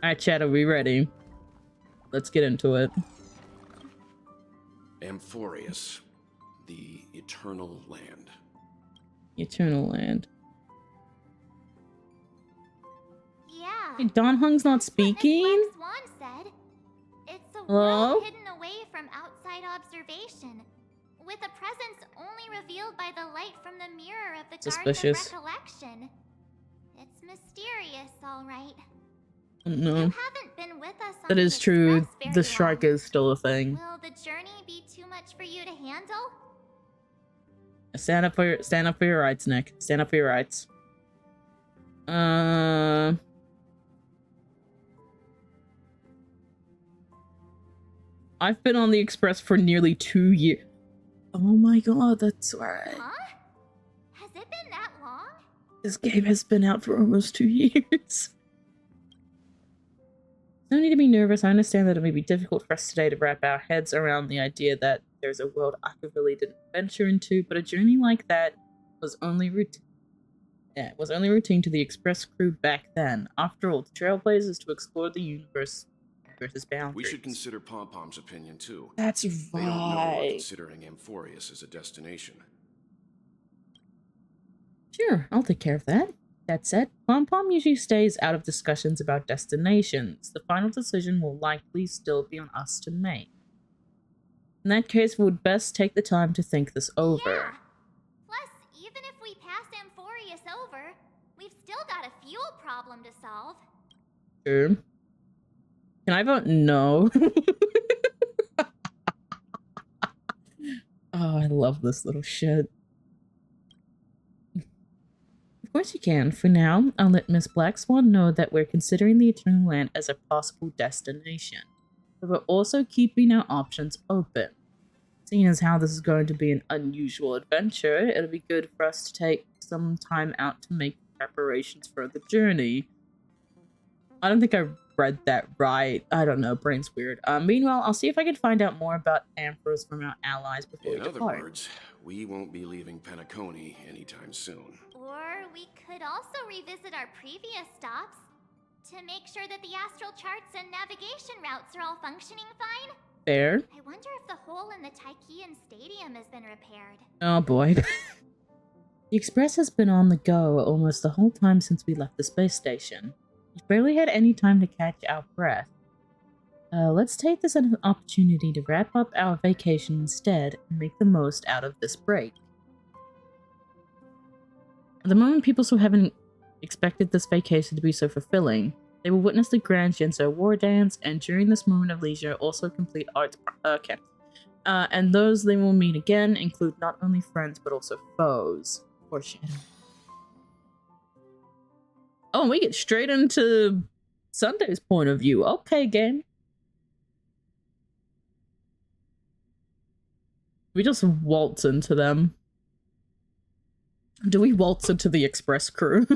Alright, chat, are we ready? Let's get into it. Amphorius, the Eternal Land. Eternal Land. Yeah. Hey, Don Hung's not speaking? Miss Black Swan said. It's a Hello? world hidden away from outside observation, with a presence only revealed by the light from the mirror of the Suspicious. Garden of Recollection. It's mysterious, all right. No. You haven't been with us on That the is true. Express The very strike long. is still a thing. Will the journey be too much for you to handle? Stand up for your rights, Nick. Stand up for your rights. I've been on the Express for nearly 2 years. Oh my god, that's right. Huh? Has it been that long? This game has been out for almost 2 years. No need to be nervous. I understand that it may be difficult for us today to wrap our heads around the idea that there's a world I really didn't venture into, but a journey like that was only routine. Yeah, it was only routine to the Express crew back then. After all, the Trailblazers is to explore the universe's boundaries. We should consider Pom Pom's opinion too. That's They don't know we're right. considering Amphorius as a destination. Sure, I'll take care of that. That said, Pom Pom usually stays out of discussions about destinations. The final decision will likely still be on us to make. In that case, we would best take the time to think this over. Yeah. Plus, even if we pass Amphorius over, we've still got a fuel problem to solve. Sure. Can I vote no? Oh, I love this little shit. Of course you can. For now, I'll let Miss Black Swan know that we're considering the Eternal Land as a possible destination. But we're also keeping our options open. Seeing as how this is going to be an unusual adventure, it'll be good for us to take some time out to make preparations for the journey. I don't think I read that right. I don't know, brain's weird. Meanwhile, I'll see if I can find out more about Amphorus from our allies before we In other depart. words, we won't be leaving Penacony anytime soon. Or we could also revisit our previous stops to make sure that the astral charts and navigation routes are all functioning fine. Fair. I wonder if the hole in the Tychean Stadium has been repaired. Oh boy. The Express has been on the go almost the whole time since we left the space station. We've barely had any time to catch our breath. Let's take this as an opportunity to wrap up our vacation instead and make the most out of this break. At the moment, people still haven't expected this vacation to be so fulfilling. They will witness the Grand Jinso War Dance, and during this moment of leisure, also complete arts. And those they will meet again include not only friends but also foes. Foreshadowing. Oh, we get straight into Sunday's point of view. Okay, game. We just waltz into them. Do we waltz into the Express crew?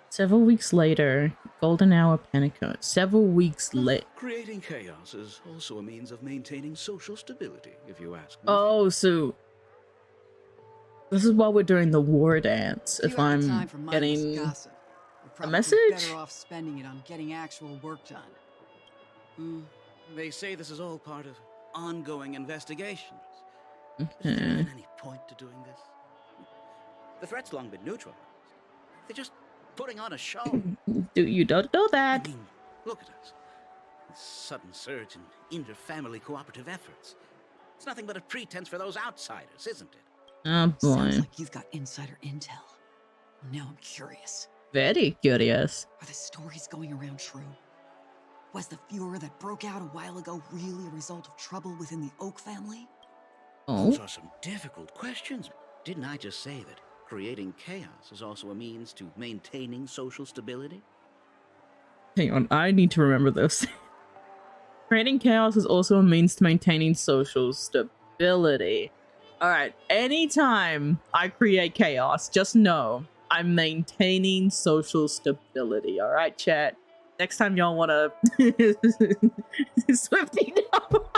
Several weeks later, Golden Hour Pentecost. Several weeks late. Creating chaos is also a means of maintaining social stability, if you ask me. Oh, so this is while we're doing the war dance. If I'm getting a message? Better off spending it on getting actual work done. They say this is all part of ongoing investigations. Okay. Is there even any point to doing this? The threat's long been neutralized. They're just putting on a show. You don't know I that. mean, look at us. This sudden surge in inter-family cooperative efforts. It's nothing but a pretense for those outsiders, isn't it? Oh boy. Sounds like you've got insider intel. Now I'm curious. Very curious. Are the stories going around true? Was the furor that broke out a while ago really a result of trouble within the Oak family? Oh. Those are some difficult questions. Didn't I just say that creating chaos is also a means to maintaining social stability? Hang on, I need to remember this. Creating chaos is also a means to maintaining social stability. Alright, anytime I create chaos, just know I'm maintaining social stability. Alright, chat? Next time y'all wanna Swifty, no.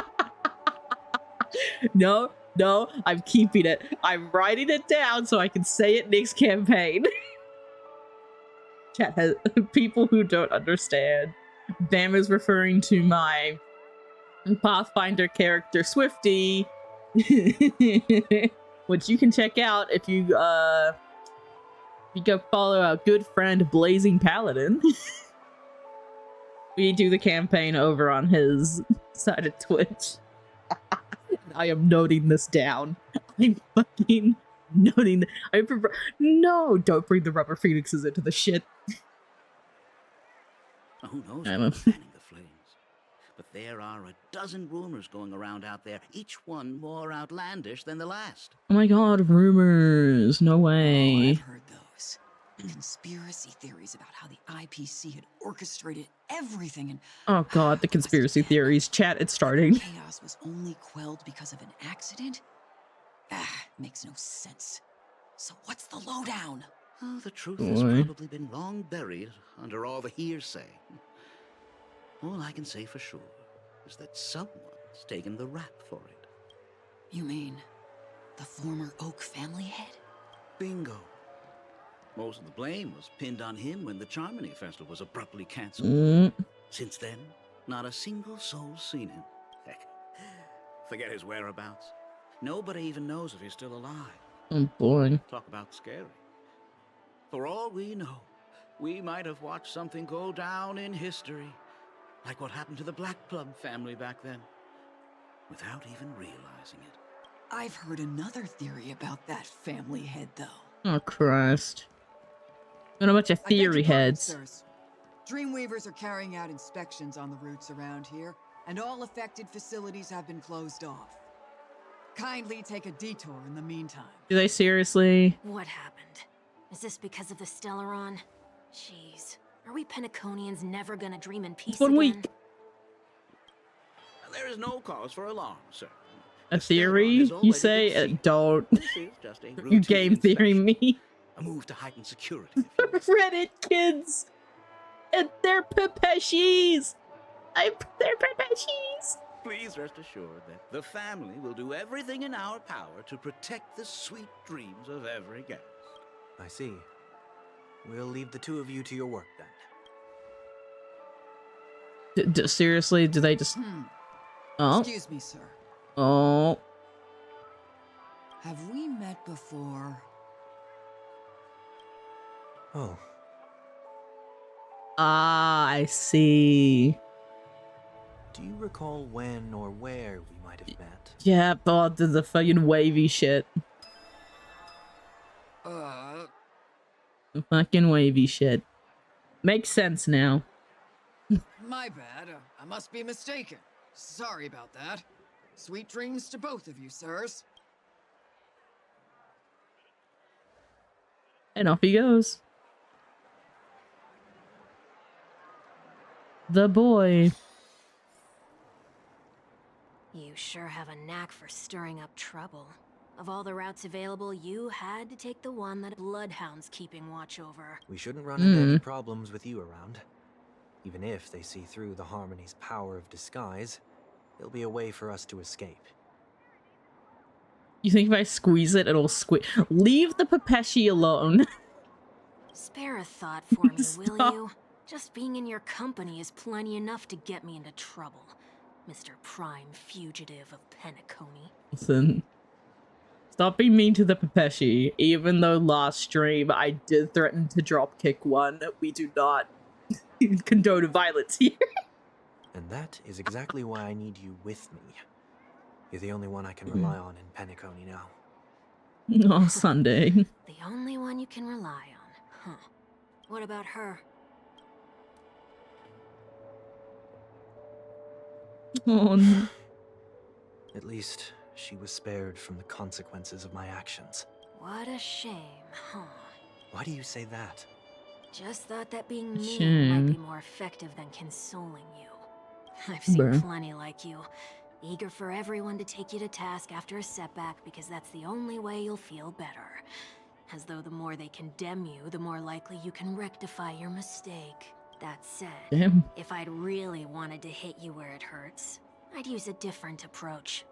No, No, I'm keeping it. I'm writing it down so I can say it next campaign. Chat has people who don't understand. Bam is referring to my Pathfinder character Swifty, which you can check out if you go follow our good friend Blazing Paladin. We do the campaign over on his side of Twitch. I am noting this down. I'm fucking noting. No, don't bring the rubber phoenixes into the shit. Who knows I'm who's fanning the flames? But there are a dozen rumors going around out there, each one more outlandish than the last. Oh my god, rumors. No Oh, way. I've heard those. Conspiracy theories about how the IPC had orchestrated everything and Oh god, the conspiracy theories. Chat, it's starting. chaos was only quelled because of an accident? Makes no sense. So what's the lowdown? Oh, the truth has Boy. probably been long buried under all the hearsay. All I can say for sure is that someone's taken the rap for it. You mean the former Oak family head? Bingo. Most of the blame was pinned on him when the Charmony Festival was abruptly cancelled. Mm. Since then, not a single soul's seen him. Heck, forget his whereabouts. Nobody even knows if he's still alive. Oh boy. Talk about scary. For all we know, we might have watched something go down in history, like what happened to the Black Plum family back then, without even realizing it. I've heard another theory about that family head, though. Oh Christ. Got a bunch of I beg your theory pardon, heads. sirs. Dreamweavers are carrying out inspections on the routes around here, and all affected facilities have been closed off. Kindly take a detour in the meantime. Do they seriously? What happened? Is this because of the Stellaron? Jeez. Are we Penaconians never gonna dream in peace It's 1 again? week. There is no cause for alarm, sir. A The Stellaron theory? has You already say been sealed. don't. This is just a You routine game theory inspection. me. A move to heighten security, if you will. Reddit kids! And they're Pepeshies! They're Pepeshies! Please rest assured that the family will do everything in our power to protect the sweet dreams of every guest. I see. We'll leave the two of you to your work then. Seriously, do they just... Oh. Excuse me, sir. Oh. Have we met before? Oh, Ah, I see. do you recall when or where we might have met? Yeah, but the fucking wavy shit. The fucking wavy shit. Makes sense now. My bad. I must be mistaken. Sorry about that. Sweet dreams to both of you, sirs. And off he goes. The boy. You sure have a knack for stirring up trouble. Of all the routes available, you had to take the one that Bloodhound's keeping watch over. We shouldn't run into any problems with you around. Even if they see through the Harmony's power of disguise, there'll be a way for us to escape. You think if I squeeze it, it'll squeeze? Leave the Pepeshi alone. Spare a thought for me, will Stop. you? Just being in your company is plenty enough to get me into trouble. Mr. Prime Fugitive of Penacony. Listen. Stop being mean to the Pepeshi. Even though last stream I did threaten to dropkick one, we do not condone violence here. And that is exactly why I need you with me. You're the only one I can rely on in Penacony now. Oh, Sunday. The only one you can rely on, huh? What about her? Oh, no. At least she was spared from the consequences of my actions. What a shame, huh? Why do you say that? Just thought that being mean Shame. might be more effective than consoling you. I've seen Bruh. plenty like you, eager for everyone to take you to task after a setback because that's the only way you'll feel better. As though the more they condemn you, the more likely you can rectify your mistake. That said, Damn. if I'd really wanted to hit you where it hurts, I'd use a different approach.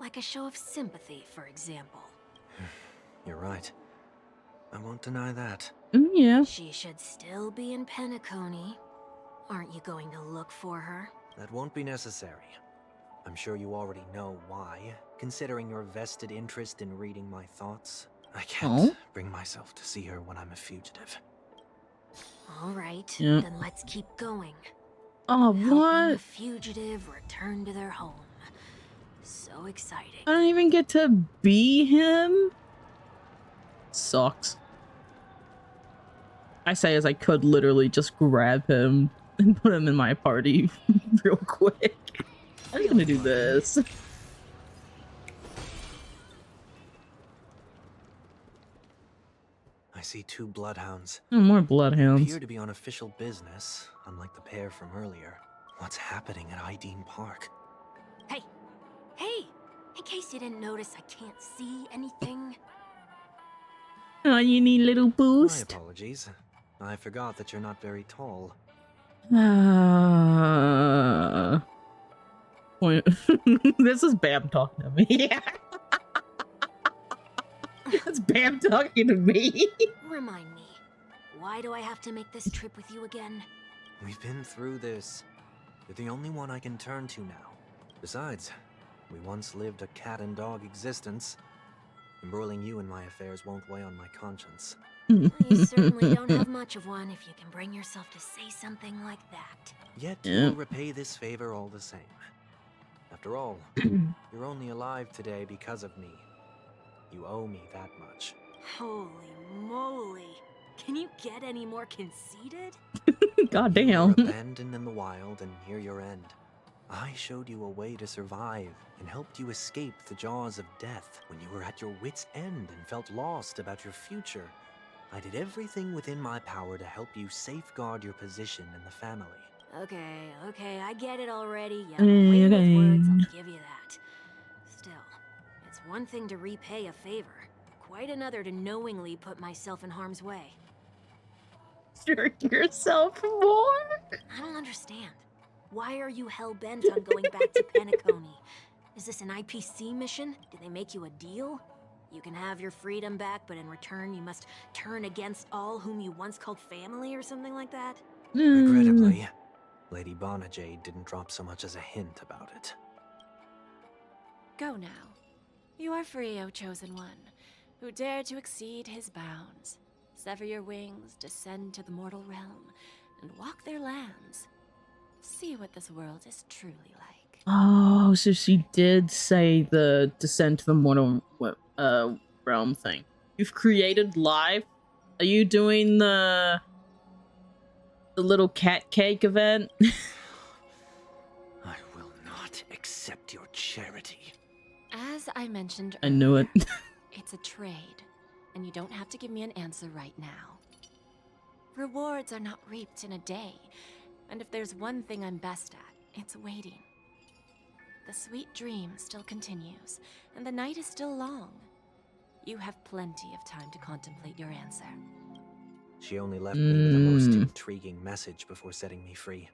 Like a show of sympathy, for example. You're right. I won't deny that. Yeah. She should still be in Penacony. Aren't you going to look for her? That won't be necessary. I'm sure you already know why, considering your vested interest in reading my thoughts. I can't bring myself to see her when I'm a fugitive. All right, Yeah. then let's keep going. Oh, Helping a what? fugitive return to their home. So exciting. I don't even get to be him? Sucks. I say as I could literally just grab him and put him in my party real quick. I'm just gonna do this. I see 2 bloodhounds. Oh, more bloodhounds. Appear to be on official business, unlike the pair from earlier. What's happening at Ideen Park? Hey! Hey! In case you didn't notice, I can't see anything. Oh, you need a little My boost? apologies. I forgot that you're not very tall. Point. This is Bam talking to me. It's Bam talking to me. Remind me, why do I have to make this trip with you again? We've been through this. You're the only one I can turn to now. Besides, we once lived a cat and dog existence. Embroiling you in my affairs won't weigh on my conscience. You certainly don't have much of one if you can bring yourself to say something like that. Yet Yeah. you'll repay this favor all the same. After all, you're only alive today because of me. You owe me that much. Holy moly! Can you get any more conceited? God You damn. were abandoned in the wild and near your end. I showed you a way to survive and helped you escape the jaws of death when you were at your wit's end and felt lost about your future. I did everything within my power to help you safeguard your position in the family. Okay, I get it already. Yeah, way with words, I'll give you that. Still, it's one thing to repay a favor, quite another to knowingly put myself in harm's way. Jerk yourself more? I don't understand. Why are you hell-bent on going back to Penacony? Is this an IPC mission? Did they make you a deal? You can have your freedom back, but in return you must turn against all whom you once called family or something like that? Regrettably, Lady Bonajade didn't drop so much as a hint about it. Go now. You are free, O Chosen One, who dare to exceed his bounds. Sever your wings, descend to the mortal realm, and walk their lands. See what this world is truly like. Oh, so she did say the descent to the mortal realm thing. You've created live? Are you doing the little cat cake event? I will not accept your charity. As I mentioned I knew it. it's a trade, and you don't have to give me an answer right now. Rewards are not reaped in a day, and if there's one thing I'm best at, it's waiting. The sweet dream still continues, and the night is still long. You have plenty of time to contemplate your answer. She only left me with a most intriguing message before setting me free.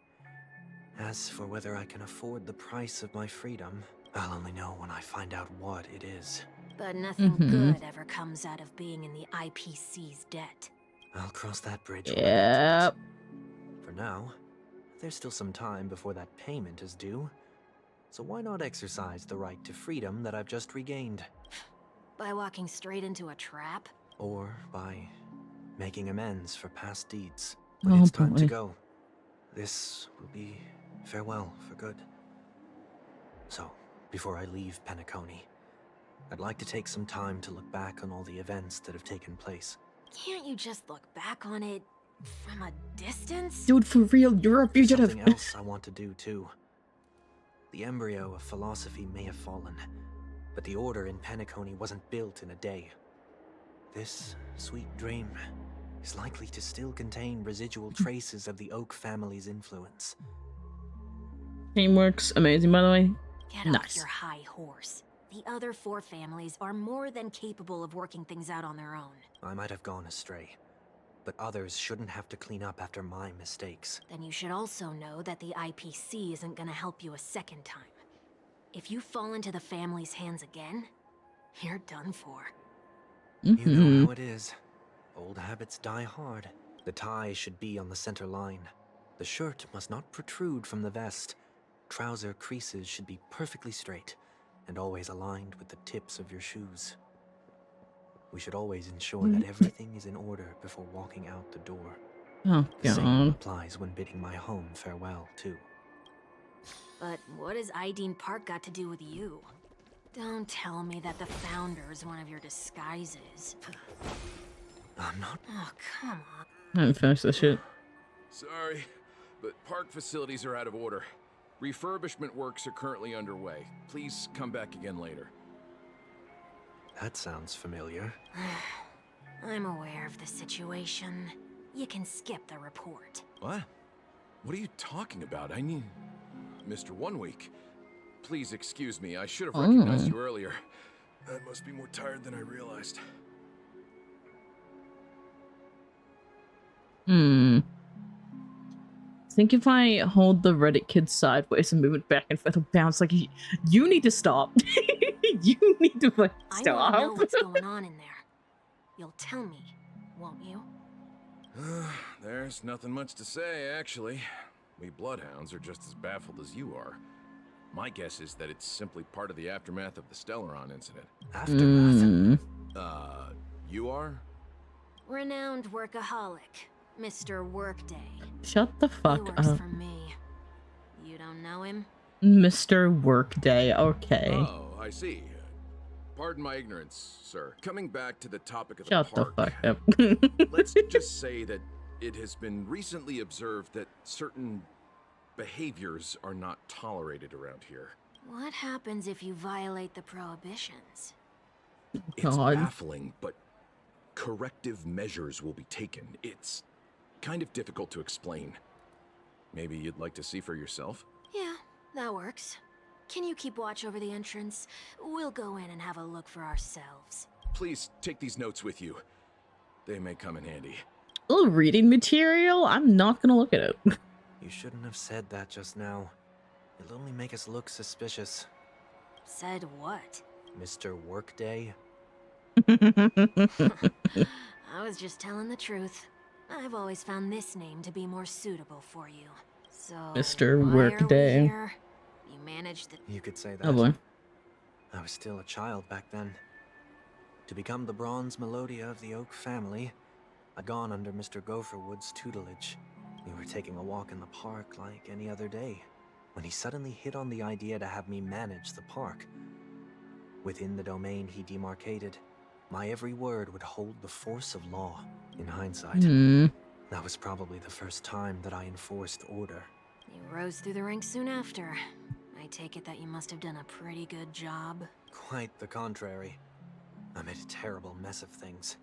As for whether I can afford the price of my freedom, I'll only know when I find out what it is. But nothing good ever comes out of being in the IPC's debt. I'll cross that bridge when I get to Yep. it. For now, there's still some time before that payment is due. So why not exercise the right to freedom that I've just regained? By walking straight into a trap? Or by making amends for past deeds. But Oh, it's time to boy. go. This will be farewell for good. So, before I leave Penacony, I'd like to take some time to look back on all the events that have taken place. Can't you just look back on it from a distance? Dude, for real, you're a There's fugitive. something else I want to do too. The embryo of philosophy may have fallen, but the order in Penacony wasn't built in a day. This sweet dream is likely to still contain residual traces of the Oak family's influence. Teamwork's amazing, by the way. Get Nice. off your high horse. The other 4 families are more than capable of working things out on their own. I might have gone astray, but others shouldn't have to clean up after my mistakes. Then you should also know that the IPC isn't gonna help you a second time. If you fall into the family's hands again, you're done for. You know how it is. Old habits die hard. The tie should be on the center line. The shirt must not protrude from the vest. Trouser creases should be perfectly straight and always aligned with the tips of your shoes. We should always ensure that everything is in order before walking out the door. Oh, The same God. applies when bidding my home farewell, too. But what has Ideen Park got to do with you? Don't tell me that the Founder's one of your disguises. I'm not. Oh, come on. I haven't finished this shit. Sorry, but park facilities are out of order. Refurbishment works are currently underway. Please come back again later. That sounds familiar. I'm aware of the situation. You can skip the report. What? What are you talking about? I mean, Mr. 1 Week. Please excuse me. I should have recognized you earlier. I must be more tired than I realized. I think if I hold the Reddit kid sideways and move it back and forth, it'll bounce like you need to stop. You need to fucking I stop. want to know what's going on in there. You'll tell me, won't you? There's nothing much to say, actually. We Bloodhounds are just as baffled as you are. My guess is that it's simply part of the aftermath of the Stellaron incident. Aftermath? You are? Renowned workaholic, Mr. Workday. Shut the He fuck works up. for me. You don't know him? Mr. Workday, okay. Oh, I see. Pardon my ignorance, sir. Coming back to the topic of the Shut the park. fuck up. Let's just say that it has been recently observed that certain behaviors are not tolerated around here. What happens if you violate the prohibitions? It's God. baffling, but corrective measures will be taken. It's kind of difficult to explain. Maybe you'd like to see for yourself? Yeah, that works. Can you keep watch over the entrance? We'll go in and have a look for ourselves. Please take these notes with you. They may come in handy. Oh, reading material? I'm not gonna look at it. You shouldn't have said that just now. It'll only make us look suspicious. Said what? Mr. Workday? I was just telling the truth. I've always found this name to be more suitable for you. So, Mr. why are we Workday. here? You managed to... You could say that. Oh boy. I was still a child back then. To become the bronze Melodia of the Oak family, I'd gone under Mr. Gopherwood's tutelage. We were taking a walk in the park like any other day, when he suddenly hit on the idea to have me manage the park. Within the domain he demarcated, my every word would hold the force of law. In hindsight, that was probably the first time that I enforced order. You rose through the ranks soon after. I take it that you must have done a pretty good job. Quite the contrary. I made a terrible mess of things.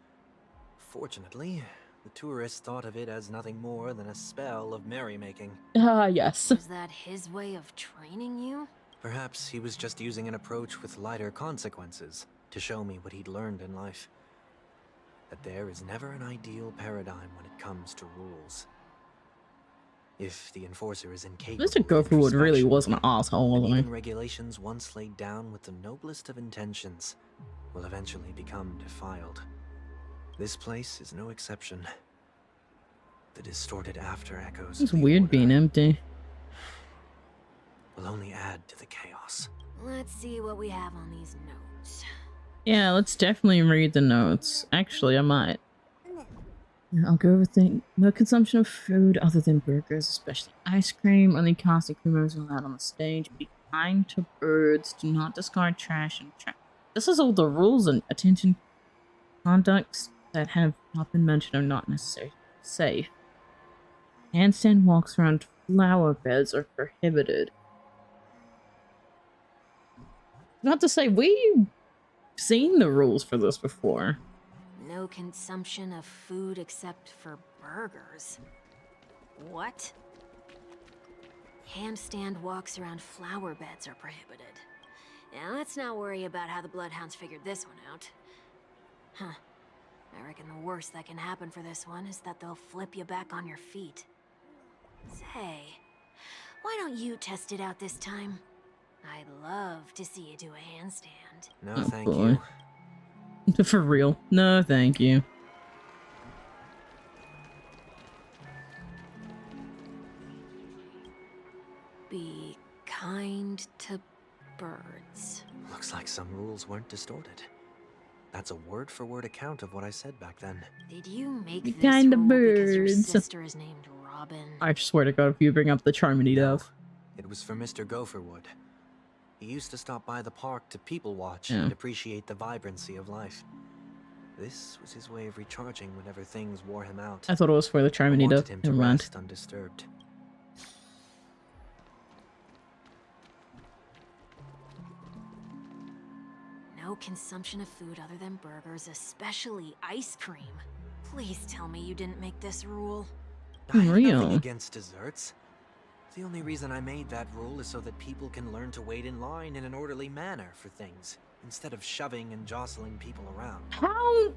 Fortunately, the tourists thought of it as nothing more than a spell of merrymaking. Yes. Was that his way of training you? Perhaps he was just using an approach with lighter consequences to show me what he'd learned in life. That there is never an ideal paradigm when it comes to rules. If the enforcer is incapable Mr. of Gopherwood really introspection, was an asshole, then wasn't even he? regulations once laid down with the noblest of intentions will eventually become defiled. This place is no exception. The distorted after echoes It's of the weird order being empty. will only add to the chaos. Let's see what we have on these notes. Yeah, let's definitely read the notes. Actually, I might. I'll go over things. No consumption of food other than burgers, especially ice cream. Only casting crew members are allowed on the stage. Be kind to birds. Do not discard trash and trash. This is all the rules and attention. Conducts that have not been mentioned are not necessarily safe. Handstand walks around flower beds are prohibited. Not to say, we've seen the rules for this before. No consumption of food except for burgers. What? Handstand walks around flower beds are prohibited. Now let's not worry about how the Bloodhounds figured this one out. Huh. I reckon the worst that can happen for this one is that they'll flip you back on your feet. Say, why don't you test it out this time? I'd love to see you do a handstand. No, Oh, thank boy. you. For real. No, thank you. Be kind to birds. Looks like some rules weren't distorted. That's a word-for-word account of what I said back then. Did you make Be this kind to rule because your birds. sister is named Robin? I swear to God, if you bring up the Charmony No, Dove. it was for Mr. Gopherwood. He used to stop by the park to people watch Yeah. and appreciate the vibrancy of life. This was his way of recharging whenever things wore him out. I thought it was for the I Charmony wanted Dove. him to Never mind. rest undisturbed. No consumption of food other than burgers, especially ice cream. Please tell me you didn't make this rule. I have Real. nothing against desserts. The only reason I made that rule is so that people can learn to wait in line in an orderly manner for things, instead of shoving and jostling people around. How?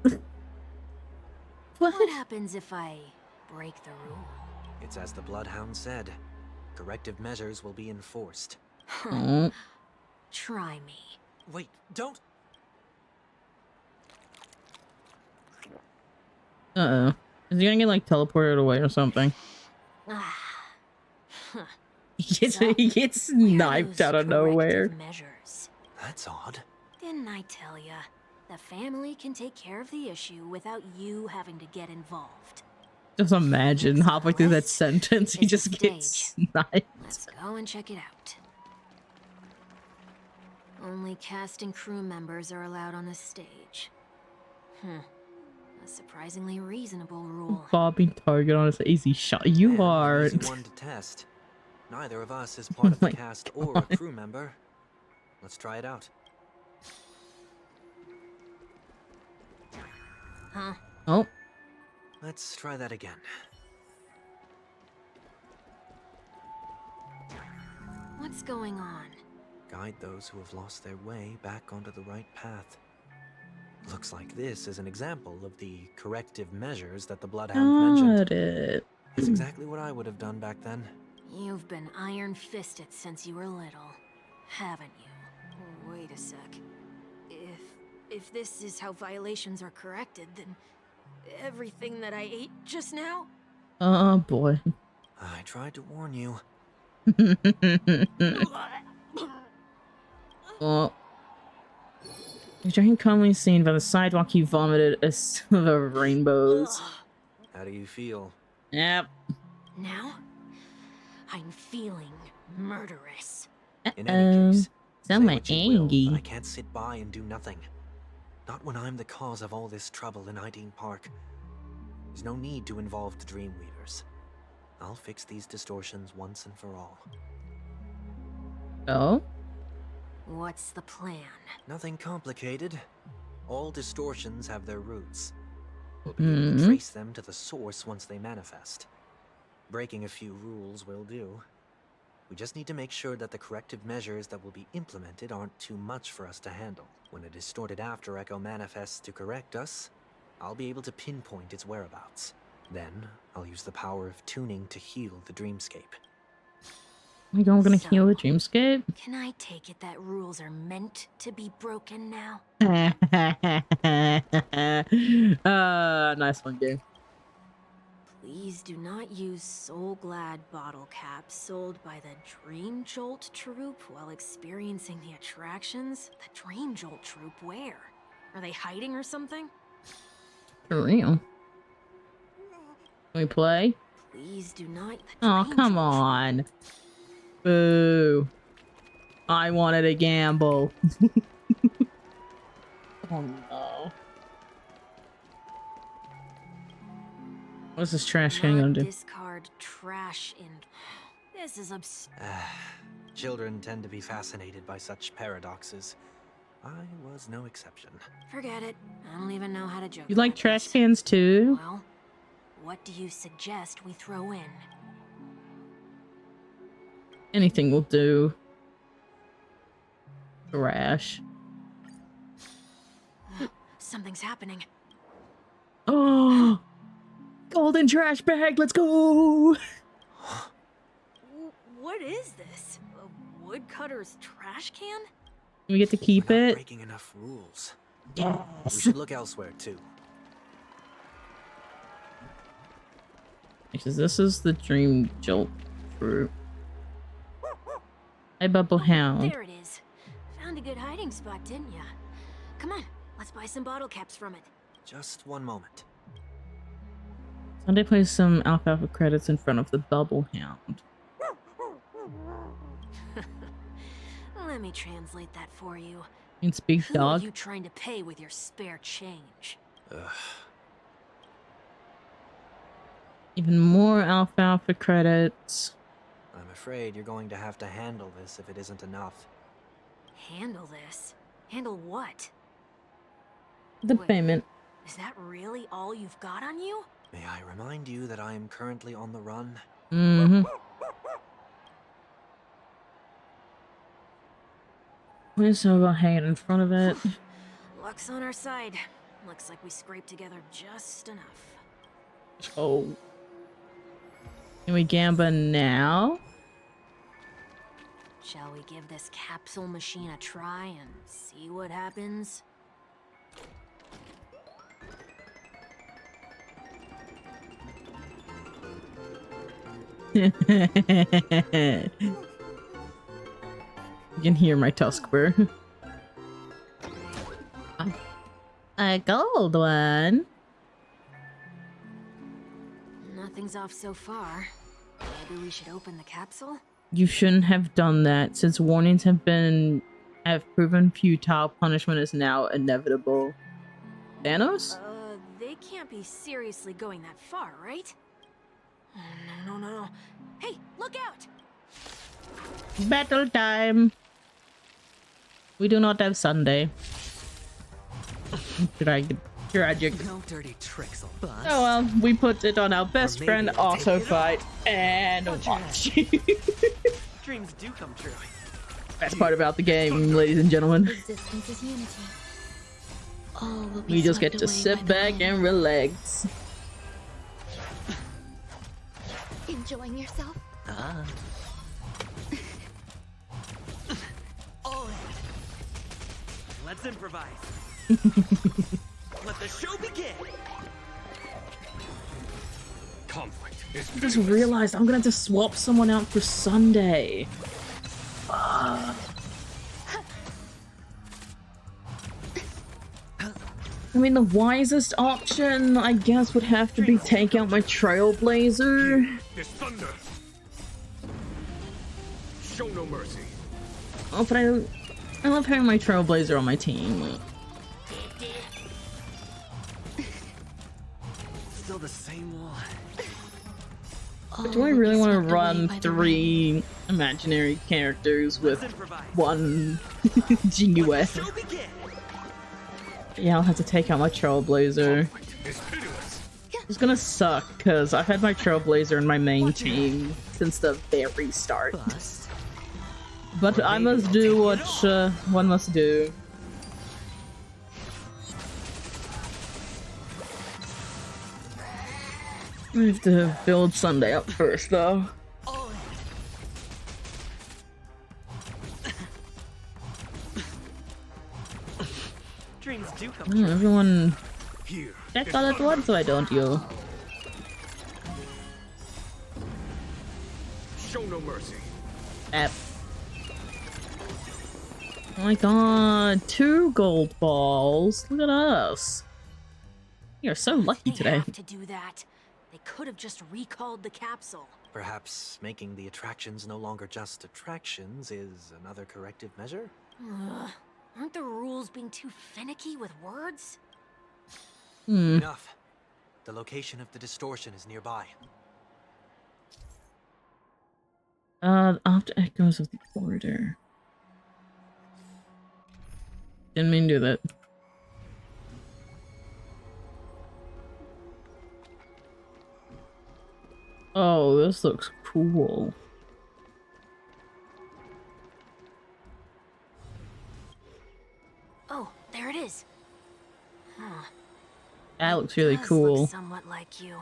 What happens if I break the rule? It's as the Bloodhound said. Corrective measures will be enforced. Oh. Try me. Wait, don't! Uh-oh. Is he gonna get, like, teleported away or something? Ah. Huh. He gets Where are sniped those out of corrective nowhere. measures? That's odd. Didn't I tell ya? The family can take care of the issue without you having to get involved. Just imagine Next on halfway the through that list sentence, he is the just gets stage. sniped. Let's go and check it out. Only cast and crew members are allowed on the stage. A surprisingly reasonable rule. Bobbing target on his easy shot. You And an are. easy one to test. Neither of us is part of the my cast or a crew member. Let's try it out. Huh? Oh. Let's try that again. What's going on? Guide those who have lost their way back onto the right path. Looks like this is an example of the corrective measures that the Bloodhound mentioned. Got it. It's exactly what I would have done back then. You've been iron-fisted since you were little, haven't you? Wait a sec. If this is how violations are corrected, then everything that I ate just now? Oh boy. I tried to warn you. Well, during commonly seen by the sidewalk, he vomited a silver of rainbows. How do you feel? Yep. Now, I'm feeling murderous. In any case, sound say like what you will, Angie. but I can't sit by and do nothing. Not when I'm the cause of all this trouble in Ideen Park. There's no need to involve the Dreamweavers. I'll fix these distortions once and for all. Oh? What's the plan? Nothing complicated. All distortions have their roots. We'll be able to trace them to the source once they manifest. Breaking a few rules will do. We just need to make sure that the corrective measures that will be implemented aren't too much for us to handle. When a distorted after echo manifests to correct us, I'll be able to pinpoint its whereabouts. Then, I'll use the power of tuning to heal the dreamscape. Like, I'm gonna So, heal the dreamscape? Can I take it that rules are meant to be broken now? Nice one, game. Please do not use Soul Glad bottle caps sold by the Dream Jolt troupe while experiencing the attractions. The Dream Jolt troupe, where? Are they hiding or something? For real. Can we play? Please do not. Oh, come on. Boo. I wanted a gamble. Oh no. What's this trash can gonna do? Discard trash in. This is absurd. Children tend to be fascinated by such paradoxes. I was no exception. Forget it. I don't even know how to joke. You like about trash this. cans too? Well, what do you suggest we throw in? Anything will do. Trash. Something's happening. Oh! Golden trash bag, let's go! What is this? woodcutter's trash can? We get to keep We're not it. breaking enough rules. Yes. We should look elsewhere too. Because this is the dream jolt fruit. Hey, Bubble Hound. There it is. Found a good hiding spot, didn't ya? Come on, let's buy some bottle caps from it. Just one moment. Sunday plays some alfalfa credits in front of the Bubble Hound. Let me translate that for you. And speak Who dog. are you trying to pay with your spare change? Ugh. Even more alfalfa credits. I'm afraid you're going to have to handle this if it isn't enough. Handle this? Handle what? The Wait. payment. Is that really all you've got on you? May I remind you that I am currently on the run? Mm-hmm. Where's our hand in front of it? Luck's on our side. Looks like we scraped together just enough. Oh. Can we gamble now? Shall we give this capsule machine a try and see what happens? You can hear my Tuskbur. A gold one. Nothing's off so far. Maybe we should open the capsule? You shouldn't have done that. Since warnings have proven futile, punishment is now inevitable. Thanos? They can't be seriously going that far, right? Oh, no. Hey, look out! Battle time! We do not have Sunday. Tragic. No dirty tricks, boss. Oh well, we put it on our best maybe friend I'll auto take it fight and watch. Dreams do come true. Best part about the game, ladies and gentlemen. Resistance is unity. All will be We just get swept to away sit by the back wind. and relax. Enjoying yourself? Ah. Oh. Let's improvise. Let the show begin. Conflict is I just realized I'm gonna have to swap someone out for Sunday. I mean, the wisest option, I guess, would have to be take out my Trailblazer. This thunder. Show no mercy. Oh, but I love having my Trailblazer on my team. Still the same one. But do I really want to run 3 imaginary characters with Let's improvise. 1 Let the GUS? show begin. Yeah, I'll have to take out my Trailblazer. It's pitiless. It's gonna suck, because I've had my Trailblazer in my main team since the very start. Boss. But I must do what one must do. I have to build Sunday up first, though. Dreams do come Oh, true. everyone Here. check all at once, why don't you? Show no mercy. App. Oh my god, 2 gold balls. Look at us. We are so lucky They today. have to do that. They could have just recalled the capsule. Perhaps making the attractions no longer just attractions is another corrective measure? Ugh. Aren't the rules being too finicky with words? Enough. The location of the distortion is nearby. After echoes of the corridor. Didn't mean to do that. Oh, this looks cool. Oh, there it is. Huh. That looks really Does cool. look somewhat like you.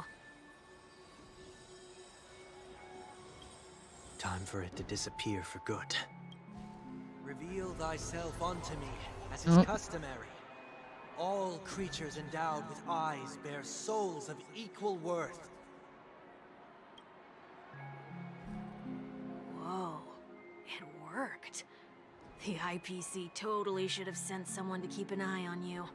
Time for it to disappear for good. Reveal thyself unto me, as is customary. All creatures endowed with eyes bear souls of equal worth. Whoa, it worked. The IPC totally should have sent someone to keep an eye on you.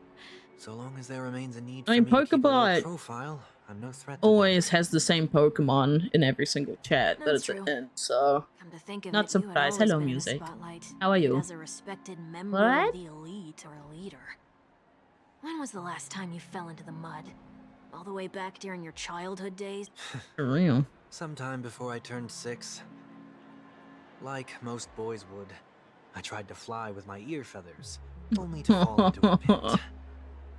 So long as there remains a need I for mean, me to keep a low Pokebot profile, I'm no threat to them. always has the same Pokemon in every single chat that That's it's true. in, so Come to think of not it, you had surprised. always Hello, been in the music. spotlight, How are you? As a respected member What? of the elite or a leader. When was the last time you fell into the mud? All the way back during your childhood days? For real. Sometime before I turned 6. Like most boys would, I tried to fly with my ear feathers, only to fall into a pit.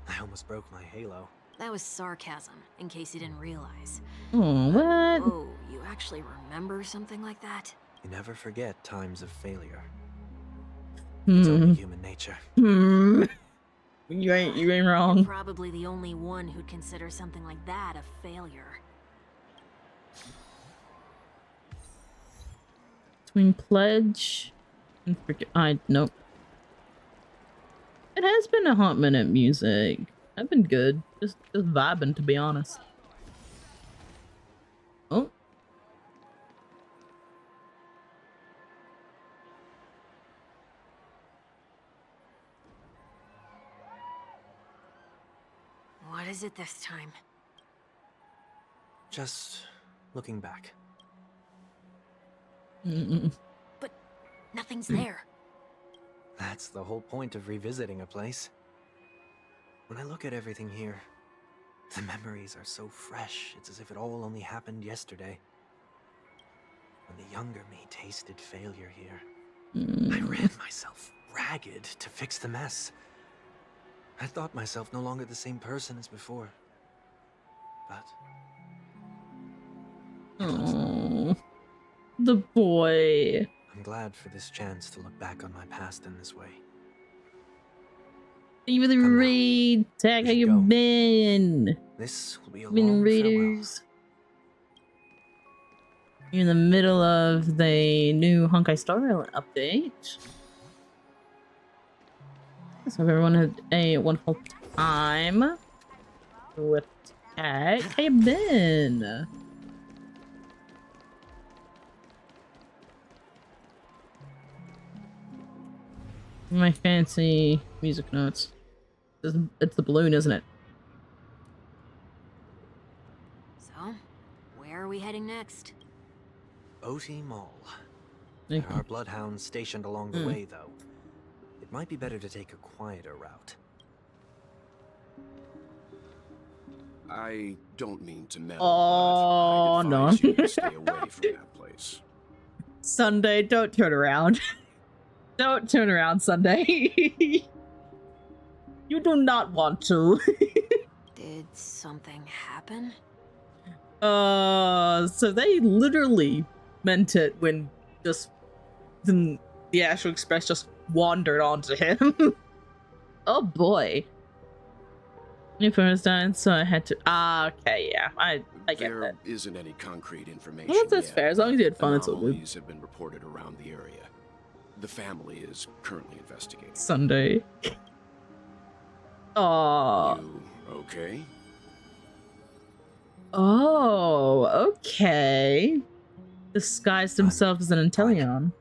I almost broke my halo. That was sarcasm, in case you didn't realize. Oh, what? Oh, you actually remember something like that? You never forget times of failure. It's only human nature. You ain't wrong. You're probably the only one who'd consider something like that a failure. Between pledge and nope. It has been a hot minute, music. I've been good. Just vibing, to be honest. Oh. What is it this time? Just looking back. But nothing's there. That's the whole point of revisiting a place. When I look at everything here, the memories are so fresh, it's as if it all only happened yesterday. When the younger me tasted failure here, I ran myself ragged to fix the mess. I thought myself no longer the same person as before. But... Oh, the boy. I'm glad for this chance to look back on my past in this way. Even the raid tag, how you go. been? This will be a Been long raiders. You're in the middle of the new Honkai Star Rail update. So everyone had a wonderful time with tag. How you been? My fancy music notes. It's the balloon, isn't it? So, where are we heading next? OT Mall. There are bloodhounds stationed along the way, though. It might be better to take a quieter route. I don't mean to meddle, Oh, but no. I'd advise you to stay away from that place. Sunday, don't turn around. Don't turn around, Sunday. You do not want to. Did something happen? So they literally meant it when just the Astral Express just wandered onto him. Oh boy. New first died, so I had to. Okay, yeah, I get There that. isn't any concrete information. Well, that's yet. fair. As long as you had fun, it's all good. Anomalies have been reported around the area. The family is currently investigating. Sunday. Oh. You okay? Oh, okay. Disguised himself as an Intellion.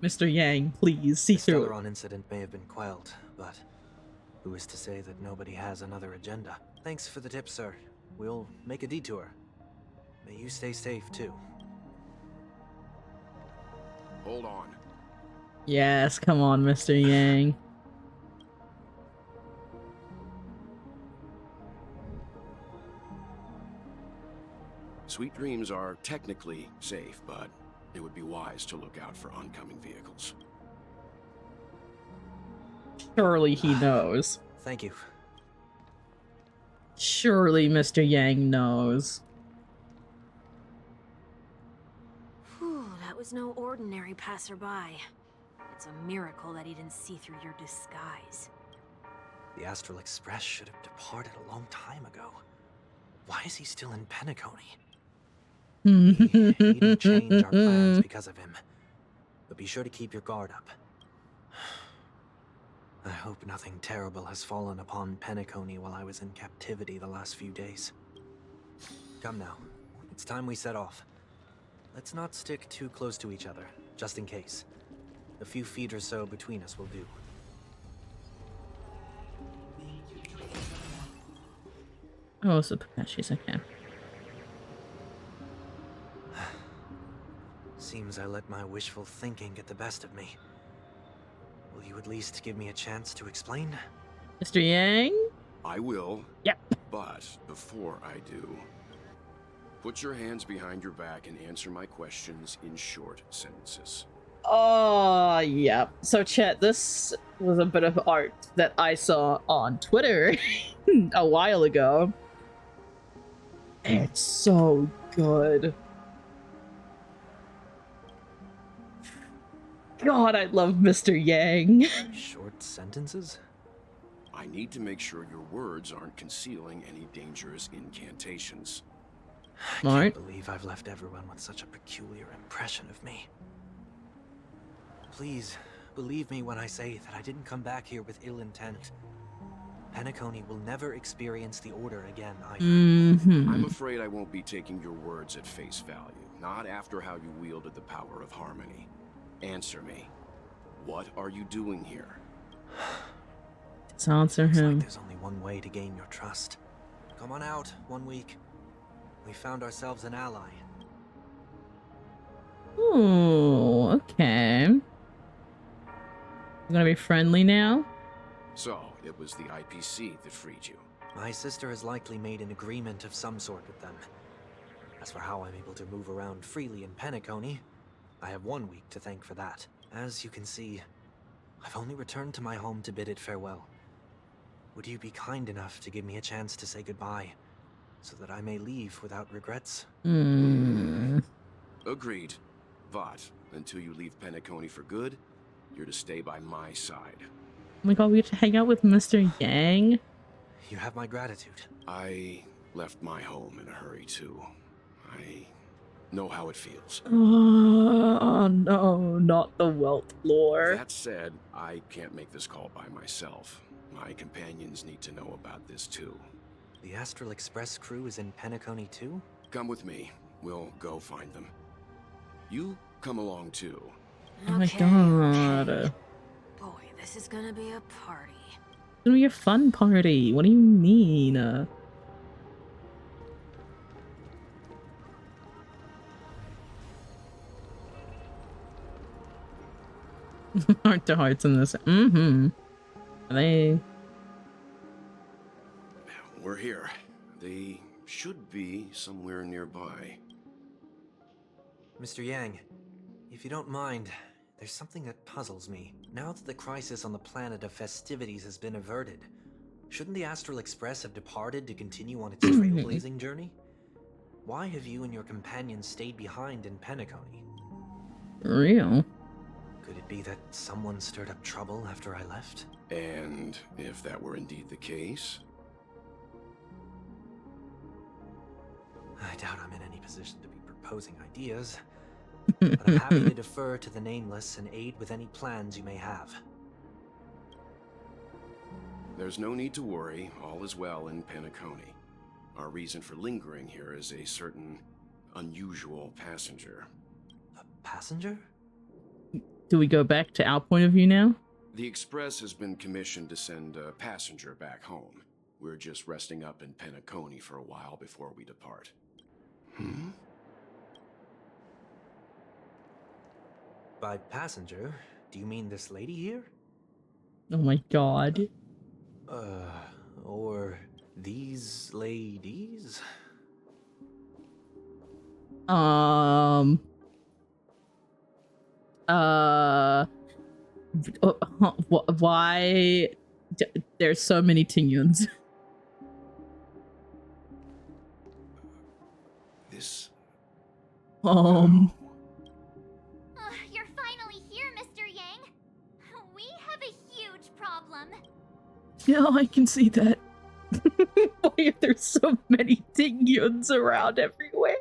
Mr. Yang, please see The through it. Stellaron incident may have been quelled, but who is to say that nobody has another agenda? Thanks for the tip, sir. We'll make a detour. May you stay safe, too. Hold on. Yes, come on, Mr. Yang. Sweet Dreams are technically safe, but it would be wise to look out for oncoming vehicles. Surely he knows. Thank you. Surely Mr. Yang knows. Whew, that was no ordinary passerby. It's a miracle that he didn't see through your disguise. The Astral Express should have departed a long time ago. Why is he still in Penacony? We needn't change our plans because of him. The be sure to keep your guard up. I hope nothing terrible has fallen upon Penacony while I was in captivity the last few days. Come now, it's time we set off. Let's not stick too close to each other, just in case. A few feet or so between us will do. Oh, so Pepeshi's okay. Seems I let my wishful thinking get the best of me. Will you at least give me a chance to explain? Mr. Yang? I will. Yep. But before I do, put your hands behind your back and answer my questions in short sentences. Oh, yeah. So, chat, this was a bit of art that I saw on Twitter a while ago. It's so good. God, I love Mr. Yang. Short sentences? I need to make sure your words aren't concealing any dangerous incantations. I can't believe I've left everyone with such a peculiar impression of me. Please, believe me when I say that I didn't come back here with ill intent. Penacony will never experience the Order again either. I'm afraid I won't be taking your words at face value, not after how you wielded the power of harmony. Answer me. What are you doing here? Just answer Looks him. like there's only one way to gain your trust. Come on out, 1 week. We found ourselves an ally. Ooh, okay. You're gonna be friendly now? So, it was the IPC that freed you. My sister has likely made an agreement of some sort with them. As for how I'm able to move around freely in Penacony, I have 1 week to thank for that. As you can see, I've only returned to my home to bid it farewell. Would you be kind enough to give me a chance to say goodbye, so that I may leave without regrets? Agreed. But, until you leave Penacony for good, you're to stay by my side. Oh my god, we get to hang out with Mr. Yang? You have my gratitude. I left my home in a hurry, too. I know how it feels. Oh, no, not the wealth lore. That said, I can't make this call by myself. My companions need to know about this, too. The Astral Express crew is in Penacony, too? Come with me. We'll go find them. You come along, too. Oh my god. Boy, this is gonna be a party. It's gonna be a fun party. What do you mean? Heart to hearts in this. Are they? We're here. They should be somewhere nearby. Mr. Yang, if you don't mind, there's something that puzzles me. Now that the crisis on the planet of festivities has been averted, shouldn't the Astral Express have departed to continue on its trailblazing journey? Why have you and your companions stayed behind in Penacony? Real? Could it be that someone stirred up trouble after I left? And if that were indeed the case? I doubt I'm in any position to be proposing ideas, but I'm happy to defer to the Nameless and aid with any plans you may have. There's no need to worry. All is well in Penacony. Our reason for lingering here is a certain unusual passenger. A passenger? Do we go back to our point of view now? The Express has been commissioned to send a passenger back home. We're just resting up in Penacony for a while before we depart. By passenger, do you mean this lady here? Oh my god. Or these ladies? Why? There's so many Tingyuns. This... You're finally here, Mr. Yang. We have a huge problem. Yeah, I can see that. Why are there so many Tingyuns around everywhere?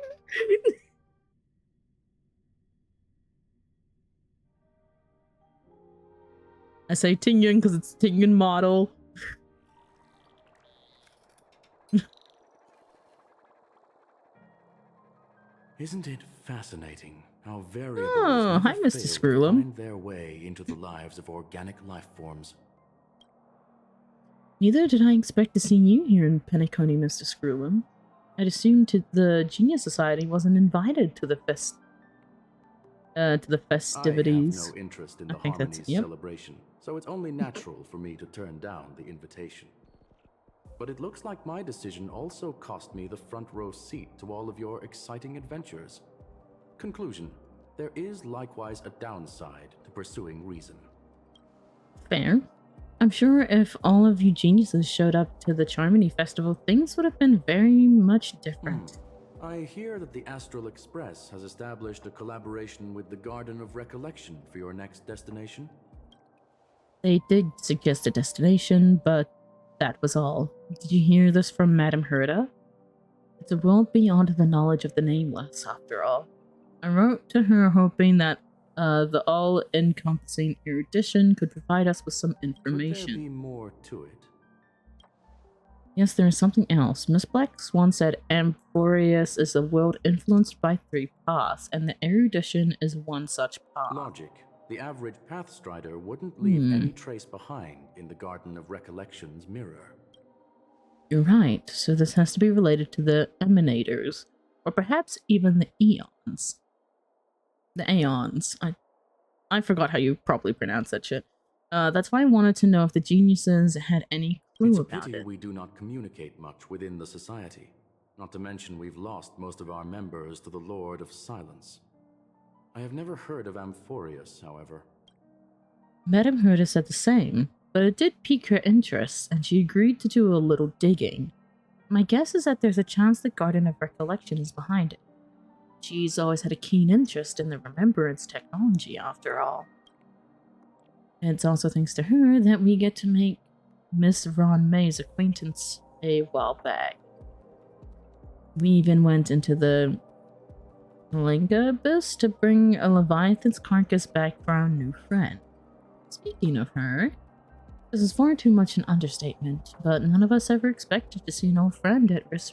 I say Tingyun because it's Tingyun model. Isn't it fascinating how variables Oh, hi, never Mr. fail to Screwlum. find their way into the lives of organic life forms? Neither did I expect to see you here in Penacony, Mr. Screwlum. I'd assumed the Genius Society wasn't invited to the festivities. I have no interest in I the think that's Harmony's yep. celebration, so it's only natural for me to turn down the invitation. But it looks like my decision also cost me the front row seat to all of your exciting adventures. Conclusion: there is likewise a downside to pursuing reason. Fair. I'm sure if all of you geniuses showed up to the Charmony Festival, things would have been very much different. I hear that the Astral Express has established a collaboration with the Garden of Recollection for your next destination. They did suggest a destination, but that was all. Did you hear this from Madame Herda? It's a world beyond the knowledge of the nameless, after all. I wrote to her hoping that the all-encompassing erudition could provide us with some information. Could there be more to it? Yes, there is something else. Miss Black Swan said Amphorius is a world influenced by 3 paths, and the erudition is one such path. Logic. The average Pathstrider wouldn't leave any trace behind in the Garden of Recollection's mirror. You're right, so this has to be related to the Emanators, or perhaps even the Eons. The Aeons. I forgot how you properly pronounce that shit. That's why I wanted to know if the geniuses had any clue It's a about pity it. we do not communicate much within the society. Not to mention we've lost most of our members to the Lord of Silence. I have never heard of Amphorius, however. Madame Herda said the same, but it did pique her interest, and she agreed to do a little digging. My guess is that there's a chance the Garden of Recollection is behind it. She's always had a keen interest in the remembrance technology, after all. It's also thanks to her that we get to make Miss Ron May's acquaintance a while back. We even went into the Linga Abyss to bring a Leviathan's carcass back for our new friend. Speaking of her, this is far too much an understatement, but none of us ever expected to see an old friend at Miss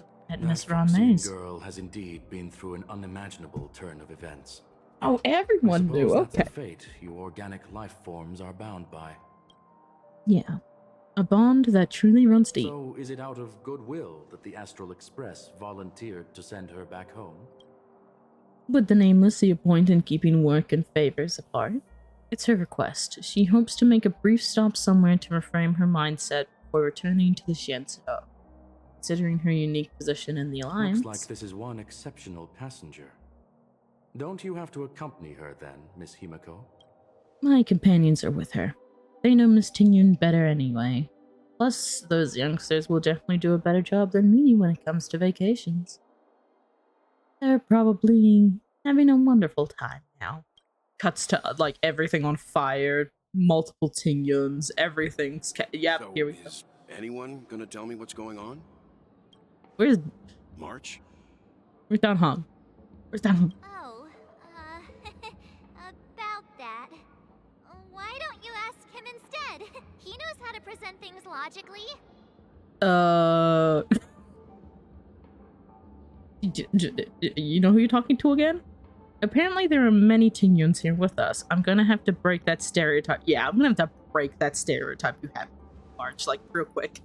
Ron May's. That girl has indeed been through an unimaginable turn of events. Oh, everyone knew, That's okay. a fate you organic life forms are bound by. Yeah, a bond that truly runs deep. So, is it out of goodwill that the Astral Express volunteered to send her back home? Would the Nameless see a point in keeping work and favors apart? It's her request. She hopes to make a brief stop somewhere to reframe her mindset before returning to the Xianzhou. Considering her unique position in the Alliance... Looks like this is one exceptional passenger. Don't you have to accompany her then, Miss Himiko? My companions are with her. They know Miss Tingyun better anyway. Plus, those youngsters will definitely do a better job than me when it comes to vacations. They're probably having a wonderful time now. Cuts to, like, everything on fire, multiple Tingyuns, everything's... Yep, So here we go. is anyone gonna tell me what's going on? Where's March? Dan Hong? Where's Dan Hong? Oh, about that. Why don't you ask him instead? He knows how to present things logically. You know who you're talking to again? Apparently there are many Tingyuns here with us. I'm gonna have to break that stereotype. Yeah, I'm gonna have to break that stereotype you have, March, like, real quick.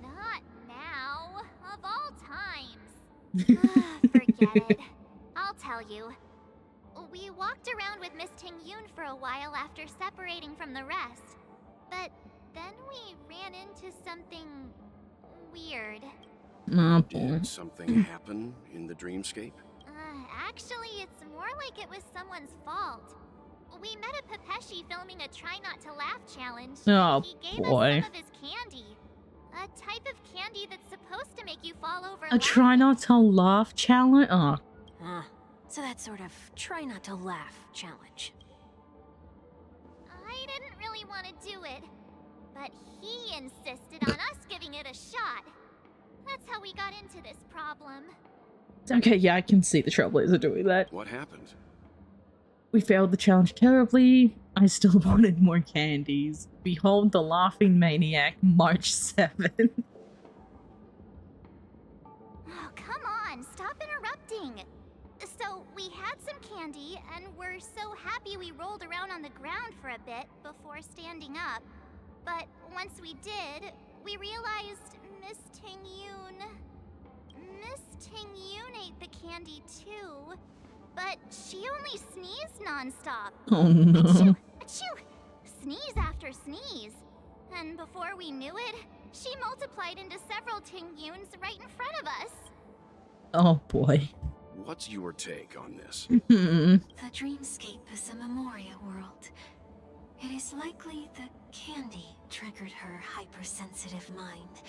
Not now. Of all times. Forget it. I'll tell you. We walked around with Miss Tingyun for a while after separating from the rest. But then we ran into something weird. Oh, boy. Did something happen in the dreamscape? Actually, it's more like it was someone's fault. We met a Pepeshi filming a Try Not to Laugh challenge. Oh, He gave boy. us some of his candy. A type of candy that's supposed to make you fall over. A Try Not to Laugh challenge? Oh. So that sort of try not to laugh challenge. I didn't really want to do it, but he insisted on us giving it a shot. That's how we got into this problem. Okay, yeah, I can see the Trailblazer doing that. What happened? We failed the challenge terribly. I still wanted more candies. Behold the Laughing Maniac, March 7th. Oh, come on, stop interrupting. So, we had some candy, and we're so happy we rolled around on the ground for a bit before standing up. But once we did, we realized Miss Ting-Yoon ate the candy too. But she only sneezed nonstop. Oh no. Achoo! Achoo! Sneeze after sneeze. And before we knew it, she multiplied into several Ting-Yoons right in front of us. Oh boy. What's your take on this? The dreamscape is a memoria world. It is likely the candy triggered her hypersensitive mind,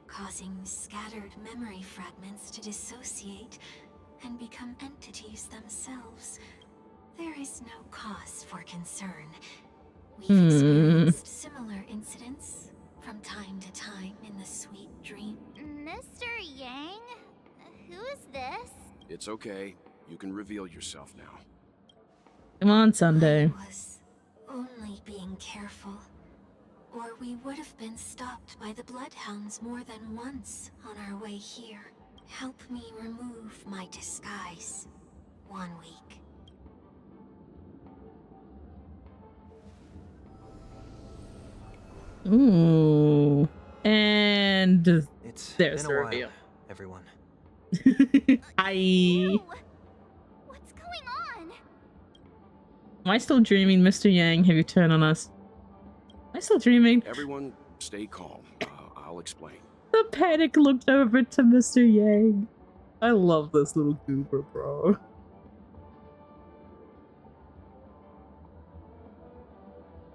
causing scattered memory fragments to dissociate and become entities themselves. There is no cause for concern. We've experienced similar incidents from time to time in the sweet dream. Mr. Yang? Who is this? It's okay. You can reveal yourself now. Come on, Sunday. I was only being careful, or we would have been stopped by the bloodhounds more than once on our way here. Help me remove my disguise. 1 week. Ooh. And It's there's been the a while, reveal. everyone. Hi. Ew. What's going on? Am I still dreaming? Mr. Yang, have you turned on us? Am I still dreaming? Everyone, stay calm. I'll explain. The panic looked over to Mr. Yang. I love this little goober, bro.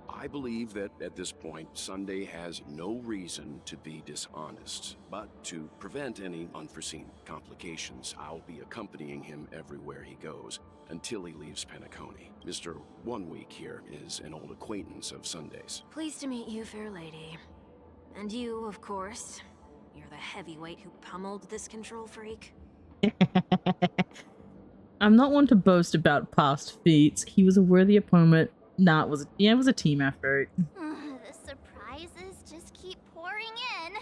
I believe that at this point, Sunday has no reason to be dishonest. But to prevent any unforeseen complications, I'll be accompanying him everywhere he goes until he leaves Penacony. Mr. 1 Week here is an old acquaintance of Sunday's. Pleased to meet you, fair lady. And you, of course. You're the heavyweight who pummeled this control freak. I'm not one to boast about past feats. He was a worthy opponent. Nah, it was a team effort. The surprises just keep pouring in.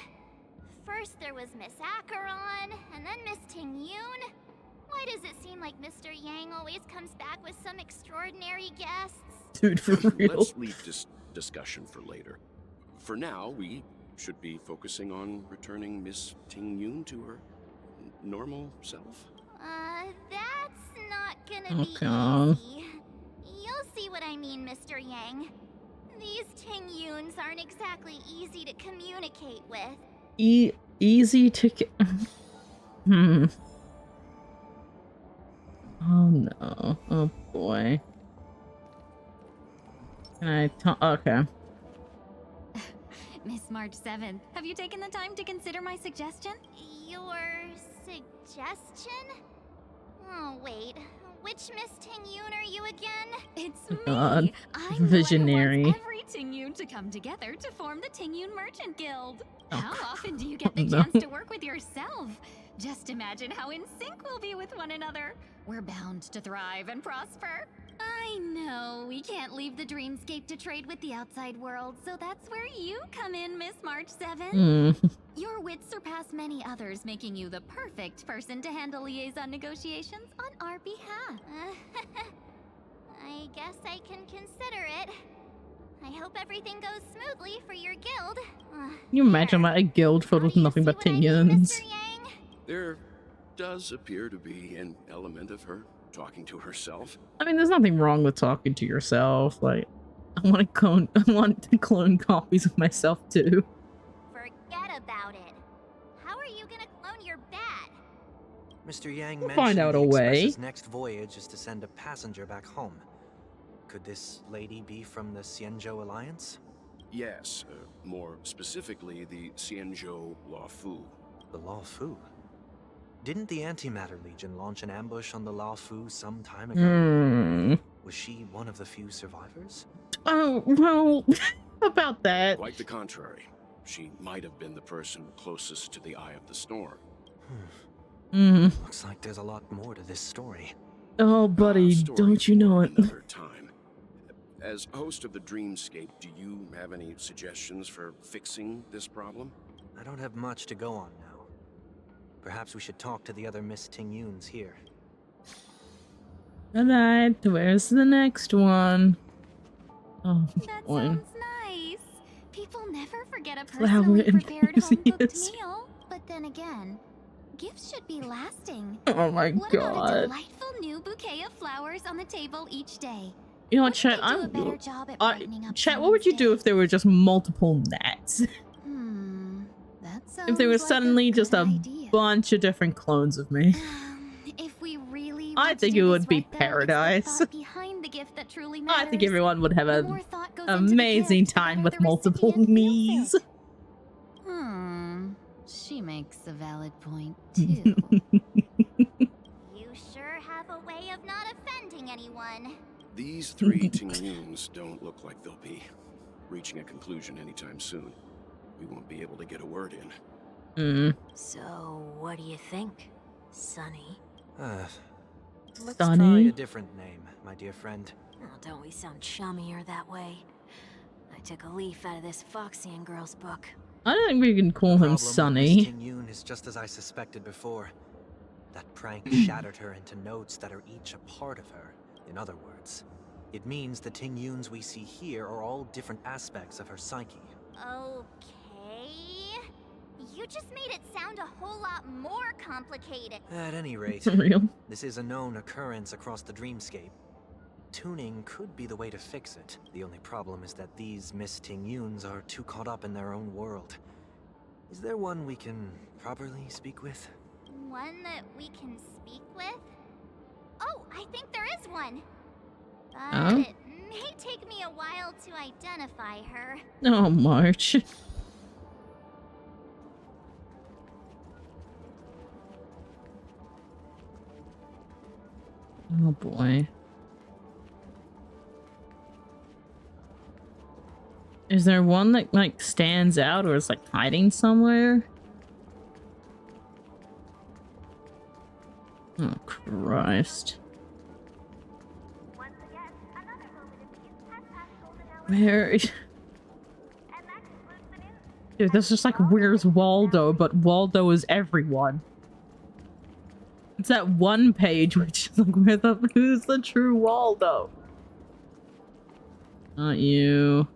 First there was Miss Acheron, and then Miss Ting-Yoon. Why does it seem like Mr. Yang always comes back with some extraordinary guests? Dude, for real. Let's leave this discussion for later. For now, we should be focusing on returning Miss Ting-Yoon to her normal self. That's not gonna be Okay. easy. You'll see what I mean, Mr. Yang. These Ting-Yoons aren't exactly easy to communicate with. Easy to Oh no. Oh boy. Can I talk? Okay. Miss March 7th, have you taken the time to consider my suggestion? Your suggestion? Oh, wait. Which Miss Ting-Yoon are you again? It's God. me. I'm Visionary. the one who wants every Ting-Yoon to come together to form the Ting-Yoon Merchant Guild. Oh, How often do you get the no. chance to work with yourself? Just imagine how in sync we'll be with one another. We're bound to thrive and prosper. I know we can't leave the dreamscape to trade with the outside world, so that's where you come in, Miss March 7th. Your wits surpass many others, making you the perfect person to handle liaison negotiations on our behalf. I guess I can consider it. I hope everything goes smoothly for your guild. Can you imagine that a guild filled with nothing but Ting-Yoons? There does appear to be an element of her talking to herself. I mean, there's nothing wrong with talking to yourself. Like, I want to clone copies of myself too. Forget about it. How are you gonna clone your bat? Mr. Yang We'll mentioned find out the a way. Express's next voyage is to send a passenger back home. Could this lady be from the Xianzhou Alliance? Yes, more specifically, the Xianzhou Luofu. The Luofu? Didn't the Antimatter Legion launch an ambush on the Luofu some time ago? Was she one of the few survivors? Oh, well, about that. Quite the contrary. She might have been the person closest to the Eye of the Storm. Looks like there's a lot more to this story. Oh, buddy, Story don't you know for it? another time. As host of the Dreamscape, do you have any suggestions for fixing this problem? I don't have much to go on now. Perhaps we should talk to the other Miss Ting-Yuns here. Alright, where's the next one? Oh, That boy. sounds nice. People never forget a Flower personally and prepared home-cooked enthusiast. meal. But then again, gifts should be lasting. Oh my What about a god. delightful new bouquet of flowers on the table each day? You know what, Wouldn't Chet? they do a better job at brightening up Chet, what would you do if there were just multiple nets? That If there was sounds like suddenly just a idea. bunch of different clones of me. If we really I want to think do it this would be right, though, it's the paradise. thought behind the gift that truly I think matters. everyone would have The an more thought goes into the amazing gift, the time better with the multiple recipient me's. feels it. She makes a valid point, too. You sure have a way of not offending anyone. These three Ting-Yuns don't look like they'll be reaching a conclusion anytime soon. We won't be able to get a word in. So, what do you think, Sonny? Let's Sonny? try a different name, my dear friend. Oh, don't we sound chummier that way? I took a leaf out of this Foxian girl's book. I don't think we can call him Problem with Miss Sonny. Ting-Yun is just as I suspected before. That prank shattered her into notes that are each a part of her. In other words, it means the Ting-Yuns we see here are all different aspects of her psyche. Okay. You just made it sound a whole lot more complicated. At any rate, Real? this is a known occurrence across the dreamscape. Tuning could be the way to fix it. The only problem is that these Miss Ting-Yuns are too caught up in their own world. Is there one we can properly speak with? One that we can speak with? Oh, I think there is one. But Oh? it may take me a while to identify her. Oh, March. Oh boy. Is there one that like stands out or is like hiding somewhere? Oh Christ. Where? Dude, this is like where's Waldo, but Waldo is everyone. It's that one page which is like who's the true Waldo? Not you.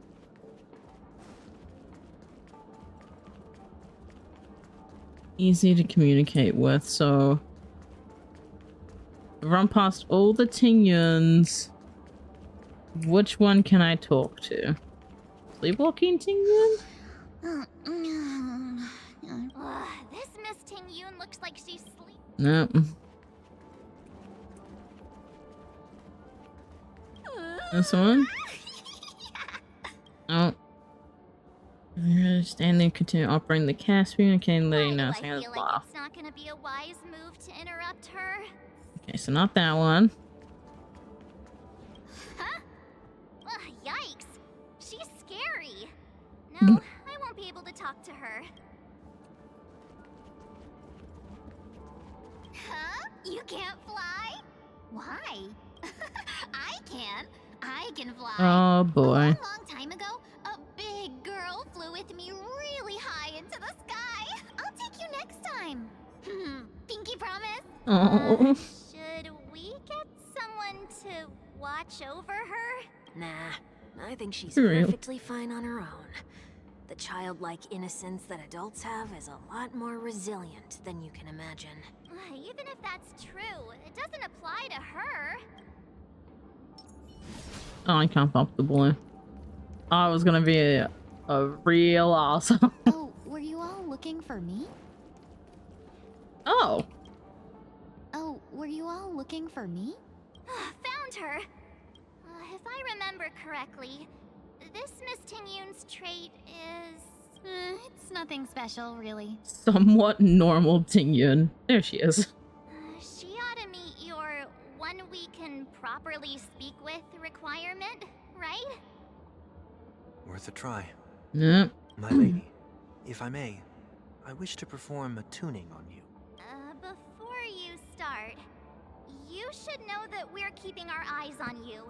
Easy to communicate with, so run past all the Ting-Yuns. Which one can I talk to? Sleepwalking Ting-Yun? This Miss Ting-Yun looks like she's sleeping. No. This one? Oh. Standing, continue operating the Caspian, okay, letting know. I feel like it's not gonna be a wise move to interrupt her. Okay, so not that one. Huh? Yikes. She's scary. No, I won't be able to talk to her. Huh? You can't fly? Why? I can. I can fly. Oh boy. A long time ago, a big girl flew with me really high into the sky. I'll take you next time. Pinky promise? Oh. Should we get someone to watch over her? Nah, I think she's For real. perfectly fine on her own. The childlike innocence that adults have is a lot more resilient than you can imagine. Even if that's true, it doesn't apply to her. Oh, I can't pop the balloon. Oh, I was gonna be a real awesome. Oh, were you all looking for me? Oh. Oh, were you all looking for me? Found her. If I remember correctly, this Miss Ting-Yun's trait is... It's nothing special, really. Somewhat normal Ting-Yun. There she is. She ought to meet your one we can properly speak with requirement, right? Worth a try. Yep. My lady, if I may, I wish to perform a tuning on you. Before you start, you You should know that we're keeping our eyes on you.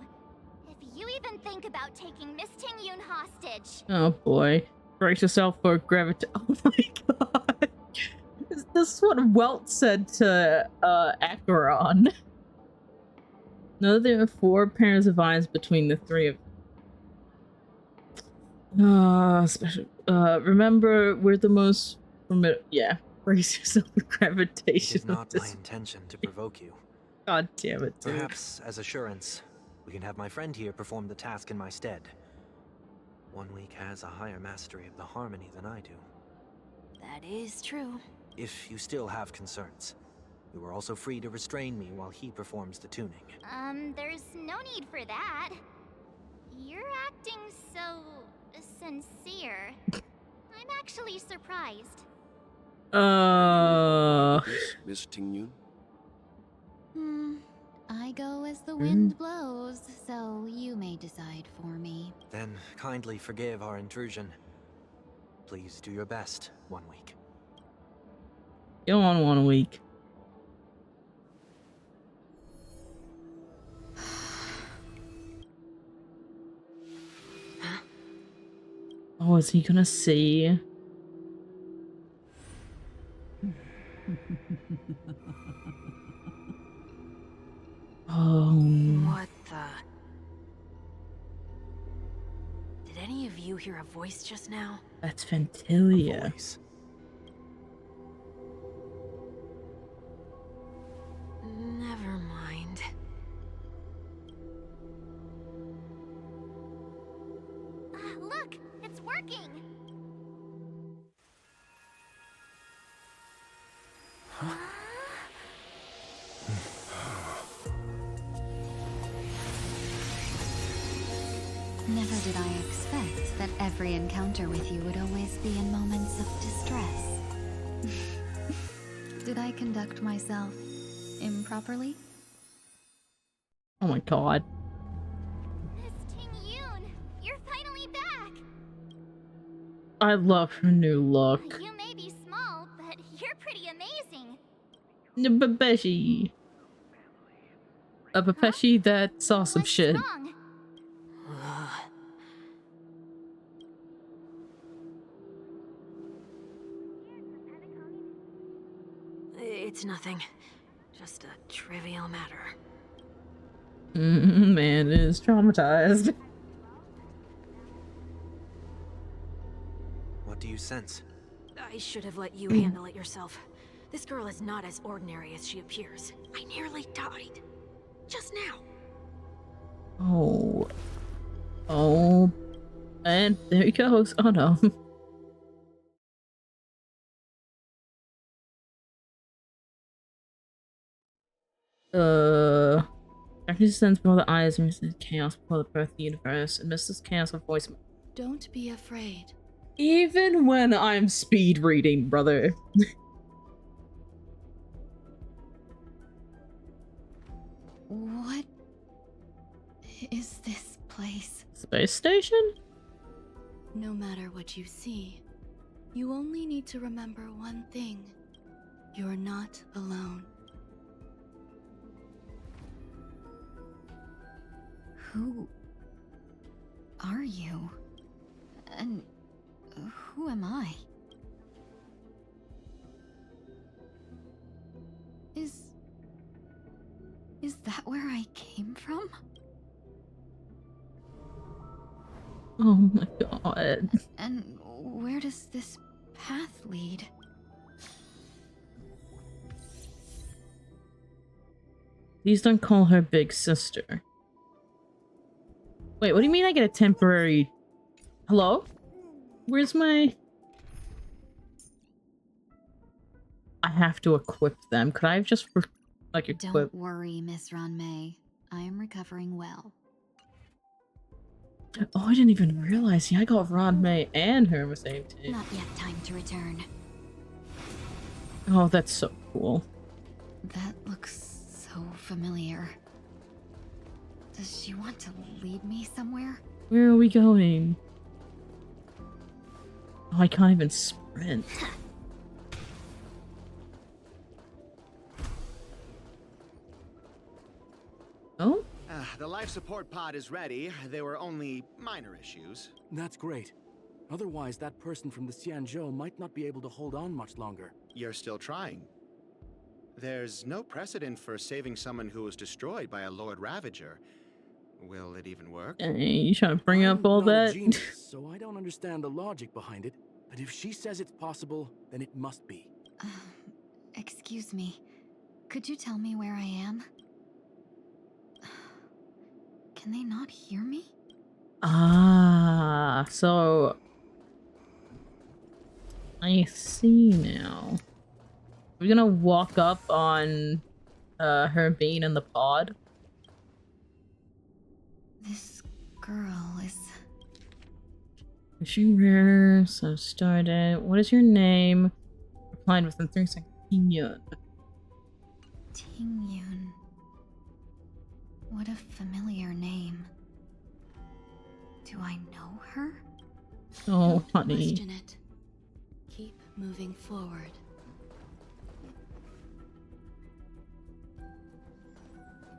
If you even think about taking Miss Ting-Yun hostage... Oh boy. Brace yourself for gravity. Oh my god. This is what Welt said to Acheron. No, there are 4 pairs of eyes between the 3 of them. Special. Remember, we're the most formidable. Yeah, brace yourself for gravitation. It is not my intention to provoke you. God damn it, dude. Perhaps, as assurance, we can have my friend here perform the task in my stead. 1 week has a higher mastery of the harmony than I do. That is true. If you still have concerns, you are also free to restrain me while he performs the tuning. There's no need for that. You're acting so... sincere. I'm actually surprised. Miss Ting-Yun? I go as the wind blows, so you may decide for me. Then kindly forgive our intrusion. Please do your best, 1 week. Go on 1 week. Oh, is he gonna see? Oh. What the? Did any of you hear a voice just now? That's Ventilia. Never mind. Look, it's working. Never did I expect that every encounter with you would always be in moments of distress. Did I conduct myself improperly? Oh my god. Miss Ting-Yun, you're finally back. I love her new look. You may be small, but you're pretty amazing. Babeshi. A Babeshi that saw some shit. Wrong? It's nothing. Just a trivial matter. Man is traumatized. What do you sense? I should have let you handle it yourself. This girl is not as ordinary as she appears. I nearly died. Just now. Oh. Oh. And there he goes. Oh no. Darkness descends before the eyes, and Mrs. Chaos before the birth of the universe, and Mrs. Chaos a voice. Don't be afraid. Even when I'm speed reading, brother. What is this place? Space station? No matter what you see, you only need to remember one thing. You're not alone. Who are you? And who am I? Is that where I came from? Oh my god. And where does this path lead? Please don't call her big sister. Wait, what do you mean I get a temporary... Hello? Where's my... I have to equip them. Could I have just, like, equipped... Don't worry, Miss Ranmei. I am recovering well. Oh, I didn't even realize. Yeah, I got Ranmei and her on the same team. Not yet time to return. Oh, that's so cool. That looks so familiar. Does she want to lead me somewhere? Where are we going? Oh, I can't even sprint. the life support pod is ready. There were only minor issues. That's great. Otherwise, that person from the Xianzhou might not be able to hold on much longer. You're still trying. There's no precedent for saving someone who was destroyed by a Lord Ravager. Will it even work? You trying to bring up all I'm not a that? genius, so I don't understand the logic behind it. But if she says it's possible, then it must be. Excuse me. Could you tell me where I am? Can they not hear me? Ah, so I see now. We're gonna walk up on her being in the pod. This girl is... She rare, so started. What is your name? Replied within 3 seconds. Tingyun. Tingyun. What a familiar name. Do I know her? Oh, Don't honey. question it. Keep moving forward.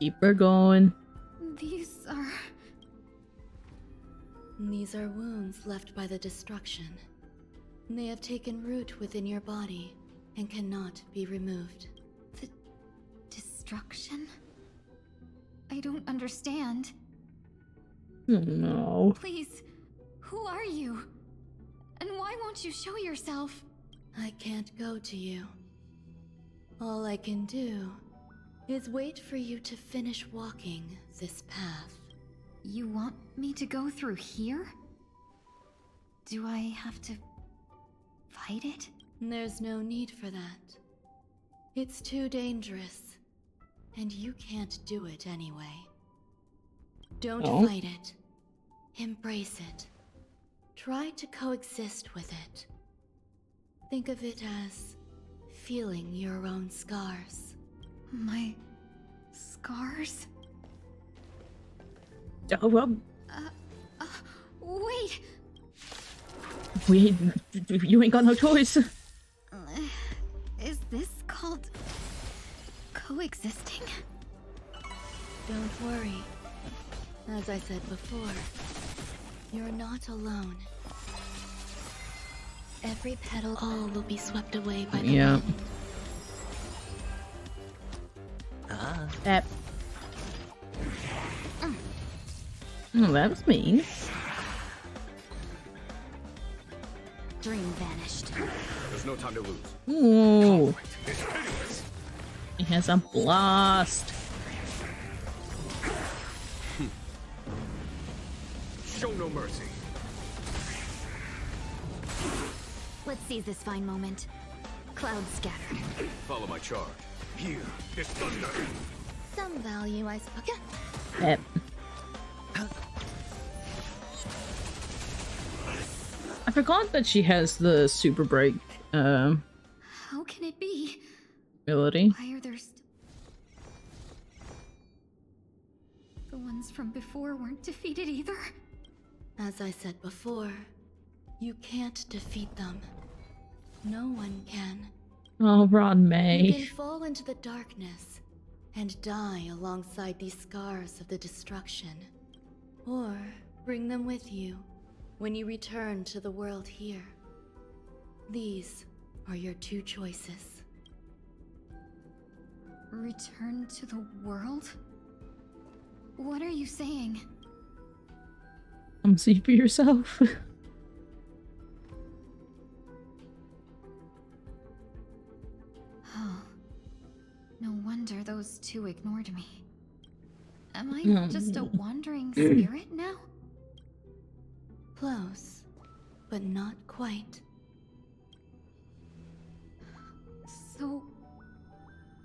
Keep her going. These are... These are wounds left by the destruction. They have taken root within your body and cannot be removed. The destruction? I don't understand. Oh, no. Please, who are you? And why won't you show yourself? I can't go to you. All I can do is wait for you to finish walking this path. You want me to go through here? Do I have to fight it? There's no need for that. It's too dangerous, and you can't do it anyway. Don't fight it. Embrace it. Try to coexist with it. Think of it as feeling your own scars. My scars? Oh, well. Wait! You ain't got no choice. Is this called coexisting? Don't worry. As I said before, you're not alone. Every petal, all will be swept away by the wind. That. Oh, that was mean. Dream vanished. There's no time to lose. Ooh. It's hideous. He has a blast. Show no mercy. Let's seize this fine moment. Clouds scattered. Follow my charge. Here is thunder. Some value, I suppose. Yep. I forgot that she has the super break How can it be? ability. Why are there the ones from before weren't defeated either? As I said before, you can't defeat them. No one can. Oh, Ron You May. can fall into the darkness and die alongside these scars of the destruction. Or bring them with you when you return to the world here. These are your two choices. Return to the world? What are you saying? Come see for yourself. Oh. No wonder those two ignored me. Am I just a wandering spirit now? Close, but not quite. So...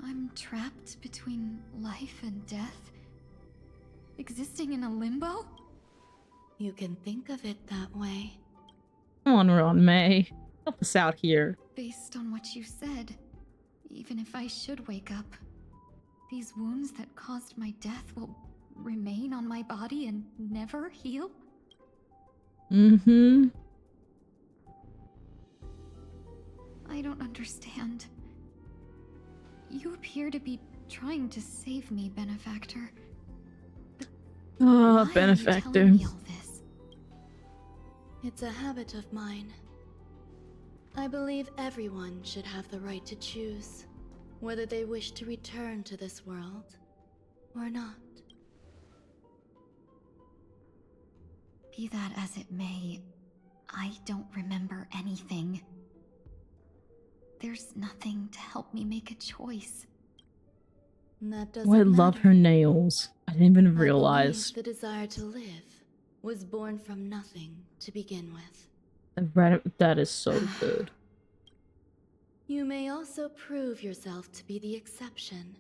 I'm trapped between life and death? Existing in a limbo? You can think of it that way. Come on, Ron May. Help us out here. Based on what you said, even if I should wake up, these wounds that caused my death will remain on my body and never heal? Mm-hmm. I don't understand. You appear to be trying to save me, Benefactor. But Ah, Why are you benefactor. telling me all this? It's a habit of mine. I believe everyone should have the right to choose whether they wish to return to this world or not. Be that as it may, I don't remember anything. There's nothing to help me make a choice. That Oh, I doesn't love matter. her nails. I didn't even I realize. believe the desire to live was born from nothing to begin with. That is so good. You may also prove yourself to be the exception.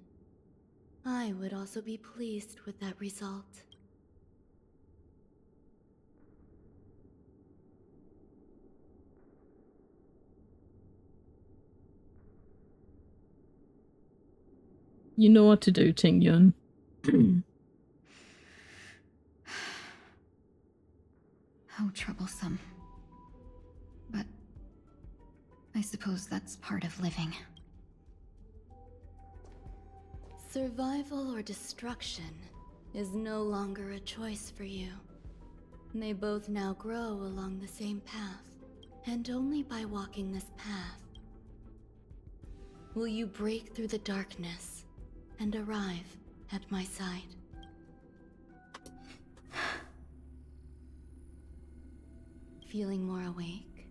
I would also be pleased with that result. You know what to do, Ting Yun. How troublesome. But I suppose that's part of living. Survival or destruction is no longer a choice for you. They both now grow along the same path, and only by walking this path will you break through the darkness and arrive at my side. Feeling more awake?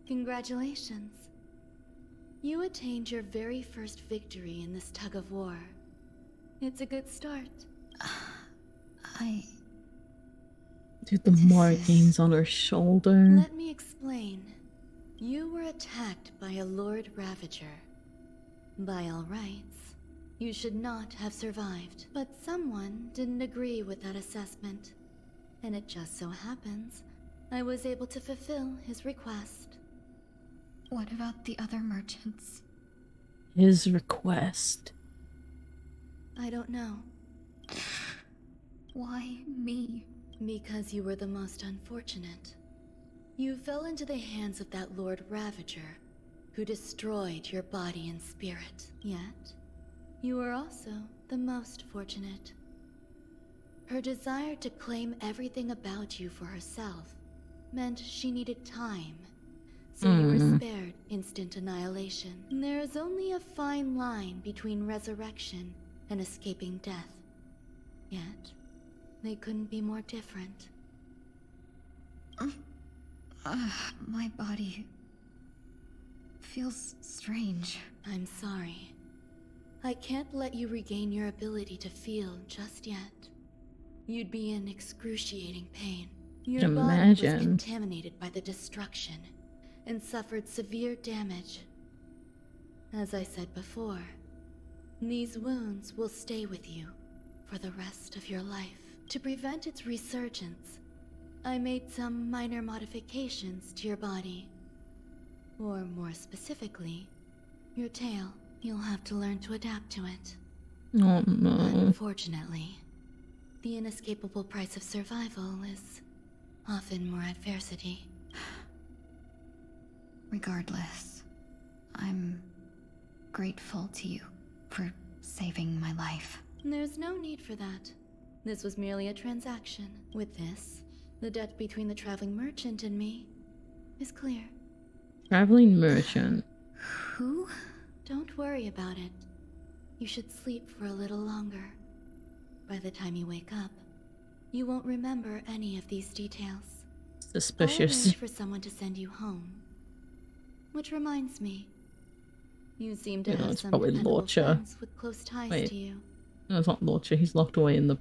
Congratulations. You attained your very first victory in this tug of war. It's a good start. Dude, the markings on her shoulder. Let me explain. You were attacked by a Lord Ravager. By all rights, you should not have survived. But someone didn't agree with that assessment. And it just so happens I was able to fulfill his request. What about the other merchants? His request. I don't know. Why me? Because you were the most unfortunate. You fell into the hands of that Lord Ravager, who destroyed your body and spirit. Yet, you were also the most fortunate. Her desire to claim everything about you for herself meant she needed time, so you were spared instant annihilation. There is only a fine line between resurrection and escaping death. Yet, they couldn't be more different. My body feels strange. I'm sorry. I can't let you regain your ability to feel just yet. You'd be in excruciating pain. Your body was contaminated by the destruction and suffered severe damage. As I said before, these wounds will stay with you for the rest of your life. To prevent its resurgence, I made some minor modifications to your body. Or more specifically, your tail. You'll have to learn to adapt to it. Oh no. Unfortunately, the inescapable price of survival is often more adversity. Regardless, I'm grateful to you for saving my life. There's no need for that. This was merely a transaction. With this, the debt between the traveling merchant and me is clear. Traveling merchant. Who? Don't worry about it. You should sleep for a little longer. By the time you wake up, you won't remember any of these details. Suspicious. I'll arrange for someone to send you home. Which reminds me, you seem to have it's some probably dependable Lorcha. friends with close ties Wait. to you. No, it's not Lorcha. He's locked away in the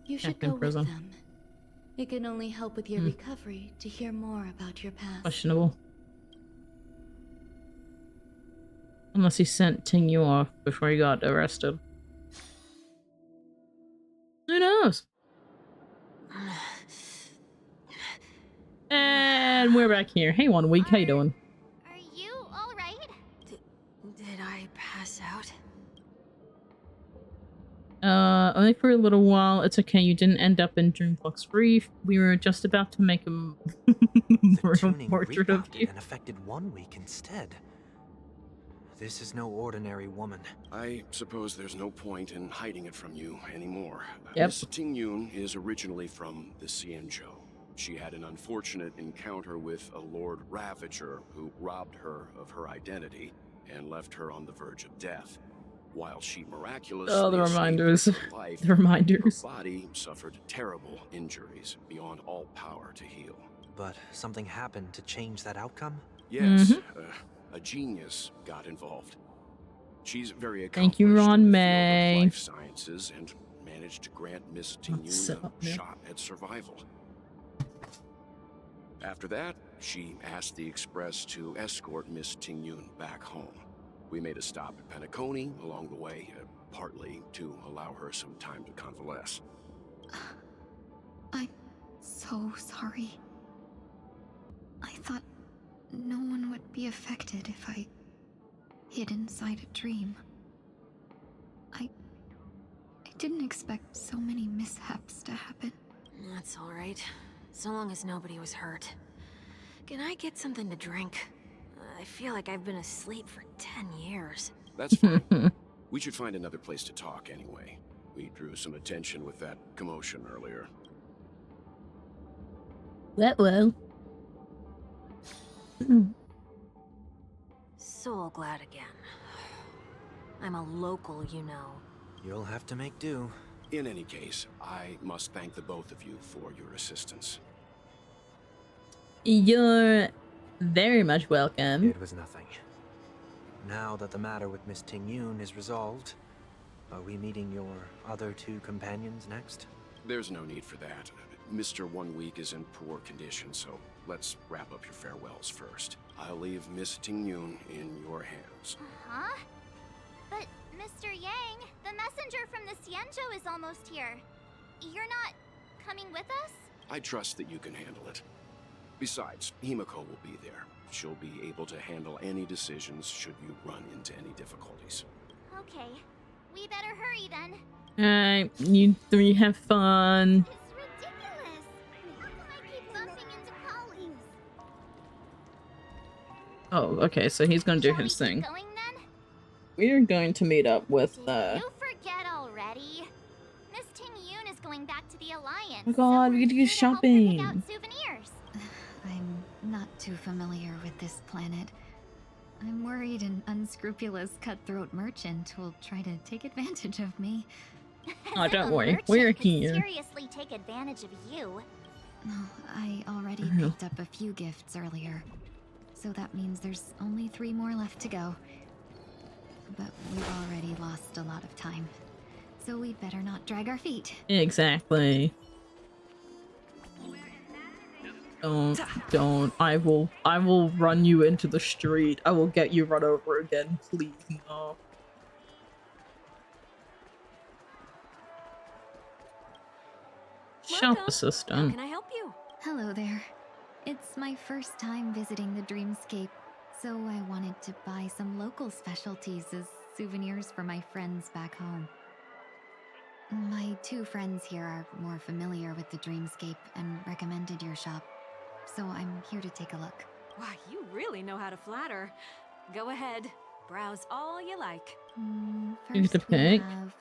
You should Captain go prison. with them. It can only help with your recovery to hear more about your past. Questionable. Unless he sent Ting Yu off before he got arrested. Who knows? And we're back here. Hey, 1 week. How you doing? Are you alright? Did I pass out? Only for a little while. It's okay. You didn't end up in Dreamclock's Reef. We were just about to make a real portrait of you. And affected 1 week instead. This is no ordinary woman. I suppose there's no point in hiding it from you anymore. Yep. Miss Ting-Yun is originally from the Xianzhou. She had an unfortunate encounter with a Lord Ravager who robbed her of her identity and left her on the verge of death. While she miraculously Oh, the escaped reminders. with her life, The reminders. her body suffered terrible injuries beyond all power to heal. But something happened to change that outcome? Yes, a genius got involved. She's very accomplished Thank you, Ron in the May. field of life sciences and managed to grant Miss Ting-Yun so a shot at survival. After that, she asked the Express to escort Miss Ting-Yun back home. We made a stop at Penacony along the way, partly to allow her some time to convalesce. I'm so sorry. I thought no one would be affected if I hid inside a dream. I didn't expect so many mishaps to happen. That's all right. So long as nobody was hurt. Can I get something to drink? I feel like I've been asleep for 10 years. That's fine. We should find another place to talk anyway. We drew some attention with that commotion earlier. Well. So glad again. I'm a local, you know. You'll have to make do. In any case, I must thank the both of you for your assistance. You're very much welcome. It was nothing. Now that the matter with Miss Ting-Yun is resolved, are we meeting your other two companions next? There's no need for that. Mr. 1 Week is in poor condition, so let's wrap up your farewells first. I'll leave Miss Ting-Yun in your hands. Huh? But, Mr. Yang, the messenger from the Xianzhou is almost here. You're not coming with us? I trust that you can handle it. Besides, Himiko will be there. She'll be able to handle any decisions should you run into any difficulties. Okay. We better hurry then. Alright, you three have fun. It's ridiculous! How come I keep bumping into colleagues? Oh, okay, so he's gonna do his thing. Going then? We're going to meet up with, You forget already. Miss Ting-Yun is going back to the Alliance. Oh my god, we get to go shopping. Souvenirs. I'm not too familiar with this planet. I'm worried an unscrupulous cutthroat merchant will try to take advantage of me. Oh, don't worry, Merchant we're could here. seriously take advantage of you. No, I already picked up a few gifts earlier. So that means there's only 3 more left to go. But we've already lost a lot of time. So we better not drag our feet. Exactly. Don't. I will run you into the street. I will get you run over again. Please, no. Shop assistant. How can I help you? Hello there. It's my first time visiting the Dreamscape, so I wanted to buy some local specialties as souvenirs for my friends back home. My 2 friends here are more familiar with the Dreamscape and recommended your shop, so I'm here to take a look. Why, you really know how to flatter. Go ahead, browse all you like. Here's First the we pick. have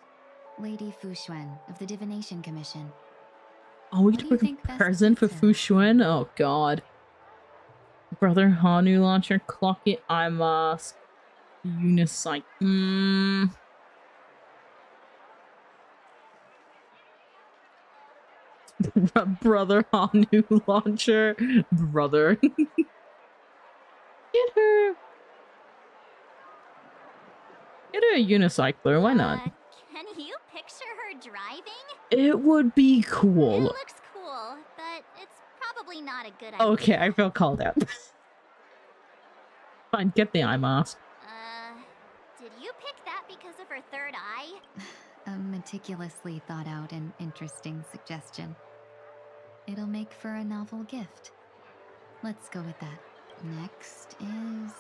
Lady Fu Xuan of the Divination Commission. Oh, we What get do you to pick think a best present for suits Fu Xuan? Oh god. Brother Hanu launcher, clocket, eye mask, unicycle. Brother Hanu launcher. Brother. Get her. Get her a unicycler, why not? Can you picture her driving? It would be It cool. looks cool, but it's probably not a good idea. Okay, I feel called out. Fine, get the eye mask. Did you pick that because of her third eye? A meticulously thought out and interesting suggestion. It'll make for a novel gift. Let's go with that. Next is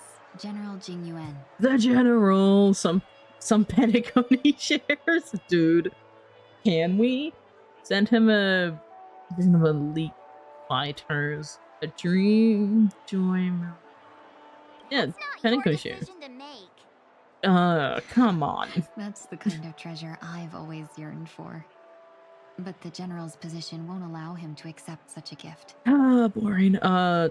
General Jing Yuan. The general, some Penacony shares, dude. Can we send him a elite fighters, a dream joy? Yeah, It's not Penacony your shares. decision to make. Come on. That's the kind of treasure I've always yearned for. But the General's position won't allow him to accept such a gift. Boring.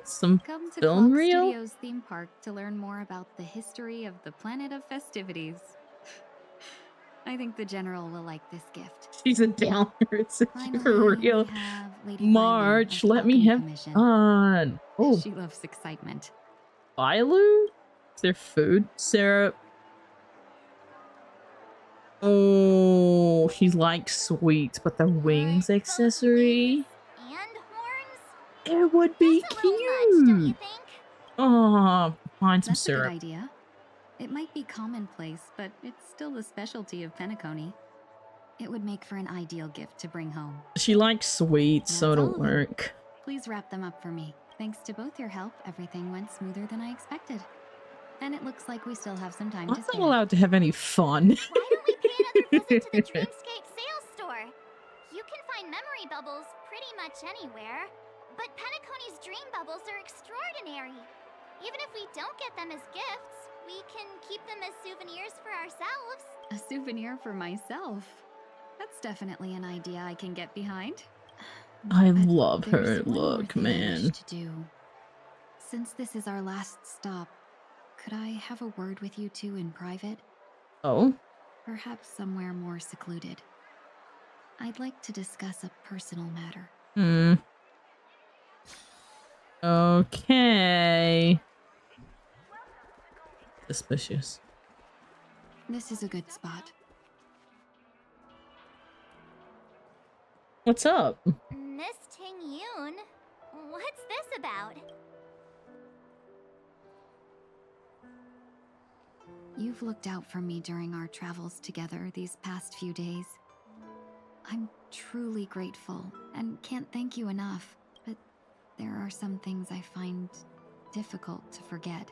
Some Come to film Clock reel? Studios theme park to learn more about the history of the planet of festivities. I think the General will like this gift. She's a downer. It's for Finally, real. we have Lady March, Bailu of let me Alchemy have Commission. fun. Oh, She loves excitement. Bailu? Is there food? Syrup? Oh, she likes sweets, but the wings accessory? And horns? It would be That's a little much, don't you cute. think? Oh, find some That's a good syrup. idea. It might be commonplace, but it's still the specialty of Penacony. It would make for an ideal gift to bring home. She likes sweets, so That's all it'll of them. work. Please wrap them up for me. Thanks to both your help, everything went smoother than I expected. And it looks like we still have some time I'm to not spare. allowed to have any fun. Why don't we pay another visit to the Dreamscape sales store? You can find memory bubbles pretty much anywhere. But Penacony's dream bubbles are extraordinary. Even if we don't get them as gifts, we can keep them as souvenirs for ourselves. A souvenir for myself. That's definitely an idea I can get behind. I But love there's her one more look, thing I man. wish to do. Since this is our last stop, could I have a word with you two in private? Oh? Perhaps somewhere more secluded. I'd like to discuss a personal matter. Okay. Suspicious. This is a good spot. What's up? Miss Ting Yoon, what's this about? You've looked out for me during our travels together these past few days. I'm truly grateful and can't thank you enough, but there are some things I find difficult to forget.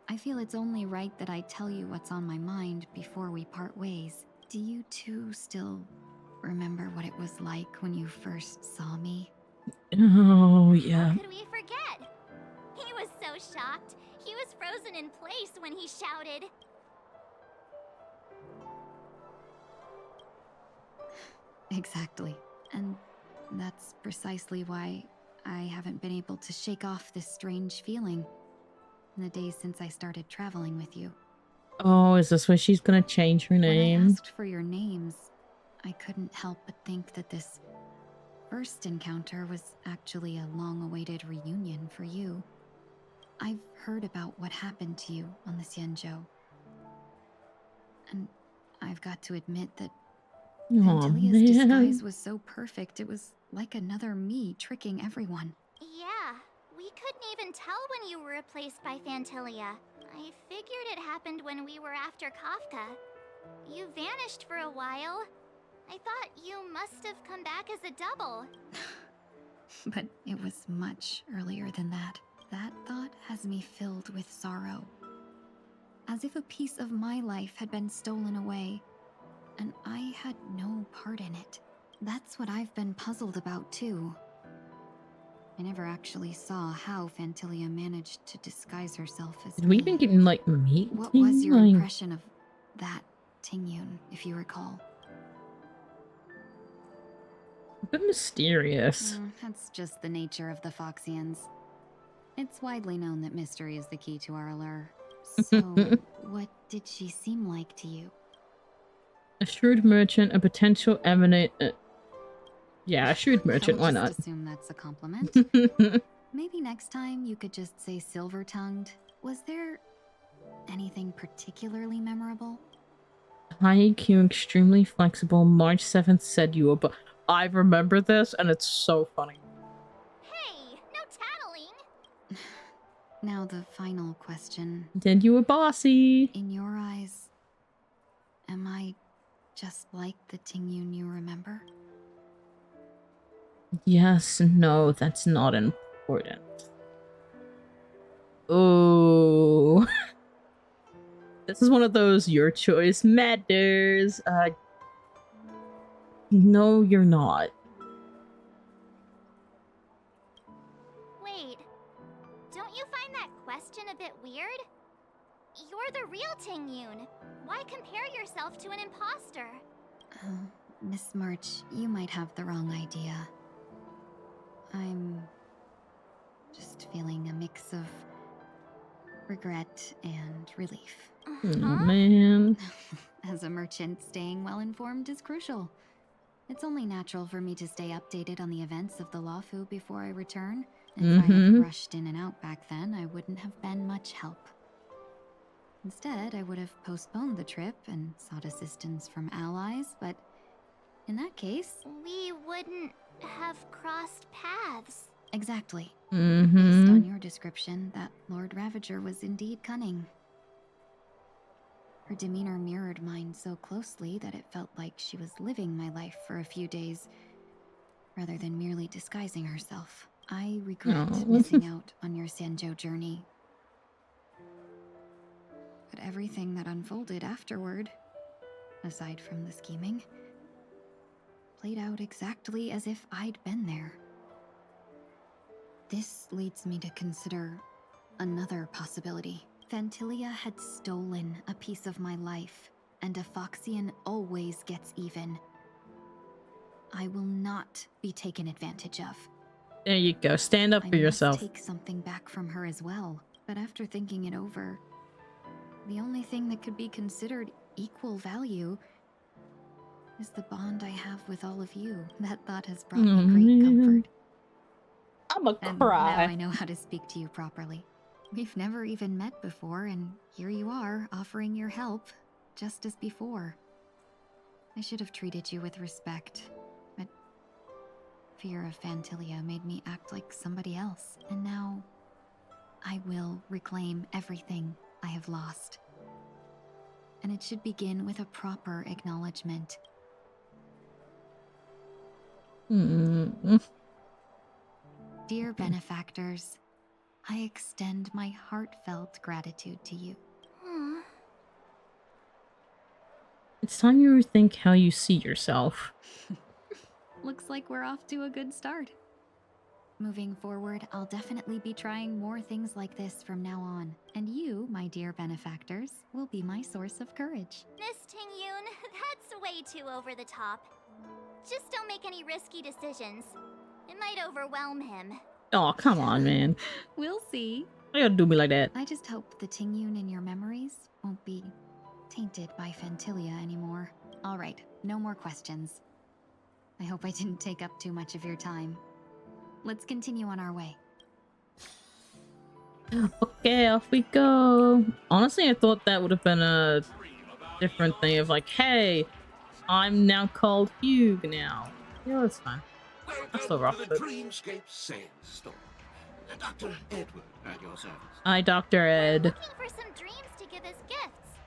I feel it's only right that I tell you what's on my mind before we part ways. Do you two still remember what it was like when you first saw me? Oh, yeah. How could we forget? He was so shocked. He was frozen in place when he shouted. Exactly. And that's precisely why I haven't been able to shake off this strange feeling in the days since I started traveling with you. Oh, is this where she's gonna change her When I name? asked for your names, I couldn't help but think that this first encounter was actually a long-awaited reunion for you. I've heard about what happened to you on the Xianzhou. And I've got to admit that Oh, Ventilia's man. disguise was so perfect, it was like another me tricking everyone. Yeah, we couldn't even tell when you were replaced by Fantilia. I figured it happened when we were after Kafka. You vanished for a while. I thought you must have come back as a double. But it was much earlier than that. That thought has me filled with sorrow. As if a piece of my life had been stolen away, and I had no part in it. That's what I've been puzzled about, too. I never actually saw how Fantilia managed to disguise herself as Did we even get like meet? What was your Like, impression of that Tingyun, if you recall? a bit mysterious. That's just the nature of the Foxians. It's widely known that mystery is the key to our allure. So, what did she seem like to you? A shrewd merchant, a potential eminent. Yeah, a shrewd merchant. I'll Why just not? assume that's a compliment. Maybe next time you could just say silver-tongued. Was there anything particularly memorable? High EQ, extremely flexible. March 7th said you were. But I remember this, and it's so funny. Hey, no tattling! Now the final question. Did you were bossy? In your eyes, am I just like the Tingyun you remember? Yes, no, that's not important. Oh. This is one of those your choice matters. No, you're not. Wait, don't you find that question a bit weird? You're the real Ting Yun. Why compare yourself to an imposter? Oh, Miss March, you might have the wrong idea. I'm just feeling a mix of regret and relief. Oh, man. As a merchant, staying well informed is crucial. It's only natural for me to stay updated on the events of the Lawfu before I return. If I had rushed in and out back then, I wouldn't have been much help. Instead, I would have postponed the trip and sought assistance from allies, but in that case... We wouldn't have crossed paths. Exactly. Mm-hmm. Based on your description, that Lord Ravager was indeed cunning. Her demeanor mirrored mine so closely that it felt like she was living my life for a few days, rather than merely disguising herself. I regret missing out on your Sanjo journey. But everything that unfolded afterward, aside from the scheming, played out exactly as if I'd been there. This leads me to consider another possibility. Phantilia had stolen a piece of my life, and a Foxian always gets even. I will not be taken advantage of. There you go. Stand up for yourself. I must take something back from her as well. But after thinking it over, the only thing that could be considered equal value is the bond I have with all of you. That thought has brought me great comfort. I'ma And cry. now I know how to speak to you properly. We've never even met before, and here you are, offering your help, just as before. I should have treated you with respect, but fear of Phantilia made me act like somebody else. And now, I will reclaim everything I have lost. And it should begin with a proper acknowledgement. Dear benefactors, I extend my heartfelt gratitude to you. It's time you rethink how you see yourself. Looks like we're off to a good start. Moving forward, I'll definitely be trying more things like this from now on. And you, my dear benefactors, will be my source of courage. Miss Ting Yun, that's way too over the top. Just don't make any risky decisions. It might overwhelm him. Oh, come on, man. We'll see. Why you gotta do me like that? I just hope the Ting Yun in your memories won't be tainted by Phantilia anymore. All right, no more questions. I hope I didn't take up too much of your time. Let's continue on our way. Okay, off we go. Honestly, I thought that would have been a different thing of like, hey, I'm now called Hugh now. Yeah, that's fine. That's so rough. Dreamscape sales store. Dr. Edward at your service. Hi, Dr. Ed. Looking for some dreams to give as gifts.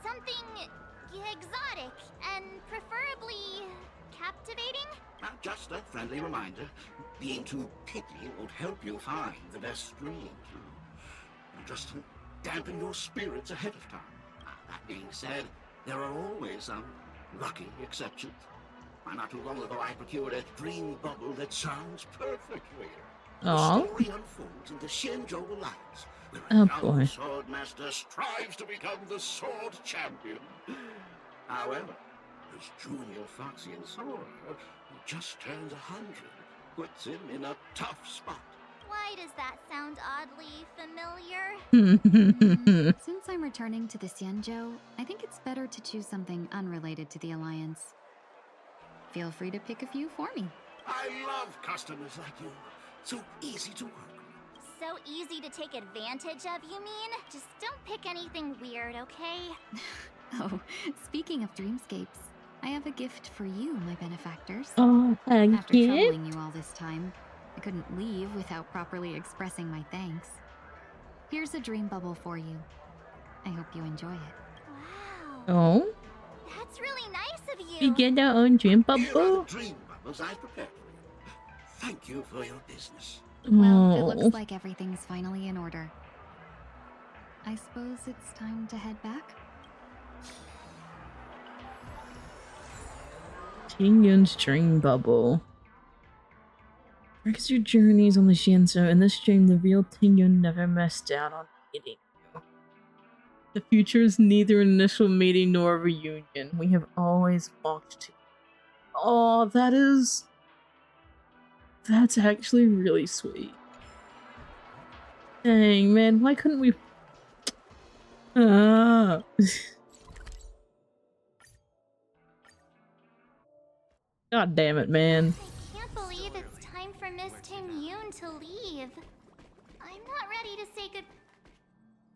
Something exotic and preferably captivating. Just a friendly reminder. Being too picky won't help you find the best dreams. Just to dampen your spirits ahead of time. That being said, there are always some lucky exceptions. Not too long ago, I procured a dream bubble that sounds perfectly. The story unfolds in the Shenzhou Alliance, where a young sword master strives to become the sword champion. However, his junior Foxian sword, who just turned 100, puts him in a tough spot. Why does that sound oddly familiar? Since I'm returning to the Xianzhou, I think it's better to choose something unrelated to the Alliance. Feel free to pick a few for me. I love customers like you. So easy to work with. So easy to take advantage of, you mean? Just don't pick anything weird, okay? Oh, speaking of dreamscapes, I have a gift for you, my benefactors. Oh, a After gift? troubling you all this time, I couldn't leave without properly expressing my thanks. Here's a dream bubble for you. I hope you enjoy it. Wow. Oh? That's really nice of you. You get our own dream bubble? Here are the dream bubbles I prepared for you. Thank you for your business. Well, it looks like everything's finally in order. I suppose it's time to head back? Ting Yun's dream bubble. Rex your journeys on the Shenzhou. In this dream, the real Ting Yun never missed out on hitting you. The future is neither an initial meeting nor a reunion. We have always walked to. Oh, that's actually really sweet. Dang, man, why couldn't we? Ah. God damn it, man. I can't believe it's time for Miss Ting Yoon to leave. I'm not ready to say good.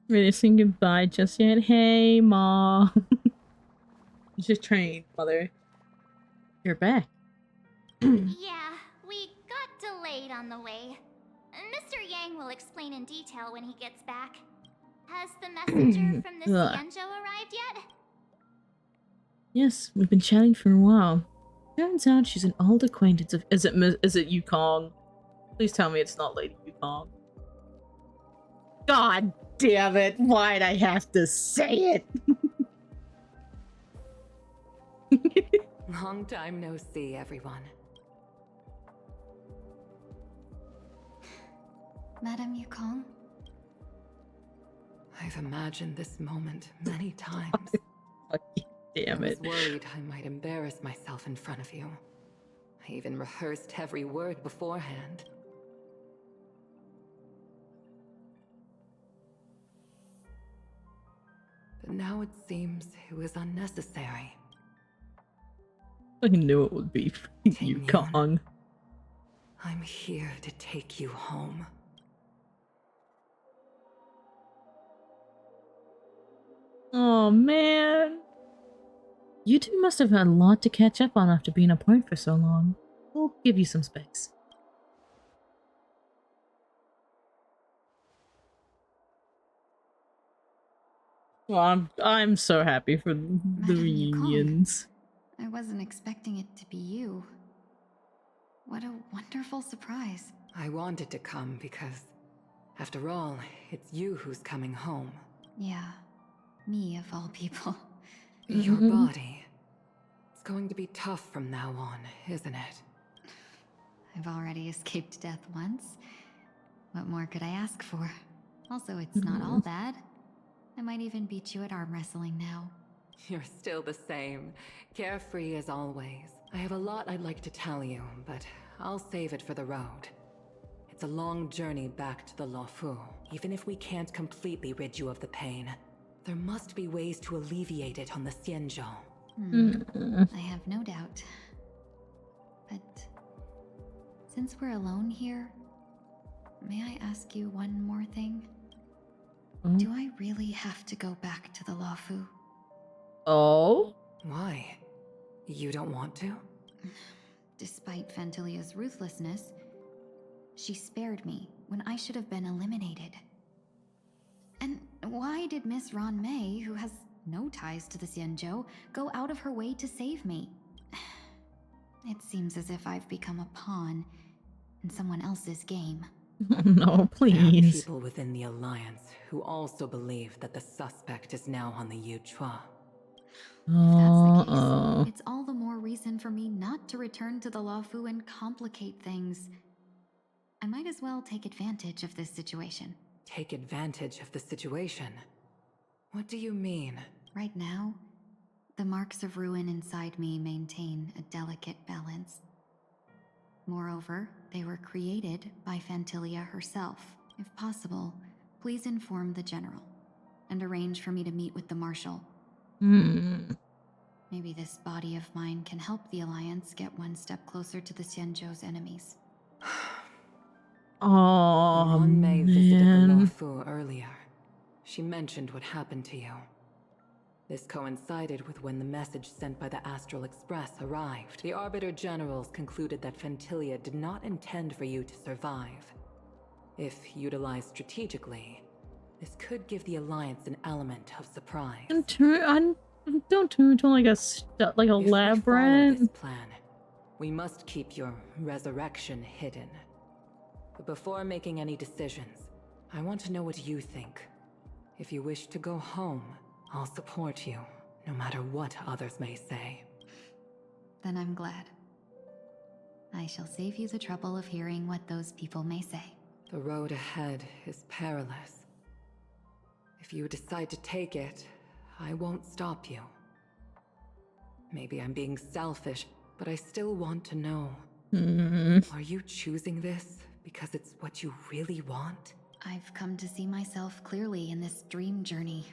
Ready to say goodbye just yet? Hey, Ma. Just trained, mother. You're back. Yeah, we got delayed on the way. Mr. Yang will explain in detail when he gets back. Has the messenger from the Xianzhou arrived yet? Yes, we've been chatting for a while. Turns out she's an old acquaintance of— is it Yukong? Please tell me it's not Lady Yukong. God damn it, why'd I have to say it? Long time no see, everyone. Madame Yukong? I've imagined this moment many times. Damn it. I was worried I might embarrass myself in front of you. I even rehearsed every word beforehand. But now it seems it was unnecessary. I knew it would be Yukong. I'm here to take you home. Oh man. You two must have had a lot to catch up on after being apart for so long. We'll give you some space. Well, I'm so happy for the reunions. I wasn't expecting it to be you. What a wonderful surprise. I wanted to come because, after all, it's you who's coming home. Yeah, me of all people. Your body. It's going to be tough from now on, isn't it? I've already escaped death once. What more could I ask for? Also, it's not all bad. I might even beat you at arm wrestling now. You're still the same, carefree as always. I have a lot I'd like to tell you, but I'll save it for the road. It's a long journey back to the Luofu. Even if we can't completely rid you of the pain, there must be ways to alleviate it on the Xianzhou. I have no doubt. But since we're alone here, may I ask you one more thing? Do I really have to go back to the Luofu? Oh? Why? You don't want to? Despite Fantilia's ruthlessness, she spared me when I should have been eliminated. And why did Miss Ron Mei, who has no ties to the Xianzhou, go out of her way to save me? It seems as if I've become a pawn in someone else's game. No, please. There are people within the Alliance who also believe that the suspect is now on the Yuchua. If that's the case, it's all the more reason for me not to return to the Luofu and complicate things. I might as well take advantage of this situation. Take advantage of the situation? What do you mean? Right now, the marks of ruin inside me maintain a delicate balance. Moreover, they were created by Fantilia herself. If possible, please inform the General and arrange for me to meet with the Marshal. Maybe this body of mine can help the Alliance get one step closer to the Xianzhou's enemies. Oh, Ron Mei visited the Luofu earlier. She mentioned what happened to you. This coincided with when the message sent by the Astral Express arrived. The Arbiter Generals concluded that Fantilia did not intend for you to survive. If utilized strategically, this could give the Alliance an element of surprise. Don't turn into like a lab rat. This plan, we must keep your resurrection hidden. But before making any decisions, I want to know what you think. If you wish to go home, I'll support you, no matter what others may say. Then I'm glad. I shall save you the trouble of hearing what those people may say. The road ahead is perilous. If you decide to take it, I won't stop you. Maybe I'm being selfish, but I still want to know. Are you choosing this because it's what you really want? I've come to see myself clearly in this dream journey.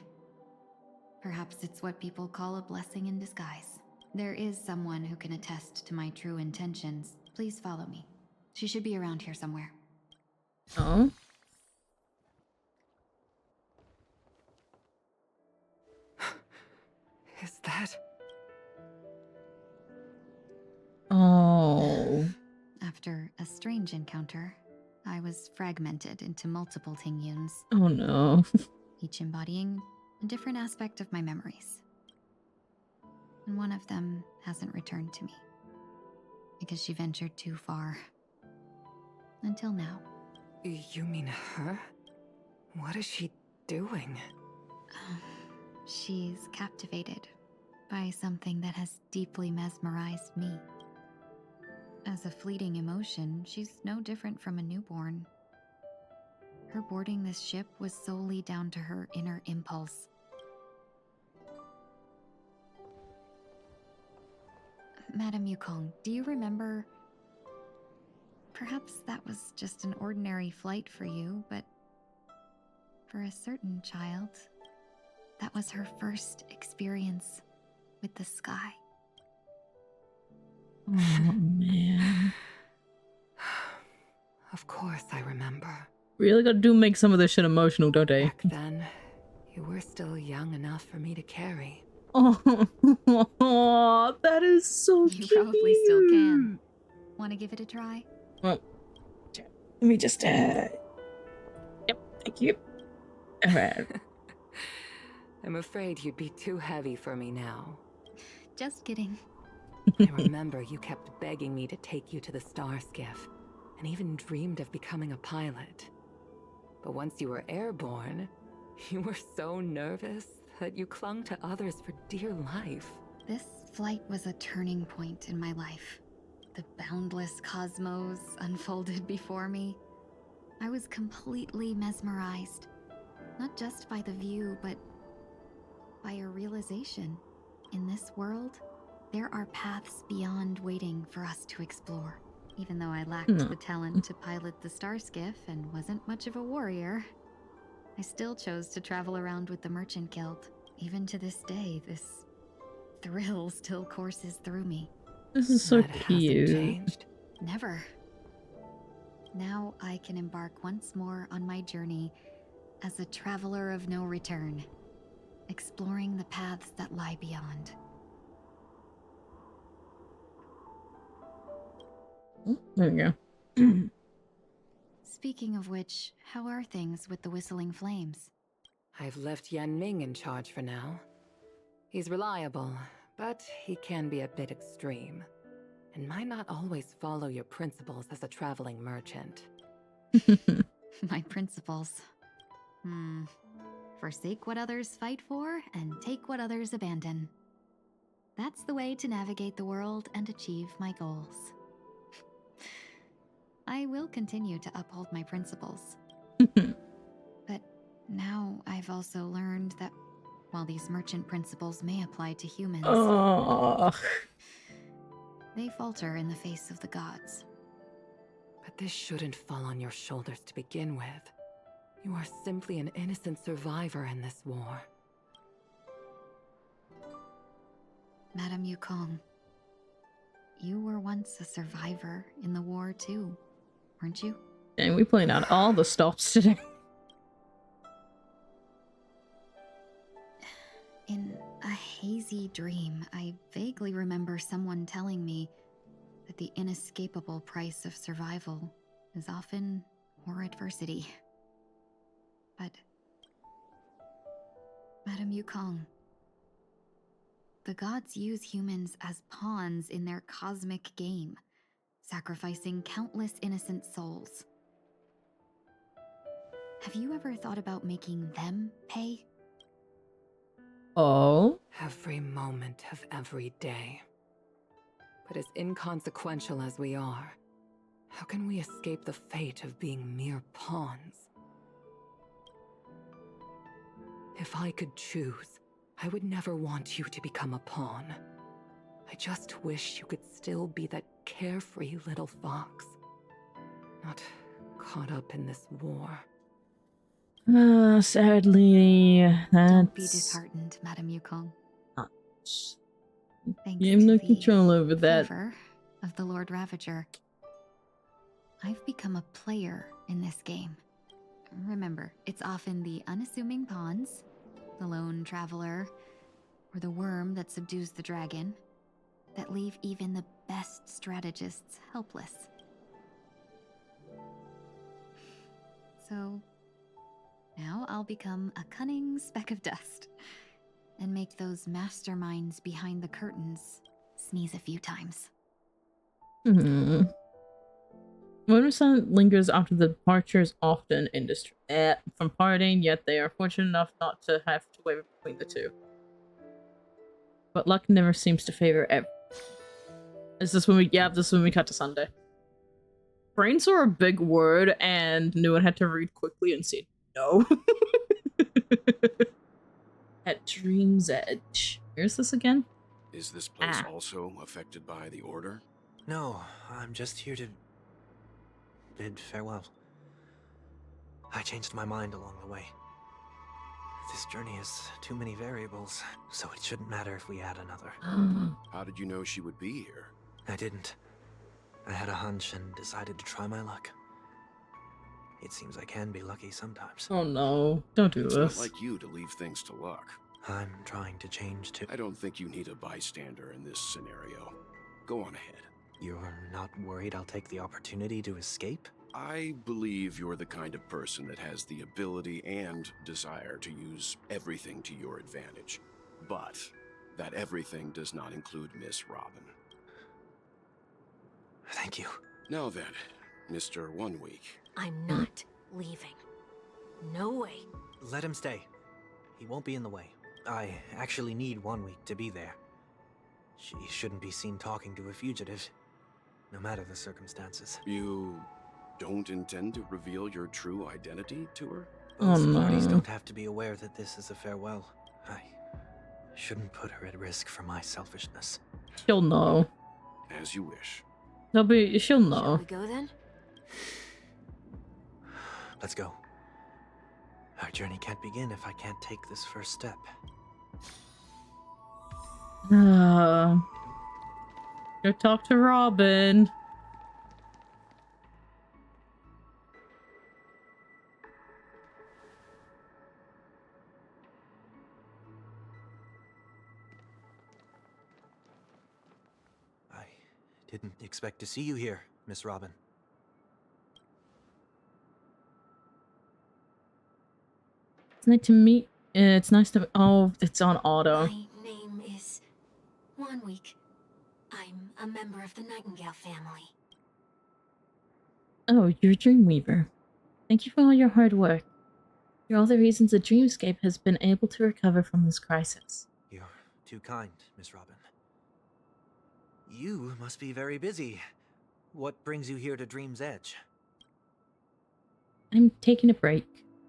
Perhaps it's what people call a blessing in disguise. There is someone who can attest to my true intentions. Please follow me. She should be around here somewhere. Oh. Is that... Oh. After a strange encounter, I was fragmented into multiple Tingyuns. Oh no. Each embodying a different aspect of my memories. And one of them hasn't returned to me. Because she ventured too far. Until now. You mean her? What is she doing? She's captivated by something that has deeply mesmerized me. As a fleeting emotion, she's no different from a newborn. Her boarding this ship was solely down to her inner impulse. Madame Yukong, do you remember? Perhaps that was just an ordinary flight for you, but for a certain child, that was her first experience with the sky. Oh man. Of course I remember. Really gotta make some of this shit emotional, don't they? Back then, you were still young enough for me to carry. Oh, that is so cute. You probably still can. Want to give it a try? Well, let me just, yep, thank you. All right. I'm afraid you'd be too heavy for me now. Just kidding. I remember you kept begging me to take you to the star skiff, and even dreamed of becoming a pilot. But once you were airborne, you were so nervous that you clung to others for dear life. This flight was a turning point in my life. The boundless cosmos unfolded before me. I was completely mesmerized, not just by the view, but by a realization. In this world, there are paths beyond waiting for us to explore. Even though I lacked the talent to pilot the star skiff and wasn't much of a warrior, I still chose to travel around with the Merchant Guild. Even to this day, this thrill still courses through me. This is so That hasn't cute. changed. Never. Now I can embark once more on my journey as a traveler of no return, exploring the paths that lie beyond. There we go. Speaking of which, how are things with the Whistling Flames? I've left Yan Ming in charge for now. He's reliable, but he can be a bit extreme, and might not always follow your principles as a traveling merchant. My principles. Forsake what others fight for, and take what others abandon. That's the way to navigate the world and achieve my goals. I will continue to uphold my principles. But now I've also learned that while these merchant principles may apply to humans, they falter in the face of the gods. But this shouldn't fall on your shoulders to begin with. You are simply an innocent survivor in this war. Madame Yukong, you were once a survivor in the war too, weren't you? And we playing out all the stops today. In a hazy dream, I vaguely remember someone telling me that the inescapable price of survival is often more adversity. But, Madame Yukong, the gods use humans as pawns in their cosmic game, sacrificing countless innocent souls. Have you ever thought about making them pay? Oh? Every moment of every day. But as inconsequential as we are, how can we escape the fate of being mere pawns? If I could choose, I would never want you to become a pawn. I just wish you could still be that carefree little fox. Not caught up in this war. Sadly, that's... Don't be disheartened, Madame Yukong. Thanks You have to no the control over that. favor of the Lord Ravager, I've become a player in this game. Remember, it's often the unassuming pawns, the lone traveler, or the worm that subdues the dragon, that leave even the best strategists helpless. So, now I'll become a cunning speck of dust, and make those masterminds behind the curtains sneeze a few times. When silence lingers after the departure is often from partying, yet they are fortunate enough not to have to waver between the two. But luck never seems to favor everyone. This is when we cut to Sunday. Brain saw a big word and knew it had to read quickly and said no. At Dream's Edge. Here's this again? Is this place also affected by the Order? No, I'm just here to bid farewell. I changed my mind along the way. This journey has too many variables, so it shouldn't matter if we add another. How did you know she would be here? I didn't. I had a hunch and decided to try my luck. It seems I can be lucky sometimes. Oh no, don't do It's this. not like you to leave things to luck. I'm trying to change too. I don't think you need a bystander in this scenario. Go on ahead. You're not worried I'll take the opportunity to escape? I believe you're the kind of person that has the ability and desire to use everything to your advantage. But that everything does not include Miss Robin. Thank you. Now then, Mr. 1 Week. I'm not leaving. No way. Let him stay. He won't be in the way. I actually need 1 week to be there. She shouldn't be seen talking to a fugitive, no matter the circumstances. You don't intend to reveal your true identity to her? Both parties don't have to be aware that this is a farewell. I shouldn't put her at risk for my selfishness. She'll know. As you wish. She'll know. Shall we go then? Let's go. Our journey can't begin if I can't take this first step. Go talk to Robin. I didn't expect to see you here, Miss Robin. It's nice to meet. It's nice to. Oh, it's on auto. My name is 1 Week. I'm a member of the Nightingale family. Oh, you're a Dreamweaver. Thank you for all your hard work. You're all the reasons the Dreamscape has been able to recover from this crisis. You're too kind, Miss Robin. You must be very busy. What brings you here to Dream's Edge? I'm taking a break.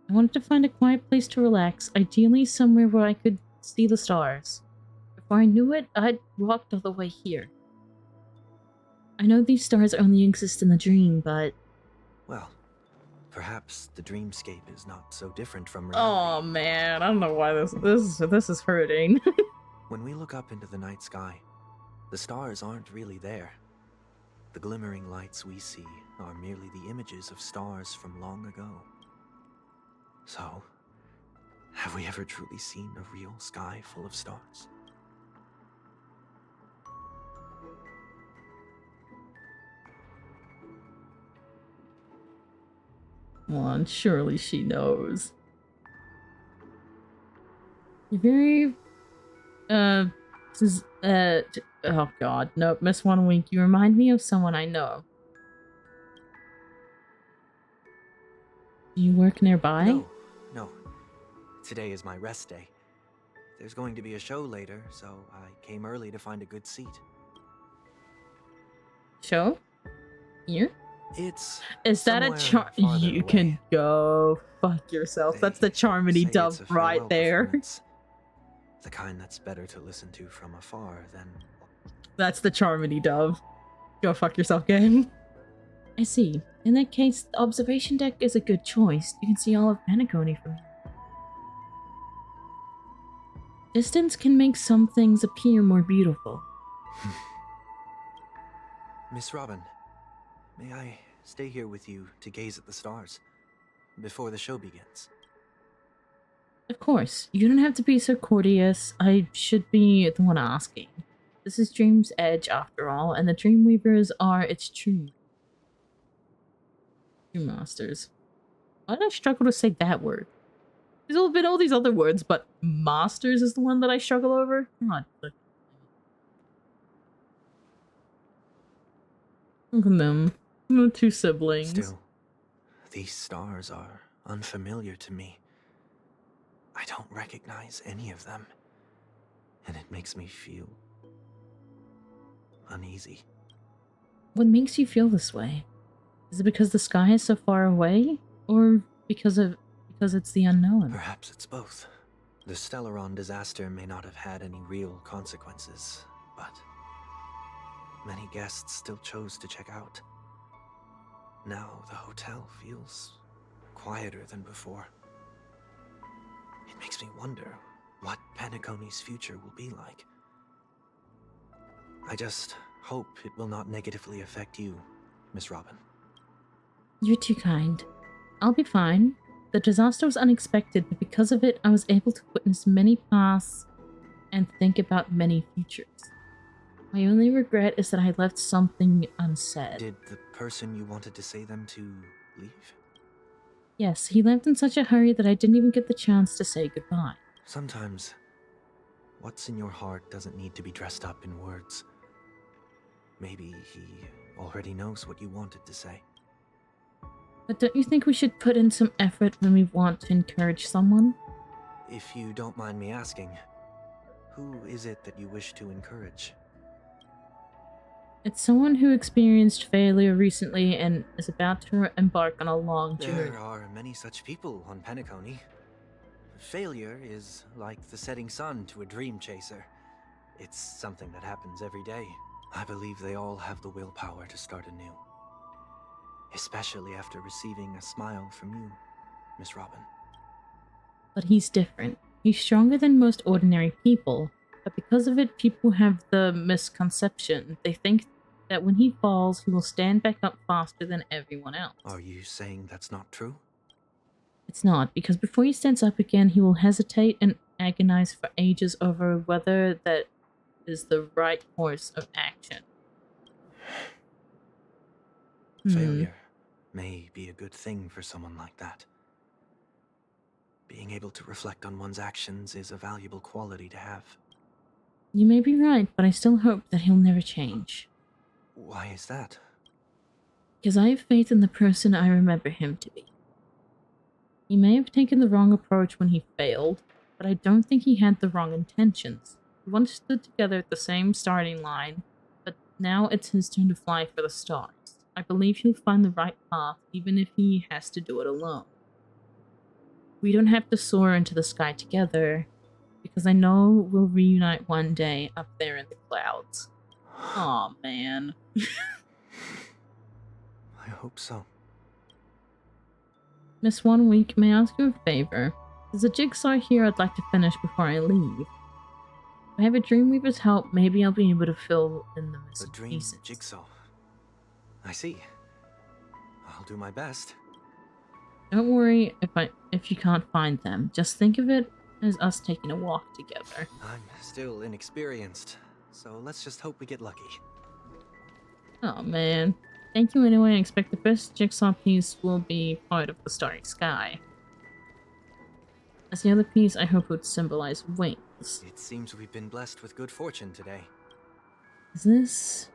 I wanted to find a quiet place to relax, ideally somewhere where I could see the stars. Before I knew it, I'd walked all the way here. I know these stars only exist in the dream, but... Well, perhaps the dreamscape is not so different from reality. Oh man, I don't know why this is hurting. When we look up into the night sky, the stars aren't really there. The glimmering lights we see are merely the images of stars from long ago. So, have we ever truly seen a real sky full of stars? Come on, surely she knows. You're very... oh god, nope, Miss 1 Week, you remind me of someone I know. Do you work nearby? No. Today is my rest day. There's going to be a show later, so I came early to find a good seat. Show? Here? Is that a char? You can go fuck yourself. That's the Charmony dove right there. The kind that's better to listen to from afar than... That's the Charmony dove. Go fuck yourself again. I see. In that case, the observation deck is a good choice. You can see all of Pentagoney from here. Distance can make some things appear more beautiful. Miss Robin, may I stay here with you to gaze at the stars before the show begins? Of course. You don't have to be so courteous. I should be the one asking. This is Dream's Edge, after all, and the Dreamweavers are its true masters. Why did I struggle to say that word? There's been all these other words, but masters is the one that I struggle over? God. Look at them. The two siblings. Still, these stars are unfamiliar to me. I don't recognize any of them, and it makes me feel uneasy. What makes you feel this way? Is it because the sky is so far away, or because it's the unknown? Perhaps it's both. The Stellaron disaster may not have had any real consequences, but many guests still chose to check out. Now the hotel feels quieter than before. It makes me wonder what Pentagoney's future will be like. I just hope it will not negatively affect you, Miss Robin. You're too kind. I'll be fine. The disaster was unexpected, but because of it, I was able to witness many paths and think about many futures. My only regret is that I left something unsaid. Did the person you wanted to say them to leave? Yes, he left in such a hurry that I didn't even get the chance to say goodbye. Sometimes, what's in your heart doesn't need to be dressed up in words. Maybe he already knows what you wanted to say. But don't you think we should put in some effort when we want to encourage someone? If you don't mind me asking, who is it that you wish to encourage? It's someone who experienced failure recently and is about to embark on a long journey. There are many such people on Pentagoney. Failure is like the setting sun to a dream chaser. It's something that happens every day. I believe they all have the willpower to start anew. Especially after receiving a smile from you, Miss Robin. But he's different. He's stronger than most ordinary people, but because of it, people have the misconception. They think that when he falls, he will stand back up faster than everyone else. Are you saying that's not true? It's not, because before he stands up again, he will hesitate and agonize for ages over whether that is the right course of action. Failure may be a good thing for someone like that. Being able to reflect on one's actions is a valuable quality to have. You may be right, but I still hope that he'll never change. Why is that? Because I have faith in the person I remember him to be. He may have taken the wrong approach when he failed, but I don't think he had the wrong intentions. We once stood together at the same starting line, but now it's his turn to fly for the stars. I believe he'll find the right path, even if he has to do it alone. We don't have to soar into the sky together, because I know we'll reunite one day up there in the clouds. Aw, man. I hope so. Miss 1 Week, may I ask you a favor? There's a jigsaw here I'd like to finish before I leave. If I have a Dreamweaver's help, maybe I'll be able to fill in the missing pieces. Jigsaw. I see. I'll do my best. Don't worry if you can't find them. Just think of it as us taking a walk together. I'm still inexperienced, so let's just hope we get lucky. Oh man. Thank you anyway. I expect the first jigsaw piece will be part of the starry sky. As the other piece, I hope would symbolize wings. It seems we've been blessed with good fortune today. Is this...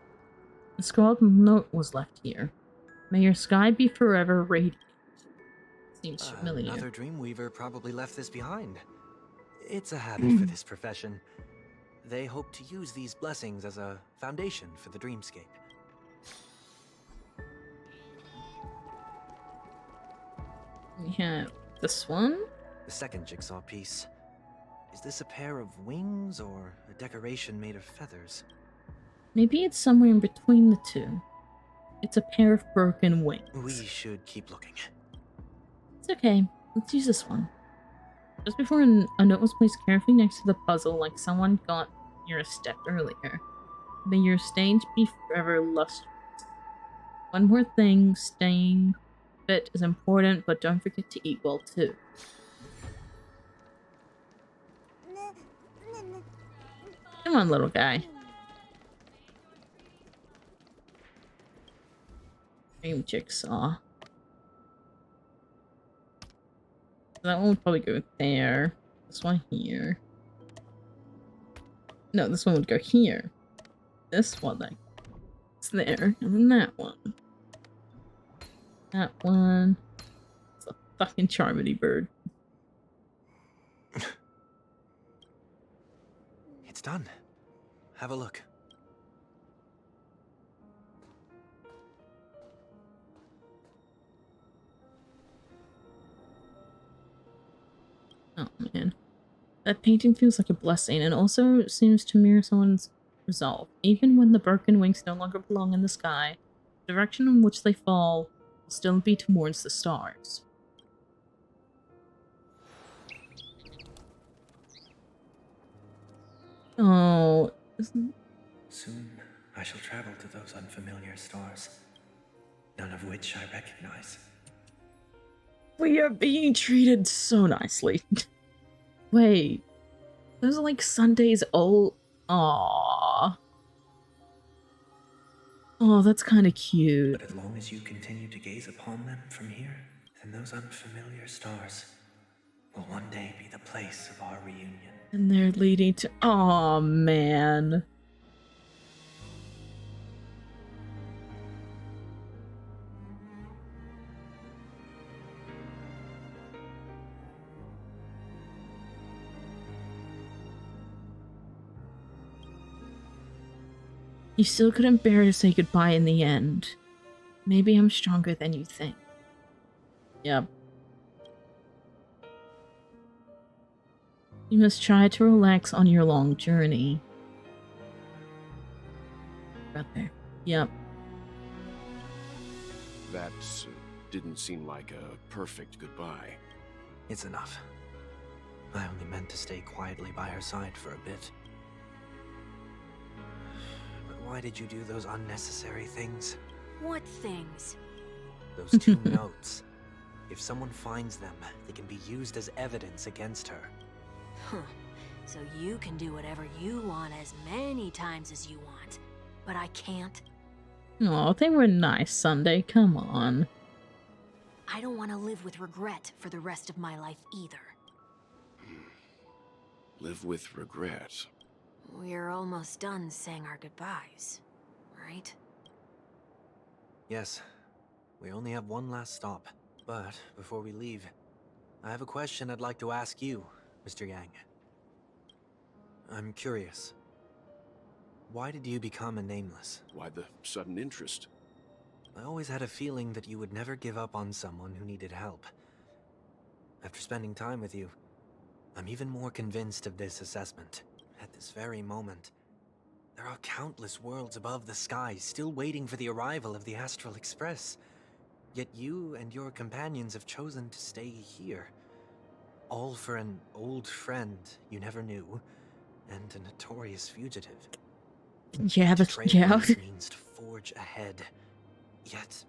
A scrawled note was left here. May your sky be forever radiant. Seems familiar. Another Dreamweaver probably left this behind. It's a habit for this profession. They hope to use these blessings as a foundation for the dreamscape. Yeah, this one? The second jigsaw piece. Is this a pair of wings or a decoration made of feathers? Maybe it's somewhere in between the two. It's a pair of broken wings. We should keep looking. It's okay. Let's use this one. Just before a note was placed carefully next to the puzzle, like someone got near a step earlier. May your stage be forever lustrous. One more thing, staying fit is important, but don't forget to eat well too. Come on, little guy. Dream jigsaw. That one would probably go there. This one here. No, this one would go here. This one, like, it's there. And then that one. That one. It's a fucking Charmity bird. It's done. Have a look. Oh man. That painting feels like a blessing and also seems to mirror someone's resolve. Even when the broken wings no longer belong in the sky, the direction in which they fall will still be towards the stars. Oh. Soon I shall travel to those unfamiliar stars, none of which I recognize. We are being treated so nicely. Wait. Those are like Sundays old. Aww. Oh, that's kind of cute. But as long as you continue to gaze upon them from here, then those unfamiliar stars will one day be the place of our reunion. And they're leading to. Oh man. You still couldn't bear to say goodbye in the end. Maybe I'm stronger than you think. Yep. You must try to relax on your long journey. Right there. Yep. That didn't seem like a perfect goodbye. It's enough. I only meant to stay quietly by her side for a bit. But why did you do those unnecessary things? What things? Those two notes. If someone finds them, they can be used as evidence against her. Huh. So you can do whatever you want as many times as you want, but I can't? Oh, they were nice, Sunday. Come on. I don't want to live with regret for the rest of my life either. Live with regret. We're almost done saying our goodbyes, right? Yes. We only have one last stop. But before we leave, I have a question I'd like to ask you, Mr. Yang. I'm curious. Why did you become a nameless? Why the sudden interest? I always had a feeling that you would never give up on someone who needed help. After spending time with you, I'm even more convinced of this assessment. At this very moment, there are countless worlds above the sky still waiting for the arrival of the Astral Express. Yet you and your companions have chosen to stay here. All for an old friend you never knew, and a notorious fugitive. Yeah, that's yeah. Means to forge ahead. Yet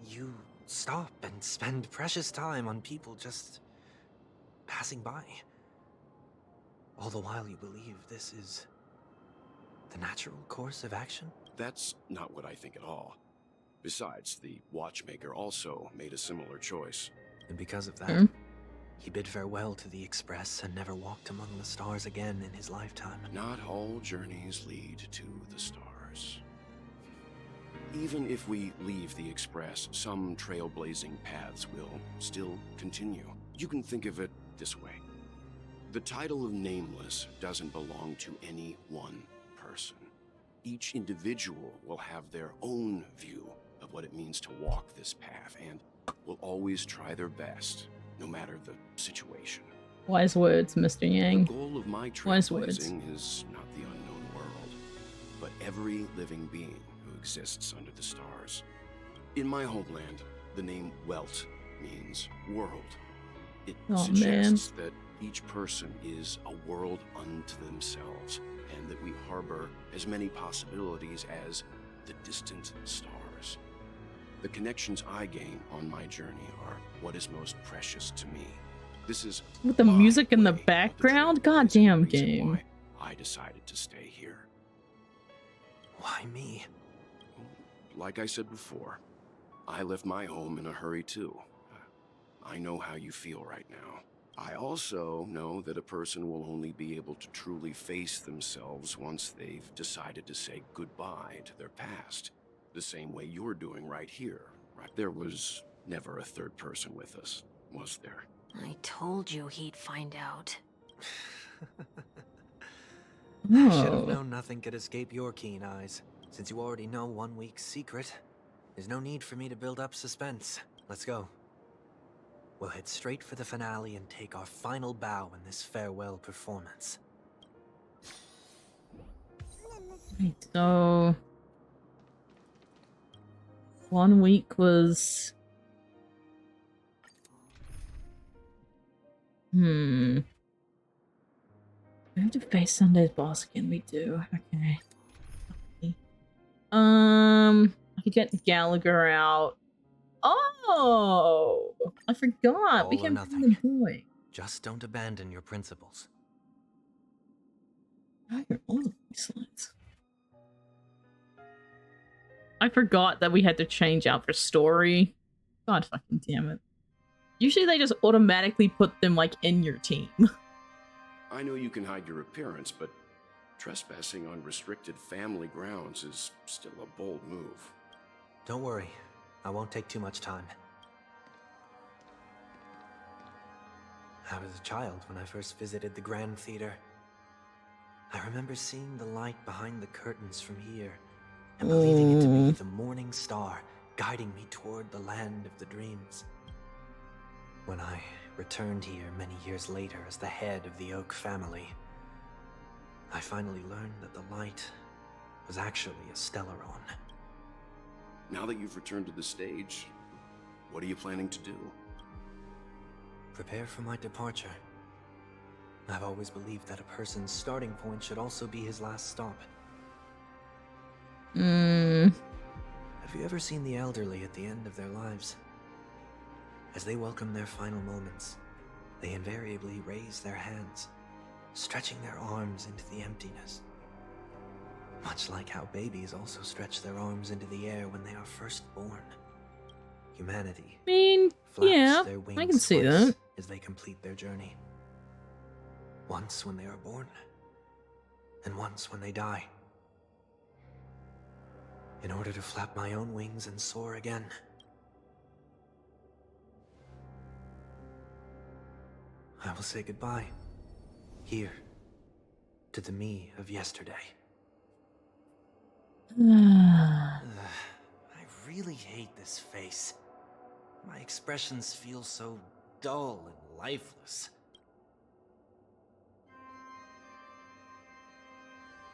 you stop and spend precious time on people just passing by. All the while you believe this is the natural course of action? That's not what I think at all. Besides, the watchmaker also made a similar choice. And because of that, he bid farewell to the Express and never walked among the stars again in his lifetime. Not all journeys lead to the stars. Even if we leave the Express, some trailblazing paths will still continue. You can think of it this way. The title of Nameless doesn't belong to any one person. Each individual will have their own view of what it means to walk this path and will always try their best no matter the situation. Wise words, Mr. The Yang. goal of my Wise words. trailblazing is not the unknown world, but every living being who exists under the stars. In my homeland, the name Welt means world. It suggests that each person is a world unto themselves, and that we harbor as many possibilities as the distant stars. The connections I gain on my journey are what is most precious to me. This is with the music in the background. Goddamn game. I decided to stay here. Why me? Like I said before, I left my home in a hurry too. I know how you feel right now. I also know that a person will only be able to truly face themselves once they've decided to say goodbye to their past. The same way you're doing right here. Right? There was never a third person with us, was there? I told you he'd find out. I should have known nothing could escape your keen eyes. Since you already know 1 week's secret, there's no need for me to build up suspense. Let's go. We'll head straight for the finale and take our final bow in this farewell performance. Right, so 1 week was... We have to face Sunday's boss again. We do. Okay. I could get Gallagher out. Oh, I forgot. We All or can bring the boy. Just don't abandon your principles. Oh, you're all the slides. I forgot that we had to change out for story. God fucking damn it. Usually they just automatically put them like in your team. I know you can hide your appearance, but trespassing on restricted family grounds is still a bold move. Don't worry. I won't take too much time. I was a child when I first visited the Grand Theater. I remember seeing the light behind the curtains from here and believing it to be the morning star guiding me toward the land of the dreams. When I returned here many years later as the head of the Oak family, I finally learned that the light was actually a Stellaron. Now that you've returned to the stage, what are you planning to do? Prepare for my departure. I've always believed that a person's starting point should also be his last stop. Have you ever seen the elderly at the end of their lives? As they welcome their final moments, they invariably raise their hands, stretching their arms into the emptiness. Much like how babies also stretch their arms into the air when they are first born. Humanity flaps their wings I can see that. as they complete their journey. Once when they are born, and once when they die. In order to flap my own wings and soar again. I will say goodbye, here, to the me of yesterday. I really hate this face. My expressions feel so dull and lifeless.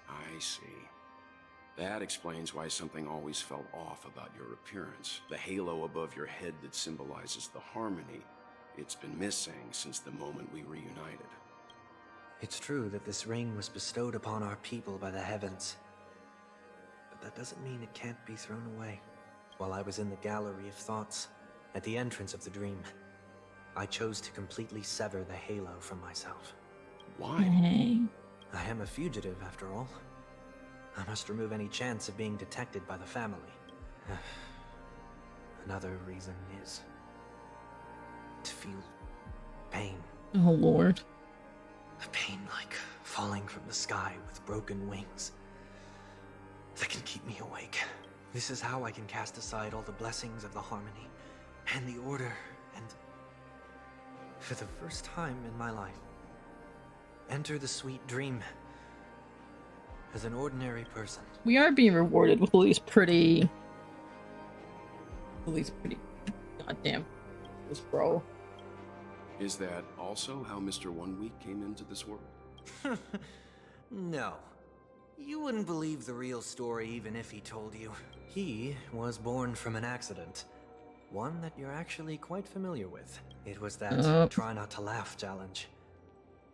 I see. That explains why something always felt off about your appearance. The halo above your head that symbolizes the harmony. It's been missing since the moment we reunited. It's true that this ring was bestowed upon our people by the heavens. But that doesn't mean it can't be thrown away. While I was in the gallery of thoughts, at the entrance of the dream, I chose to completely sever the halo from myself. Why? I am a fugitive, after all. I must remove any chance of being detected by the family. Another reason is to feel pain. Oh, Lord. A pain like falling from the sky with broken wings that can keep me awake. This is how I can cast aside all the blessings of the harmony and the order and, for the first time in my life, enter the sweet dream as an ordinary person. We are being rewarded with all these pretty... goddamn... this bro. Is that also how Mr. One Week came into this world? No. You wouldn't believe the real story even if he told you. He was born from an accident. One that you're actually quite familiar with. It was that try not to laugh challenge.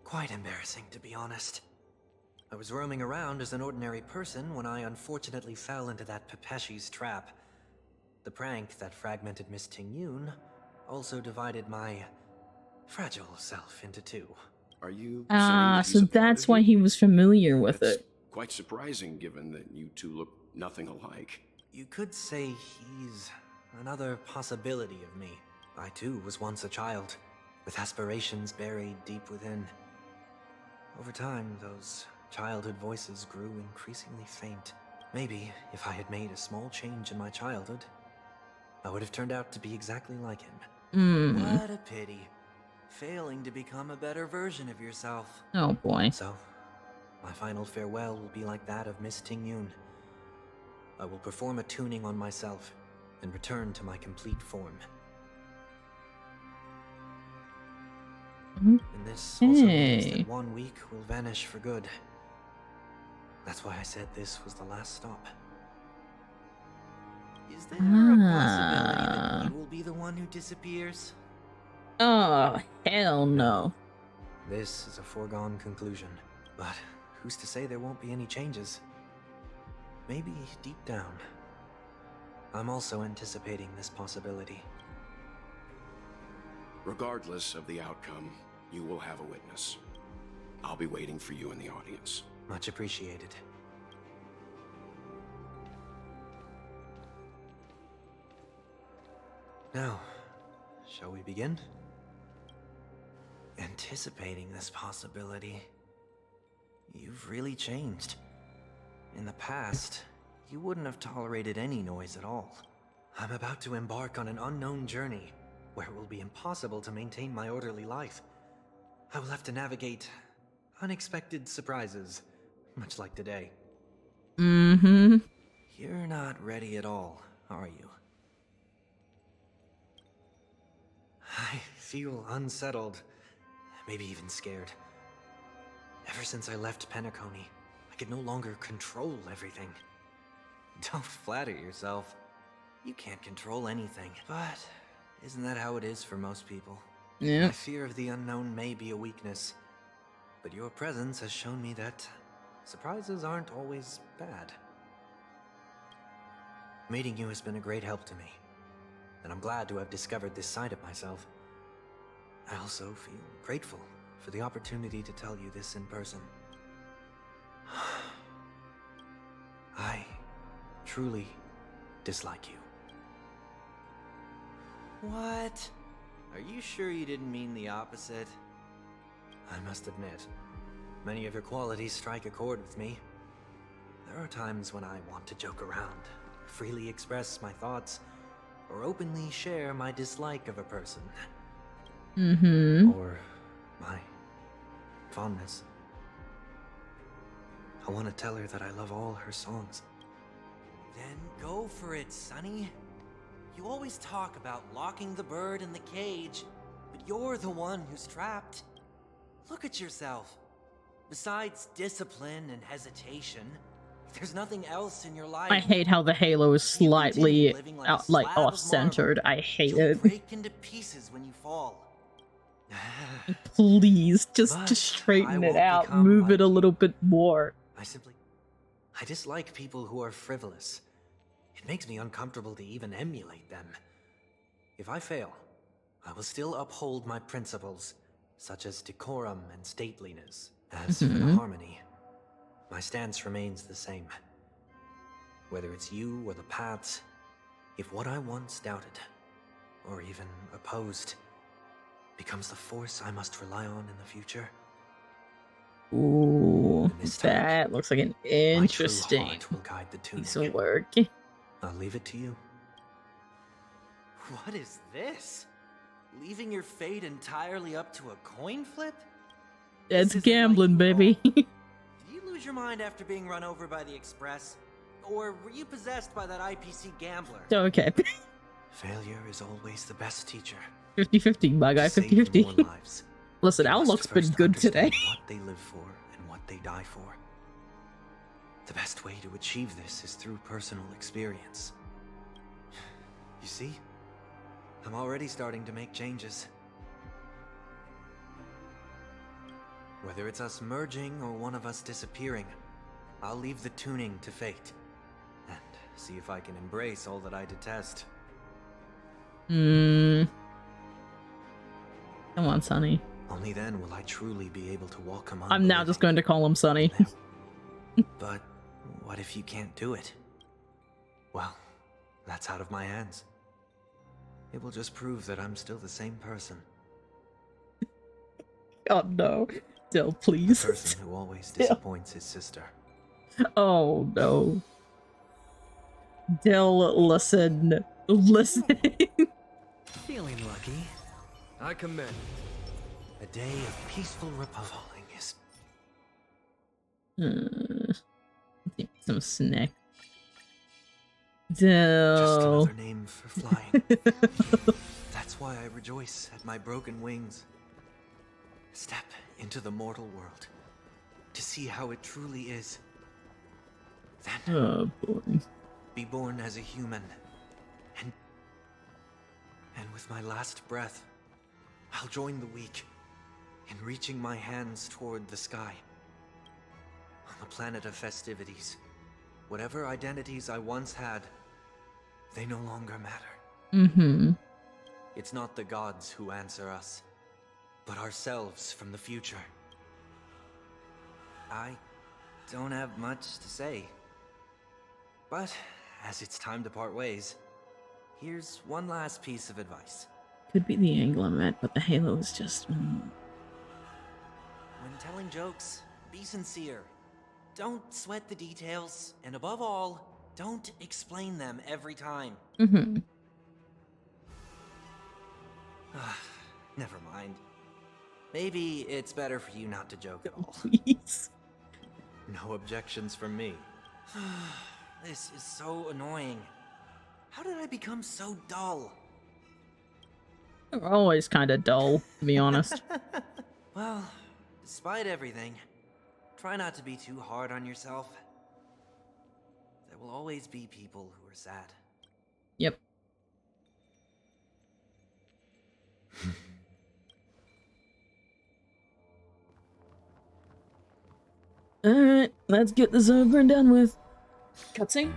Quite embarrassing, to be honest. I was roaming around as an ordinary person when I unfortunately fell into that Pepeshi's trap. The prank that fragmented Miss Ting-Yun also divided my fragile self into two. Are you saying Ah, that so he's a part that's of why you? he was familiar with That's it. quite surprising given that you two look nothing alike. You could say he's another possibility of me. I too was once a child, with aspirations buried deep within. Over time, those childhood voices grew increasingly faint. Maybe if I had made a small change in my childhood, I would have turned out to be exactly like him. What a pity. Failing to become a better version of yourself. Oh boy. So, my final farewell will be like that of Miss Ting-Yun. I will perform a tuning on myself and return to my complete form. And this also means that 1 week will vanish for good. That's why I said this was the last stop. Is there a possibility that you will be the one who disappears? Oh, hell no. This is a foregone conclusion, but who's to say there won't be any changes? Maybe deep down, I'm also anticipating this possibility. Regardless of the outcome, you will have a witness. I'll be waiting for you in the audience. Much appreciated. Now, shall we begin? Anticipating this possibility, you've really changed. In the past, you wouldn't have tolerated any noise at all. I'm about to embark on an unknown journey, where it will be impossible to maintain my orderly life. I will have to navigate unexpected surprises, much like today. You're not ready at all, are you? I feel unsettled, maybe even scared. Ever since I left Penacony, I could no longer control everything. Don't flatter yourself. You can't control anything. But isn't that how it is for most people? Yeah. My fear of the unknown may be a weakness, but your presence has shown me that surprises aren't always bad. Meeting you has been a great help to me, and I'm glad to have discovered this side of myself. I also feel grateful for the opportunity to tell you this in person. I truly dislike you. What? Are you sure you didn't mean the opposite? I must admit, many of your qualities strike a chord with me. There are times when I want to joke around, freely express my thoughts, or openly share my dislike of a person. Or my fondness. I want to tell her that I love all her songs. Then go for it, Sonny. You always talk about locking the bird in the cage, but you're the one who's trapped. Look at yourself. Besides discipline and hesitation, there's nothing else in your life. I hate how the halo is slightly off-centered. I hate it. Break into pieces when you fall. Please, just straighten it out. Move it a little bit more. I dislike people who are frivolous. It makes me uncomfortable to even emulate them. If I fail, I will still uphold my principles, such as decorum and stateliness. As for the harmony, my stance remains the same. Whether it's you or the paths, if what I once doubted, or even opposed, becomes the force I must rely on in the future. Ooh, that looks like an interesting will guide the piece of work. I'll leave it to you. What is this? Leaving your fate entirely up to a coin flip? That's gambling, baby. Did you lose your mind after being run over by the Express? Or were you possessed by that IPC gambler? Okay. Failure is always the best teacher. 50-50, my guy, Save 50-50. more lives. Listen, You our must luck's been first good today. understand what they live for and what they die for. The best way to achieve this is through personal experience. You see? I'm already starting to make changes. Whether it's us merging or one of us disappearing, I'll leave the tuning to fate. And see if I can embrace all that I detest. Come on, Sonny. Only then will I truly be able to walk among I'm the now living. just going to call him Sonny. But what if you can't do it? Well, that's out of my hands. It will just prove that I'm still the same person. Oh no. Dill, please. The person who always disappoints his sister. Oh no. Dill, listen. Listen. Feeling lucky. I commend. A day of peaceful repelling is... Some snack. Just Dill. another name for flying. That's why I rejoice at my broken wings. Step into the mortal world to see how it truly is. Then, oh boy. Be born as a human. And with my last breath, I'll join the weak in reaching my hands toward the sky. On the planet of festivities, whatever identities I once had, they no longer matter. It's not the gods who answer us, but ourselves from the future. I don't have much to say. But as it's time to part ways, here's one last piece of advice. Could be the angle I'm at, but the halo is just... When telling jokes, be sincere. Don't sweat the details, and above all, don't explain them every time. Never mind. Maybe it's better for you not to joke at all. Please. No objections from me. This is so annoying. How did I become so dull? They're always kind of dull, to be honest. Well, despite everything, try not to be too hard on yourself. There will always be people who are sad. Yep. Alright, let's get this over and done with. Cutscene?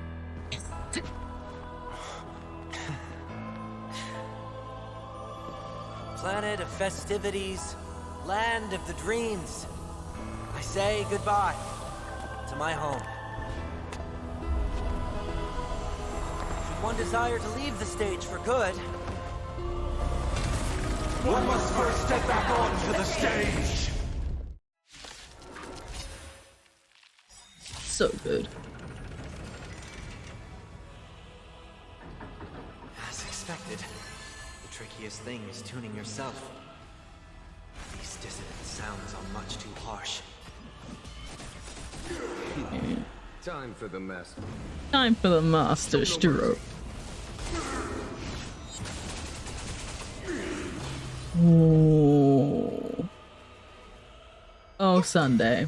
Planet of festivities, land of the dreams. I say goodbye to my home. Should one desire to leave the stage for good, one must first step back onto the stage. So good. As expected, the trickiest thing is tuning yourself. These dissonant sounds are much too harsh. Time for the master. Time for the master stroke. Ooh. Oh, Sunday.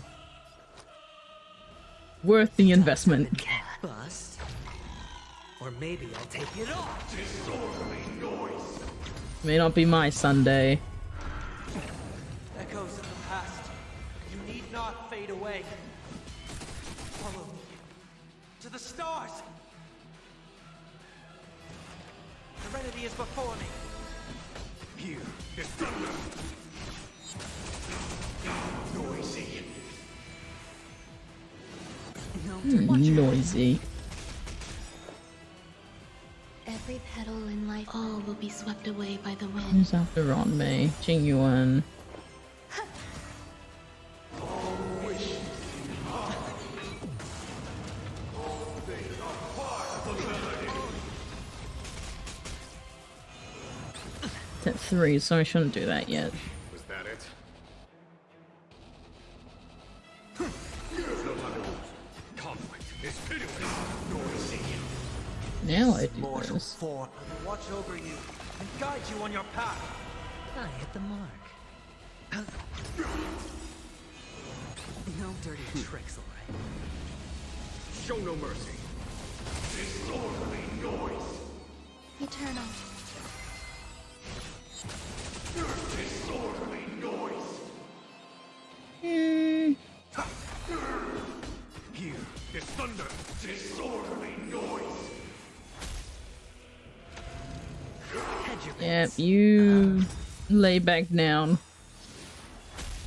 Worth the investment. Bust. Or maybe I'll take it off. Disorderly noise. May not be my Sunday. Echoes of the past. You need not fade away. Follow me to the stars. Serenity is before me. Here is thunder. Noisy. Noisy. Every petal in life, all will be swept away by the wind. Who's after on me? Jingyuan. It's at 3, so I shouldn't do that yet. Was that it? There's no time to lose. Conflict is pitiless. Noisy. Now I do Mortal this. form will watch over you and guide you on your path. I hit the mark. No dirty tricks, alright? Show no mercy. Disorderly noise. Eternal. Disorderly noise. Here is thunder. Disorderly noise. Yep, you lay back down.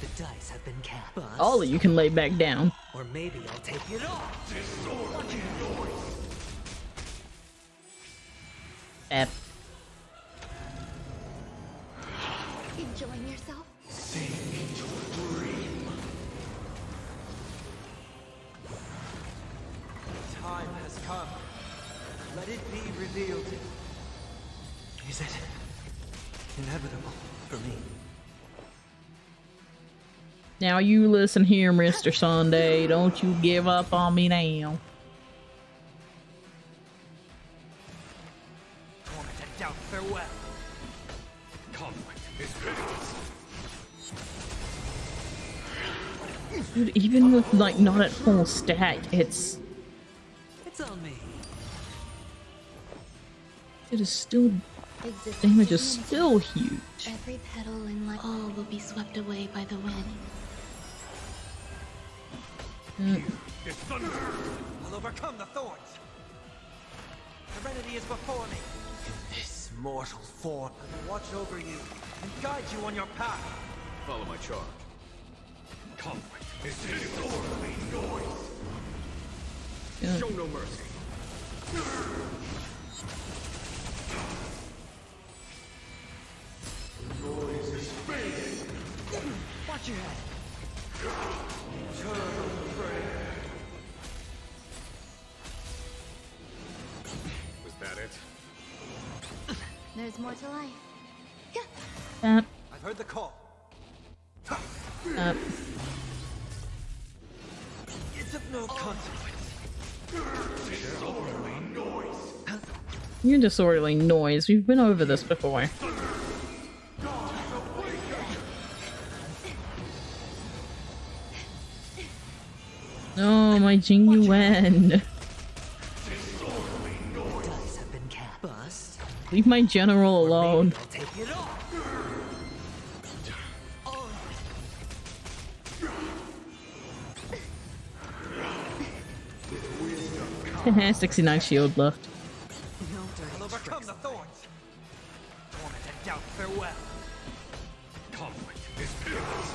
The dice have been cast. Bust. All of you can lay back down. Or maybe I'll take it off. Disorderly noise. Yep. Enjoying yourself? Sink into a dream. Time has come. Let it be revealed. Is it inevitable for me? Now you listen here, Mr. Sunday. Don't you give up on me now. Torment and doubt, farewell. Conflict is pitiless. Dude, even with like not at full stack, it's on me. it is still damage is still huge. Every petal in life, all will be swept away by the wind. Is thunder. I'll overcome the thorns. Serenity is before me. This mortal form will watch over you and guide you on your path. Follow my charge. Conflict is Disorderly noise. Show no mercy. Noise is fading. Watch your head. Was that it? There's more to life. Up, I've heard the call. up. It's of no consequence. Disorderly noise. You're disorderly noise. We've been over this before. Oh, my genuine. Dice have been cast. Bust. Leave my general alone. I'll take it off. 69 shield left. I'll overcome the thorns. Torment and doubt, farewell. Conflict is pitiless.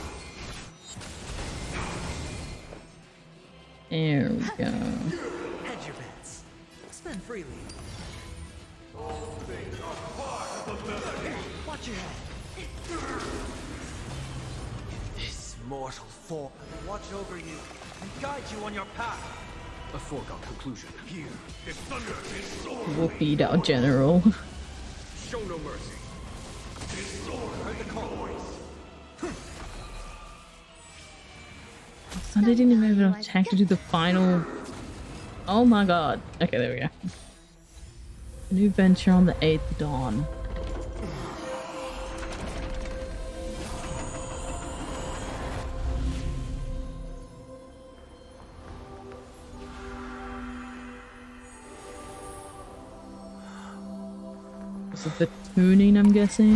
There we go. Hedge your bets. Spend freely. All things are part of the melody. Watch your head. This mortal form will watch over you and guide you on your path. A foregone conclusion. Here is thunder. We'll Disorderly beat our general. Show no mercy. Disorderly noise. Sunday didn't even have enough attack to do the final. Oh my god. Okay, there we go. A new venture on the 8th dawn. Is it the tuning, I'm guessing?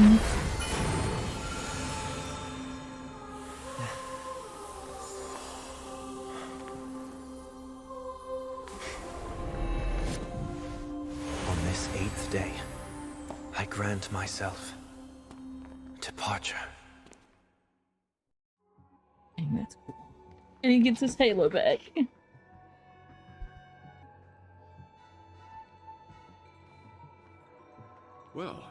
On this 8th day, I grant myself departure. Dang, that's cool. And he gets his halo back. Well,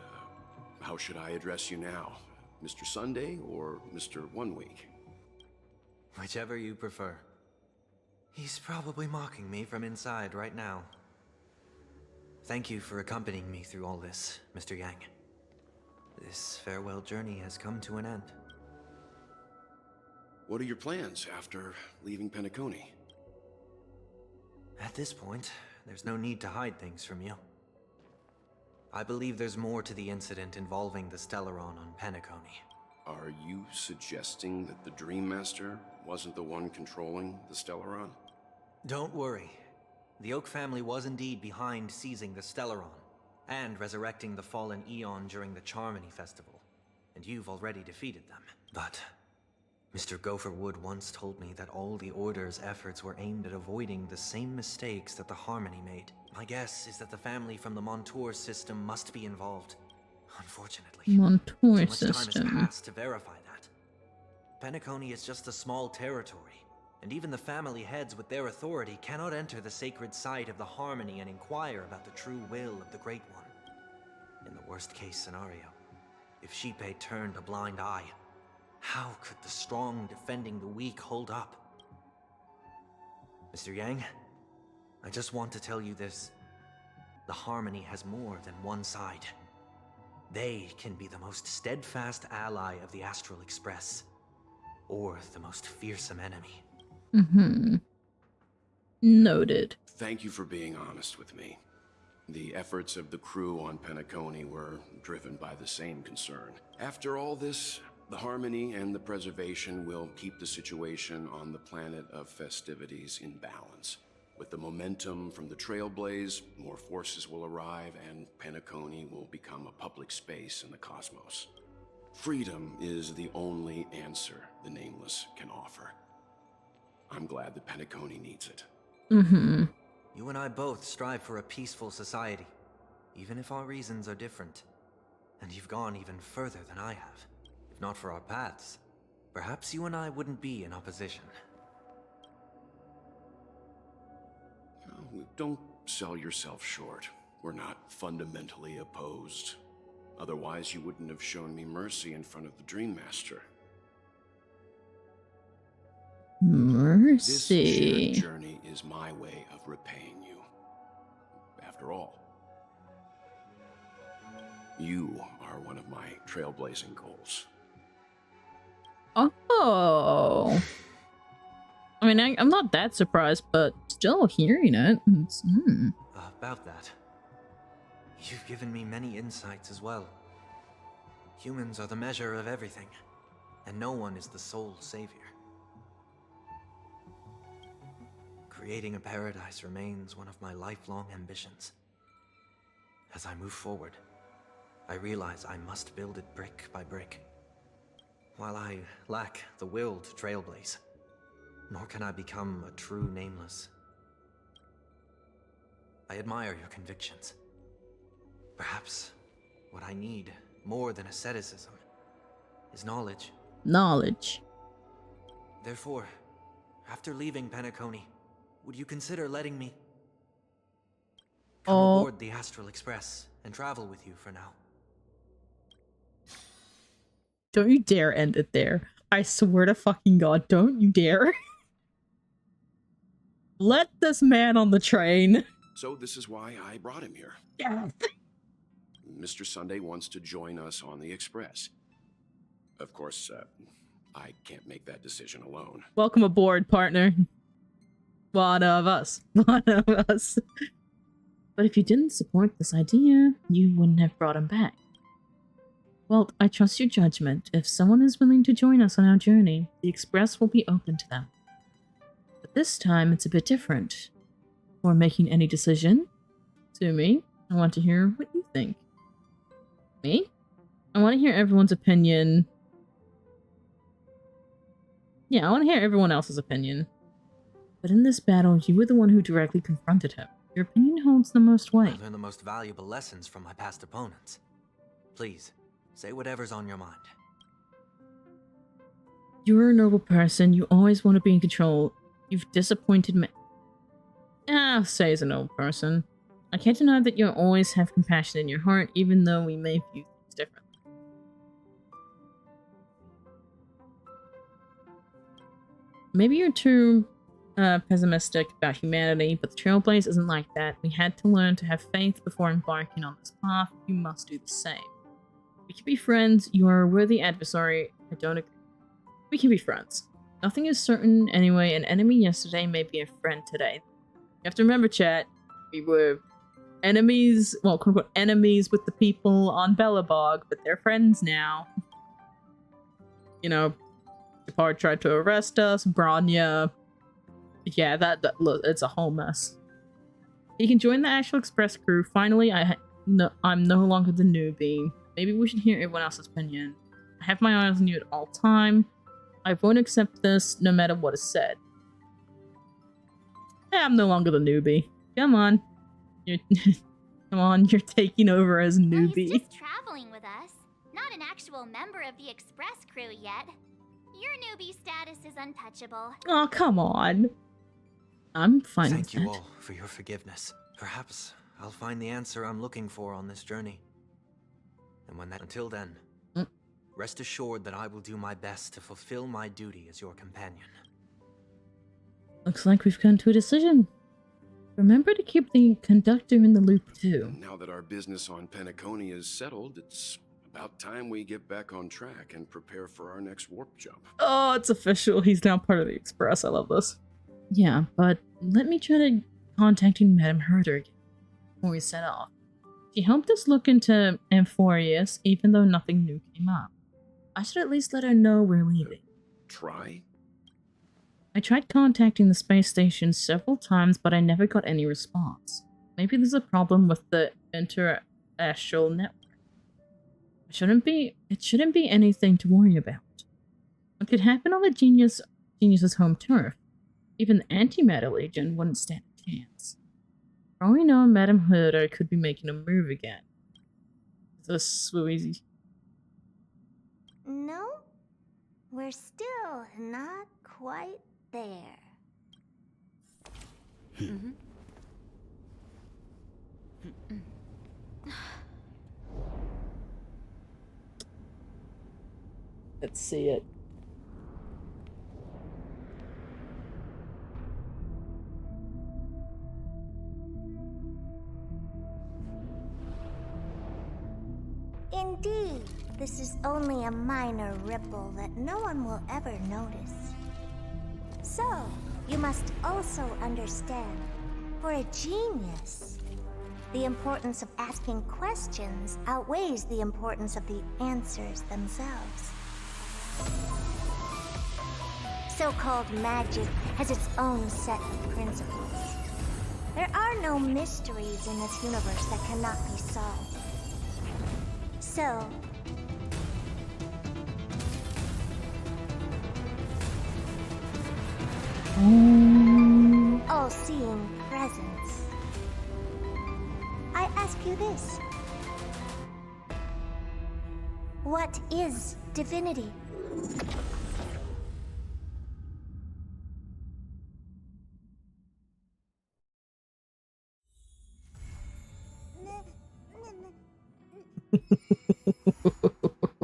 how should I address you now? Mr. Sunday or Mr. 1 Week? Whichever you prefer. He's probably mocking me from inside right now. Thank you for accompanying me through all this, Mr. Yang. This farewell journey has come to an end. What are your plans after leaving Penacony? At this point, there's no need to hide things from you. I believe there's more to the incident involving the Stellaron on Penacony. Are you suggesting that the Dream Master wasn't the one controlling the Stellaron? Don't worry. The Oak family was indeed behind seizing the Stellaron and resurrecting the fallen Eon during the Charmony Festival, and you've already defeated them. But Mr. Gopherwood once told me that all the Order's efforts were aimed at avoiding the same mistakes that the Harmony made. My guess is that the family from the Montour system must be involved. Unfortunately, Montour too much time system. has passed to verify that. Penacony is just a small territory, and even the family heads with their authority cannot enter the sacred site of the Harmony and inquire about the true will of the Great One. In the worst-case scenario, if Sheepay turned a blind eye, how could the strong defending the weak hold up? Mr. Yang, I just want to tell you this. The Harmony has more than one side. They can be the most steadfast ally of the Astral Express, or the most fearsome enemy. Mm-hmm. Noted. Thank you for being honest with me. The efforts of the crew on Penacony were driven by the same concern. After all this, the Harmony and the Preservation will keep the situation on the planet of festivities in balance. With the momentum from the Trailblaze, more forces will arrive and Penacony will become a public space in the cosmos. Freedom is the only answer the Nameless can offer. I'm glad that Penacony needs it. Mm-hmm. You and I both strive for a peaceful society, even if our reasons are different. And you've gone even further than I have. If not for our paths, perhaps you and I wouldn't be in opposition. Don't sell yourself short. We're not fundamentally opposed. Otherwise, you wouldn't have shown me mercy in front of the Dream Master. This Mercy. shared journey is my way of repaying you. After all, you are one of my trailblazing goals. Oh. I mean, I'm not that surprised, but still hearing it. About that, you've given me many insights as well. Humans are the measure of everything, and no one is the sole savior. Creating a paradise remains one of my lifelong ambitions. As I move forward, I realize I must build it brick by brick. While I lack the will to trailblaze, nor can I become a true Nameless. I admire your convictions. Perhaps what I need, more than asceticism, is knowledge. Knowledge. Therefore, after leaving Penacony, would you consider letting me come aboard the Astral Express and travel with you for now? Don't you dare end it there. I swear to fucking God, don't you dare. Let this man on the train. So this is why I brought him here. Yes. Mr. Sunday wants to join us on the Express. Of course, I can't make that decision alone. Welcome aboard, partner. One of us. One of us. But if you didn't support this idea, you wouldn't have brought him back. Well, I trust your judgment. If someone is willing to join us on our journey, the Express will be open to them. But this time, it's a bit different. Before making any decision, to me, I want to hear what you think. Me? I want to hear everyone's opinion. Yeah, I want to hear everyone else's opinion. But in this battle, you were the one who directly confronted him. Your opinion holds the most weight. I learned the most valuable lessons from my past opponents. Please, say whatever's on your mind. You're a noble person. You always want to be in control. You've disappointed me. I'll say as a noble person. I can't deny that you always have compassion in your heart, even though we may view things differently. Maybe you're too pessimistic about humanity, but the Trailblaze isn't like that. We had to learn to have faith before embarking on this path. You must do the same. We can be friends. You are a worthy adversary. I don't agree. We can be friends. Nothing is certain anyway. An enemy yesterday may be a friend today. You have to remember, chat, we were enemies, well, quote unquote, enemies with the people on Belobog, but they're friends now. You know, Gepard tried to arrest us, Branya. Yeah, look, it's a whole mess. You can join the actual Express crew. Finally, I'm no longer the newbie. Maybe we should hear everyone else's opinion. I have my eyes on you at all time. I won't accept this no matter what is said. I'm no longer the newbie. Come on. Come on, you're taking over as newbie. He's just traveling with us, not an actual member of the Express crew yet. Your newbie status is untouchable. Oh, come on. I'm fine with that. Thank you all for your forgiveness. Perhaps I'll find the answer I'm looking for on this journey. And until then, rest assured that I will do my best to fulfill my duty as your companion. Looks like we've come to a decision. Remember to keep the conductor in the loop too. Now that our business on Penacony is settled, it's about time we get back on track and prepare for our next warp jump. Oh, it's official. He's now part of the Express. I love this. Yeah, but let me try to contacting Madame Herder again before we set off. She helped us look into Amphorius, even though nothing new came up. I should at least let her know we're leaving. Try? I tried contacting the space station several times, but I never got any response. Maybe there's a problem with the inter-astral network. It shouldn't be anything to worry about. It could happen on the Genius's home turf. Even the Antimatter Legion wouldn't stand a chance. For all we know, Madame Herder could be making a move again. This was easy. No, we're still not quite there. Let's see it. Indeed, this is only a minor ripple that no one will ever notice. So, you must also understand, for a genius, the importance of asking questions outweighs the importance of the answers themselves. So-called magic has its own set of principles. There are no mysteries in this universe that cannot be solved. So, all-seeing presence. I ask you this. What is divinity?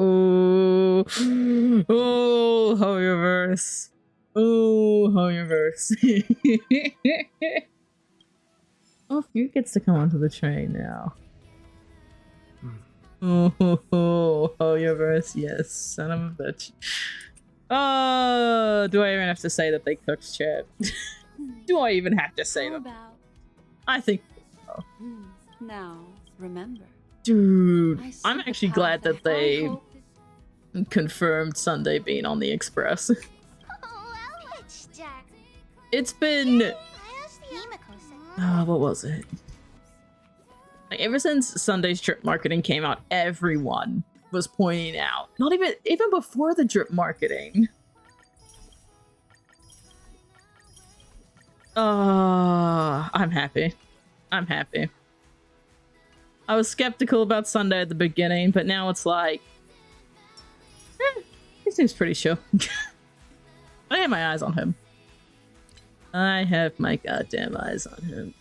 Oh, Hoyoverse. Oh, Hoyoverse. Oh, Fear gets to come onto the train now. Oh, Hoyoverse, yes, son of a bitch. Oh, do I even have to say that they cooked chat? Do I even have to say that? I think so. Now, remember. Dude, I'm actually glad that they confirmed Sunday being on the Express. It's been... what was it? Like, ever since Sunday's drip marketing came out, everyone was pointing out. Not even before the drip marketing. I'm happy. I'm happy. I was skeptical about Sunday at the beginning, but now it's like, he seems pretty chill. I have my eyes on him. I have my goddamn eyes on him.